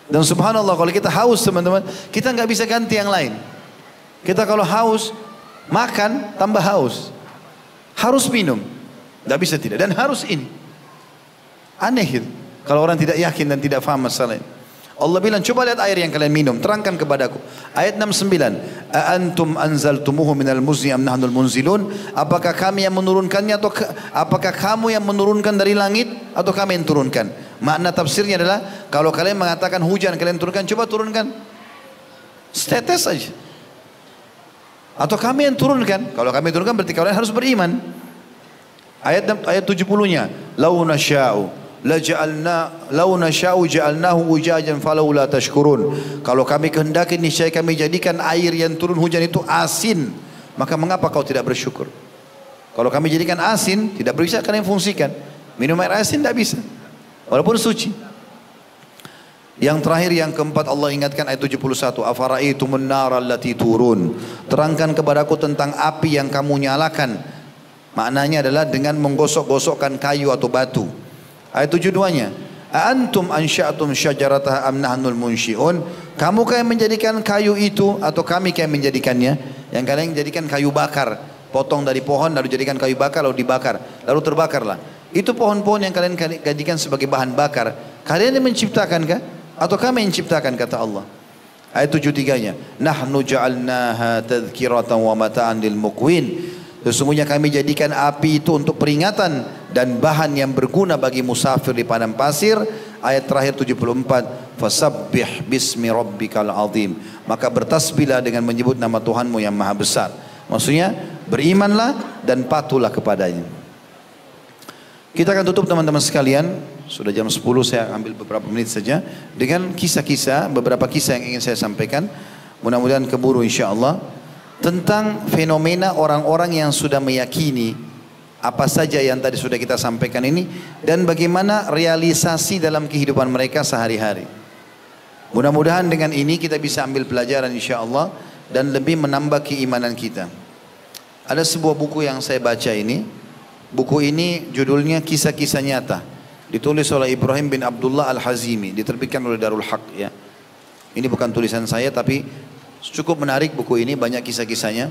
A: Dan subhanallah kalau kita haus teman-teman, kita nggak bisa ganti yang lain. Kita kalau haus, makan tambah haus. Harus minum. Nggak bisa tidak. Dan harus ini. Aneh itu. Kalau orang tidak yakin dan tidak faham masalah ini. Allah bilang, coba lihat air yang kalian minum, terangkan kepadaku. Ayat 69, a antum anzaltumuhu minal muzni am nahnul munzilun? Apakah kami yang menurunkannya atau apakah kamu yang menurunkan dari langit atau kami yang turunkan? Makna tafsirnya adalah, kalau kalian mengatakan hujan kalian turunkan, coba turunkan setetes saja. Atau kami yang turunkan? Kalau kami turunkan berarti kalian harus beriman. Ayat 70-nya, lau nasya'u lau nasya'u ja'alnahu ujajan falaula tashkurun. Kalau kami kehendaki niscaya kami jadikan air yang turun hujan itu asin, maka mengapa kau tidak bersyukur? Kalau kami jadikan asin, tidak bisa kalian fungsikan. Minum air asin tidak bisa, walaupun suci. Yang terakhir, yang keempat, Allah ingatkan ayat 71. Afara'aitumun nara allati turun. Terangkan kepadaku tentang api yang kamu nyalakan. Maknanya adalah dengan menggosok-gosokkan kayu atau batu. Ayat 72-nya. Antum ansya'tum syajarataha am nahnul munsyi'un. Kamu yang menjadikan kayu itu atau kami yang menjadikannya? Yang kalian jadikan kayu bakar. Potong dari pohon lalu jadikan kayu bakar lalu dibakar. Lalu terbakarlah. Itu pohon-pohon yang kalian jadikan sebagai bahan bakar. Kalian yang menciptakan kah? Atau kami yang menciptakan, kata Allah. Ayat 73-nya. Nahnu ja'alnaha tadhkiratan wa mata'an lil muqwin. Sesungguhnya kami jadikan api itu untuk peringatan dan bahan yang berguna bagi musafir di padang pasir. Ayat terakhir 74. Fasabbih bismi rabbikal azim. Maka bertasbihlah dengan menyebut nama Tuhanmu yang maha besar. Maksudnya berimanlah dan patuhlah kepadanya. Kita akan tutup teman-teman sekalian. Sudah jam 10, saya ambil beberapa menit saja dengan kisah-kisah, beberapa kisah yang ingin saya sampaikan. Mudah-mudahan keburu insya-Allah, tentang fenomena orang-orang yang sudah meyakini apa saja yang tadi sudah kita sampaikan ini dan bagaimana realisasi dalam kehidupan mereka sehari-hari. Mudah-mudahan dengan ini kita bisa ambil pelajaran insya-Allah dan lebih menambah keimanan kita. Ada sebuah buku yang saya baca ini. Buku ini judulnya Kisah-Kisah Nyata. Ditulis oleh Ibrahim bin Abdullah Al-Hazimi, diterbitkan oleh Darul Haq ya. Ini bukan tulisan saya tapi cukup menarik buku ini, banyak kisah-kisahnya.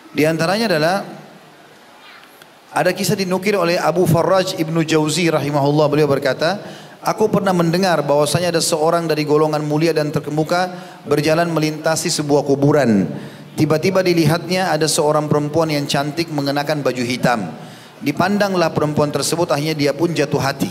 A: Di antaranya adalah ada kisah dinukil oleh Abu Farraj Ibnu Jauzi rahimahullah. Beliau berkata, aku pernah mendengar bahwasanya ada seorang dari golongan mulia dan terkemuka berjalan melintasi sebuah kuburan. Tiba-tiba dilihatnya ada seorang perempuan yang cantik mengenakan baju hitam. Dipandanglah perempuan tersebut, akhirnya dia pun jatuh hati.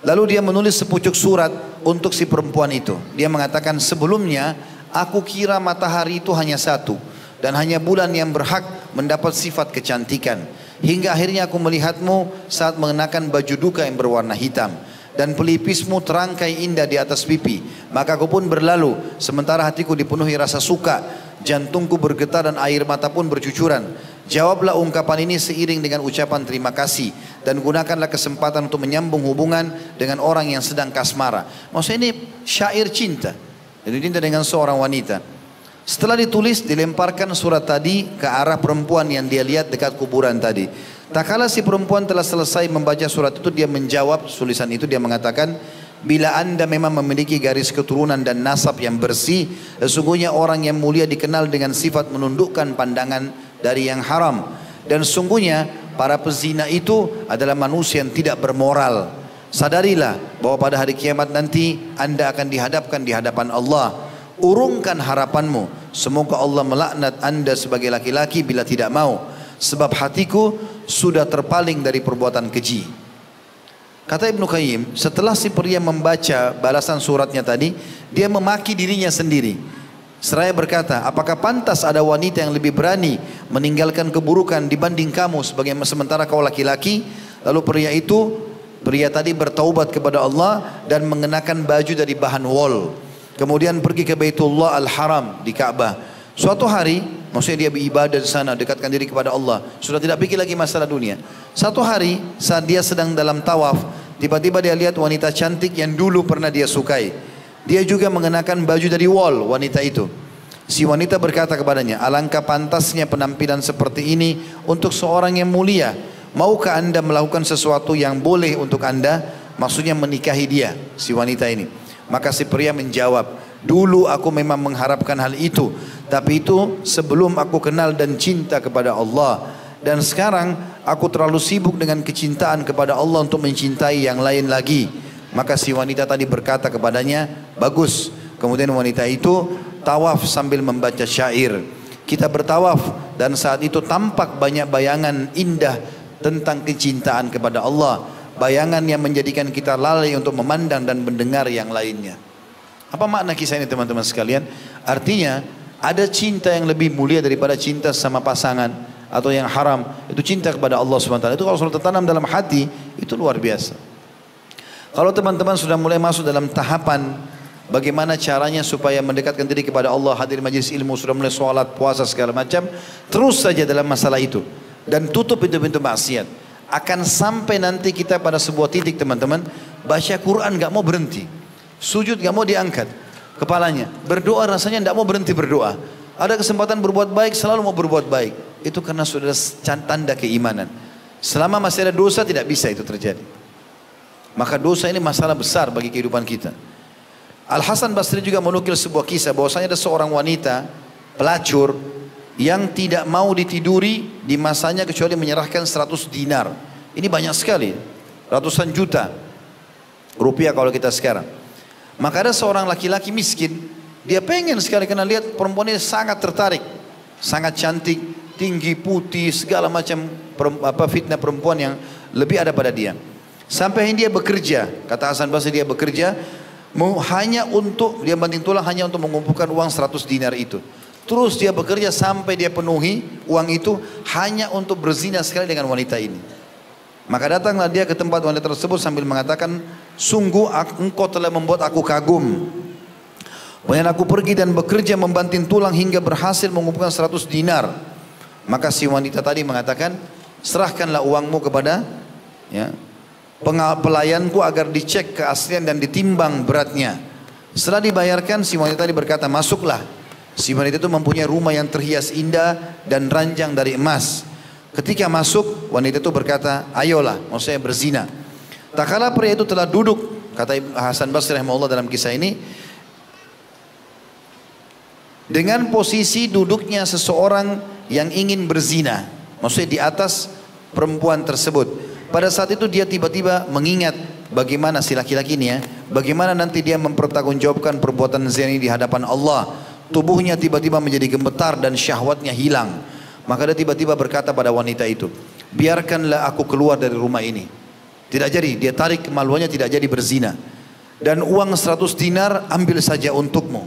A: Lalu dia menulis sepucuk surat untuk si perempuan itu. Dia mengatakan, sebelumnya aku kira matahari itu hanya satu dan hanya bulan yang berhak mendapat sifat kecantikan. Hingga akhirnya aku melihatmu saat mengenakan baju duka yang berwarna hitam dan pelipismu terangkai indah di atas pipi. Maka aku pun berlalu sementara hatiku dipenuhi rasa suka, jantungku bergetar dan air mata pun bercucuran. Jawablah ungkapan ini seiring dengan ucapan terima kasih dan gunakanlah kesempatan untuk menyambung hubungan dengan orang yang sedang kasmara. Maksudnya ini syair cinta. Jadi cinta dengan seorang wanita. Setelah ditulis, dilemparkan surat tadi ke arah perempuan yang dia lihat dekat kuburan tadi. Tak kala si perempuan telah selesai membaca surat itu, dia menjawab tulisan itu. Dia mengatakan, bila anda memang memiliki garis keturunan dan nasab yang bersih, sesungguhnya orang yang mulia dikenal dengan sifat menundukkan pandangan dari yang haram. Dan sungguhnya para pezina itu adalah manusia yang tidak bermoral. Sadarilah bahwa pada hari kiamat nanti anda akan dihadapkan di hadapan Allah. Urungkan harapanmu, semoga Allah melaknat anda sebagai laki-laki bila tidak mau, sebab hatiku sudah terpaling dari perbuatan keji. Kata Ibnu Qayyim, setelah si pria membaca balasan suratnya tadi, dia memaki dirinya sendiri. Seraya berkata, apakah pantas ada wanita yang lebih berani meninggalkan keburukan dibanding kamu sementara kau laki-laki? Lalu pria tadi bertaubat kepada Allah dan mengenakan baju dari bahan wol. Kemudian pergi ke Baitullah Al-Haram di Ka'bah. Suatu hari, maksudnya dia beribadah di sana, dekatkan diri kepada Allah. Sudah tidak pikir lagi masalah dunia. Satu hari saat dia sedang dalam tawaf, tiba-tiba dia lihat wanita cantik yang dulu pernah dia sukai. Dia juga mengenakan baju dari wol, wanita itu. Si wanita berkata kepadanya, alangkah pantasnya penampilan seperti ini untuk seorang yang mulia. Maukah anda melakukan sesuatu yang boleh untuk anda? Maksudnya menikahi dia, si wanita ini. Maka si pria menjawab, dulu aku memang mengharapkan hal itu, tapi itu sebelum aku kenal dan cinta kepada Allah. Dan sekarang aku terlalu sibuk dengan kecintaan kepada Allah untuk mencintai yang lain lagi. Maka si wanita tadi berkata kepadanya, bagus. Kemudian wanita itu tawaf sambil membaca syair. Kita bertawaf dan saat itu tampak banyak bayangan indah tentang kecintaan kepada Allah. Bayangan yang menjadikan kita lalai untuk memandang dan mendengar yang lainnya. Apa makna kisah ini teman-teman sekalian? Artinya ada cinta yang lebih mulia daripada cinta sama pasangan atau yang haram. Itu cinta kepada Allah SWT. Itu kalau sudah tertanam dalam hati, itu luar biasa. Kalau teman-teman sudah mulai masuk dalam tahapan bagaimana caranya supaya mendekatkan diri kepada Allah, hadir majelis ilmu, sudah mulai sholat, puasa segala macam, terus saja dalam masalah itu dan tutup pintu-pintu maksiat. Akan sampai nanti kita pada sebuah titik teman-teman, baca Quran gak mau berhenti, sujud gak mau diangkat kepalanya, berdoa rasanya gak mau berhenti berdoa, ada kesempatan berbuat baik selalu mau berbuat baik. Itu karena sudah tanda keimanan. Selama masih ada dosa tidak bisa itu terjadi. Maka dosa ini masalah besar bagi kehidupan kita. Al-Hasan Basri juga menukil sebuah kisah bahwasanya ada seorang wanita pelacur yang tidak mau ditiduri di masanya kecuali menyerahkan 100 dinar. Ini banyak sekali, ratusan juta rupiah kalau kita sekarang. Maka ada seorang laki-laki miskin, dia pengen sekali karena lihat perempuan ini sangat tertarik, sangat cantik, tinggi, putih, segala macam fitnah perempuan yang lebih ada pada dia. Sampai dia bekerja, kata Hasan Basri, dia bekerja hanya untuk, dia banting tulang hanya untuk mengumpulkan uang 100 dinar itu. Terus dia bekerja sampai dia penuhi uang itu hanya untuk berzina sekali dengan wanita ini. Maka datanglah dia ke tempat wanita tersebut sambil mengatakan, sungguh engkau telah membuat aku kagum. Kemudian aku pergi dan bekerja membanting tulang hingga berhasil mengumpulkan 100 dinar. Maka si wanita tadi mengatakan, serahkanlah uangmu kepada pelayanku agar dicek keaslian dan ditimbang beratnya. Setelah dibayarkan, si wanita tadi berkata, masuklah. Si wanita itu mempunyai rumah yang terhias indah dan ranjang dari emas. Ketika masuk, wanita itu berkata, ayolah, maksudnya berzina. Tak kala pria itu telah duduk, kata Hasan Basri rahimahullah dalam kisah ini, dengan posisi duduknya seseorang yang ingin berzina, maksudnya di atas perempuan tersebut. Pada saat itu dia tiba-tiba mengingat bagaimana si laki-laki ini bagaimana nanti dia mempertanggungjawabkan perbuatan zina ini di hadapan Allah. Tubuhnya tiba-tiba menjadi gemetar dan syahwatnya hilang. Maka dia tiba-tiba berkata pada wanita itu, biarkanlah aku keluar dari rumah ini. Tidak jadi, dia tarik kemaluannya, tidak jadi berzina. Dan uang 100 dinar ambil saja untukmu.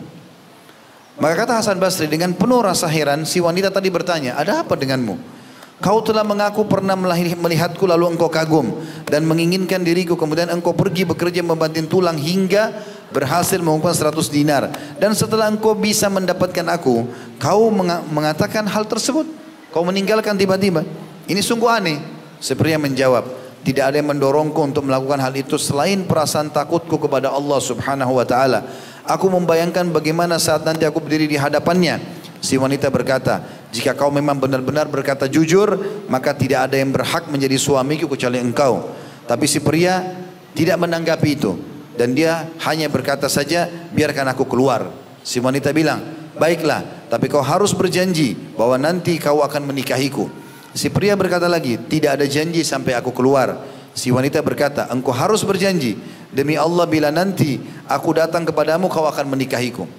A: Maka kata Hasan Basri dengan penuh rasa heran, si wanita tadi bertanya, ada apa denganmu? Kau telah mengaku pernah melihatku lalu engkau kagum dan menginginkan diriku, kemudian engkau pergi bekerja membanting tulang hingga berhasil mengumpulkan 100 dinar. Dan setelah engkau bisa mendapatkan aku, kau mengatakan hal tersebut, kau meninggalkan tiba-tiba. Ini sungguh aneh. Si pria menjawab, tidak ada yang mendorongku untuk melakukan hal itu selain perasaan takutku kepada Allah Subhanahu wa taala. Aku membayangkan bagaimana saat nanti aku berdiri di hadapannya. Si wanita berkata, jika kau memang benar-benar berkata jujur, maka tidak ada yang berhak menjadi suamiku kecuali engkau. Tapi si pria tidak menanggapi itu, dan dia hanya berkata saja, biarkan aku keluar. Si wanita bilang, baiklah, tapi kau harus berjanji bahwa nanti kau akan menikahiku. Si pria berkata lagi, tidak ada janji sampai aku keluar. Si wanita berkata, engkau harus berjanji, demi Allah bila nanti aku datang kepadamu kau akan menikahiku.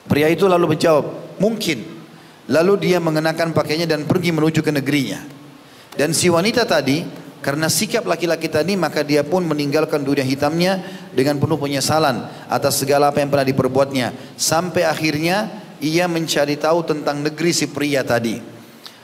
A: Pria itu lalu menjawab, mungkin. Lalu dia mengenakan pakaiannya dan pergi menuju ke negerinya. Dan si wanita tadi, karena sikap laki-laki tadi, maka dia pun meninggalkan dunia hitamnya dengan penuh penyesalan atas segala apa yang pernah diperbuatnya. Sampai akhirnya ia mencari tahu tentang negeri si pria tadi.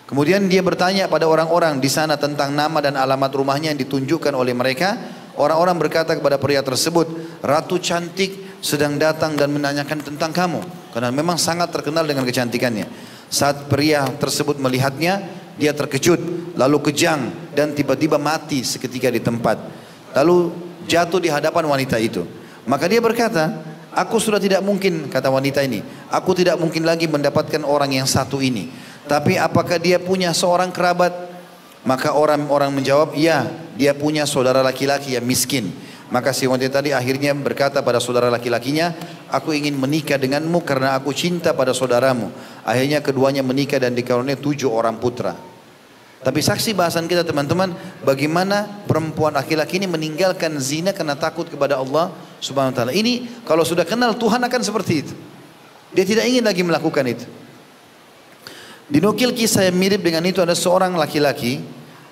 A: Kemudian dia bertanya pada orang-orang di sana tentang nama dan alamat rumahnya yang ditunjukkan oleh mereka. Orang-orang berkata kepada pria tersebut, ratu cantik sedang datang dan menanyakan tentang kamu, karena memang sangat terkenal dengan kecantikannya. Saat pria tersebut melihatnya, dia terkejut, lalu kejang dan tiba-tiba mati seketika di tempat. Lalu jatuh di hadapan wanita itu. Maka dia berkata, aku sudah tidak mungkin, kata wanita ini, aku tidak mungkin lagi mendapatkan orang yang satu ini. Tapi apakah dia punya seorang kerabat? Maka orang-orang menjawab, ya, dia punya saudara laki-laki yang miskin. Maka si wanita tadi akhirnya berkata pada saudara laki-lakinya, aku ingin menikah denganmu karena aku cinta pada saudaramu. Akhirnya keduanya menikah dan dikaruniai 7 orang putra. Tapi saksi bahasan kita teman-teman, bagaimana perempuan laki-laki ini meninggalkan zina karena takut kepada Allah Subhanahu wa taala. Ini kalau sudah kenal Tuhan akan seperti itu. Dia tidak ingin lagi melakukan itu. Dinukil kisah yang mirip dengan itu, ada seorang laki-laki,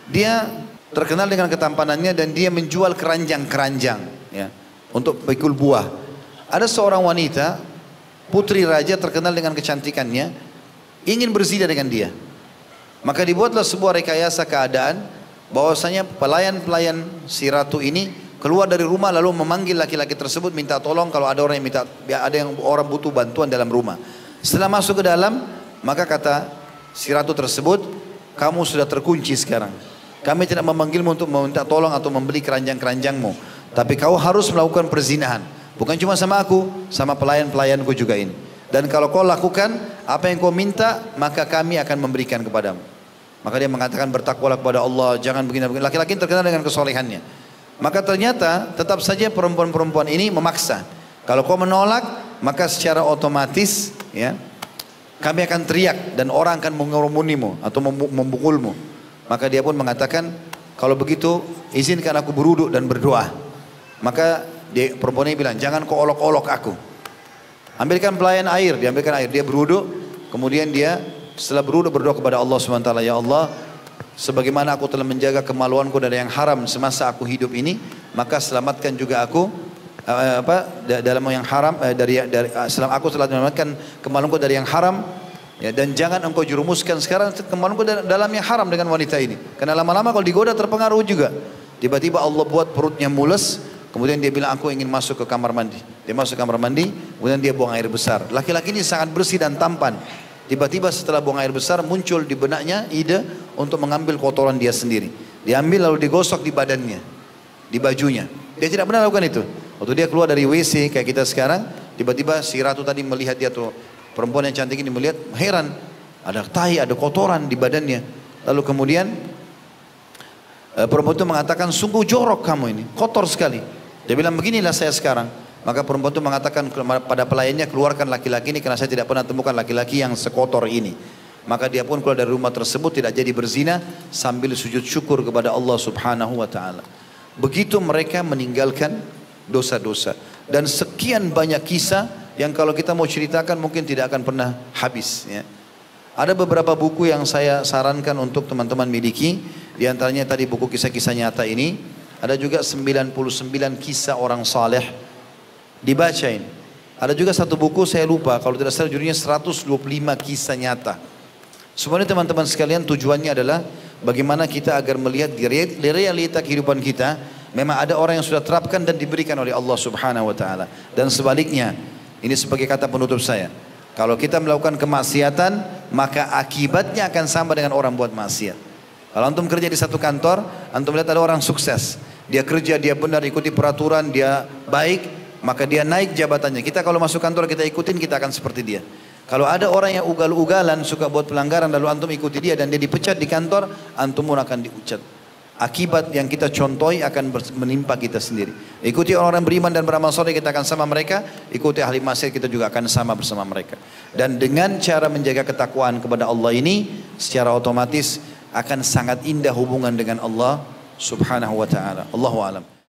A: dia terkenal dengan ketampanannya dan dia menjual keranjang-keranjang ya, untuk pikul buah. Ada seorang wanita, putri raja terkenal dengan kecantikannya, ingin berzina dengan dia. Maka dibuatlah sebuah rekayasa keadaan bahwasanya pelayan-pelayan si ratu ini keluar dari rumah lalu memanggil laki-laki tersebut minta tolong kalau ada orang yang orang butuh bantuan dalam rumah. Setelah masuk ke dalam, maka kata si ratu tersebut, kamu sudah terkunci sekarang. Kami tidak memanggilmu untuk meminta tolong atau membeli keranjang-keranjangmu, tapi kau harus melakukan perzinahan. Bukan cuma sama aku, sama pelayan-pelayanku juga ini. Dan kalau kau lakukan apa yang kau minta, maka kami akan memberikan kepadamu. Maka dia mengatakan bertakwalah kepada Allah, jangan begini-begini. Laki-laki terkenal dengan kesolehannya. Maka ternyata tetap saja perempuan-perempuan ini memaksa. Kalau kau menolak, maka secara otomatis ya, kami akan teriak dan orang akan mengerumunimu atau memukulmu. Maka dia pun mengatakan, kalau begitu izinkan aku beruduk dan berdoa. Maka perempuan ini bilang, jangan kau olok-olok aku. Ambilkan pelayan air, diambilkan air, dia beruduk. Kemudian dia setelah beruduk berdoa kepada Allah SWT, ya Allah, sebagaimana aku telah menjaga kemaluanku dari yang haram semasa aku hidup ini, maka selamatkan juga aku dalam yang haram selama aku telah menyelamatkan kemaluanku dari yang haram, ya, dan jangan engkau jerumuskan sekarang kemaluanku dalam yang haram dengan wanita ini, karena lama-lama kalau digoda terpengaruh juga. Tiba-tiba Allah buat perutnya mules, kemudian dia bilang aku ingin masuk ke kamar mandi. Dia masuk ke kamar mandi, kemudian dia buang air besar. Laki-laki ini sangat bersih dan tampan. Tiba-tiba setelah buang air besar muncul di benaknya ide untuk mengambil kotoran dia sendiri. Diambil lalu digosok di badannya, di bajunya. Dia tidak pernah lakukan itu. Waktu dia keluar dari WC kayak kita sekarang, tiba-tiba si ratu tadi melihat dia tuh, perempuan yang cantik ini melihat, heran. Ada tai, ada kotoran di badannya. Lalu kemudian perempuan itu mengatakan, sungguh jorok kamu ini, kotor sekali. Dia bilang, beginilah saya sekarang. Maka perempuan itu mengatakan pada pelayannya, keluarkan laki-laki ini karena saya tidak pernah temukan laki-laki yang sekotor ini. Maka dia pun keluar dari rumah tersebut, tidak jadi berzina, sambil sujud syukur kepada Allah Subhanahu wa ta'ala. Begitu mereka meninggalkan dosa-dosa. Dan sekian banyak kisah yang kalau kita mau ceritakan mungkin tidak akan pernah habis ya. Ada beberapa buku yang saya sarankan untuk teman-teman miliki. Di antaranya tadi buku kisah-kisah nyata ini. Ada juga 99 kisah orang saleh, dibacain. Ada juga satu buku saya lupa, kalau tidak salah judulnya 125 kisah nyata. Semuanya teman-teman sekalian tujuannya adalah bagaimana kita agar melihat di realita kehidupan kita, memang ada orang yang sudah terapkan dan diberikan oleh Allah Subhanahu wa ta'ala. Dan sebaliknya, ini sebagai kata penutup saya, kalau kita melakukan kemaksiatan, maka akibatnya akan sama dengan orang buat maksiat. Kalau antum kerja di satu kantor, antum lihat ada orang sukses. Dia kerja, dia benar, ikuti peraturan, dia baik, maka dia naik jabatannya. Kita kalau masuk kantor kita ikutin, kita akan seperti dia. Kalau ada orang yang ugal-ugalan, suka buat pelanggaran, lalu antum ikuti dia dan dia dipecat di kantor, antum pun akan diucat. Akibat yang kita contohi akan menimpa kita sendiri. Ikuti orang-orang beriman dan beramal saleh, kita akan sama mereka. Ikuti ahli maksiat, kita juga akan sama bersama mereka. Dan dengan cara menjaga ketakwaan kepada Allah ini, secara otomatis akan sangat indah hubungan dengan Allah Subhanahu wa ta'ala. Allahu a'lam.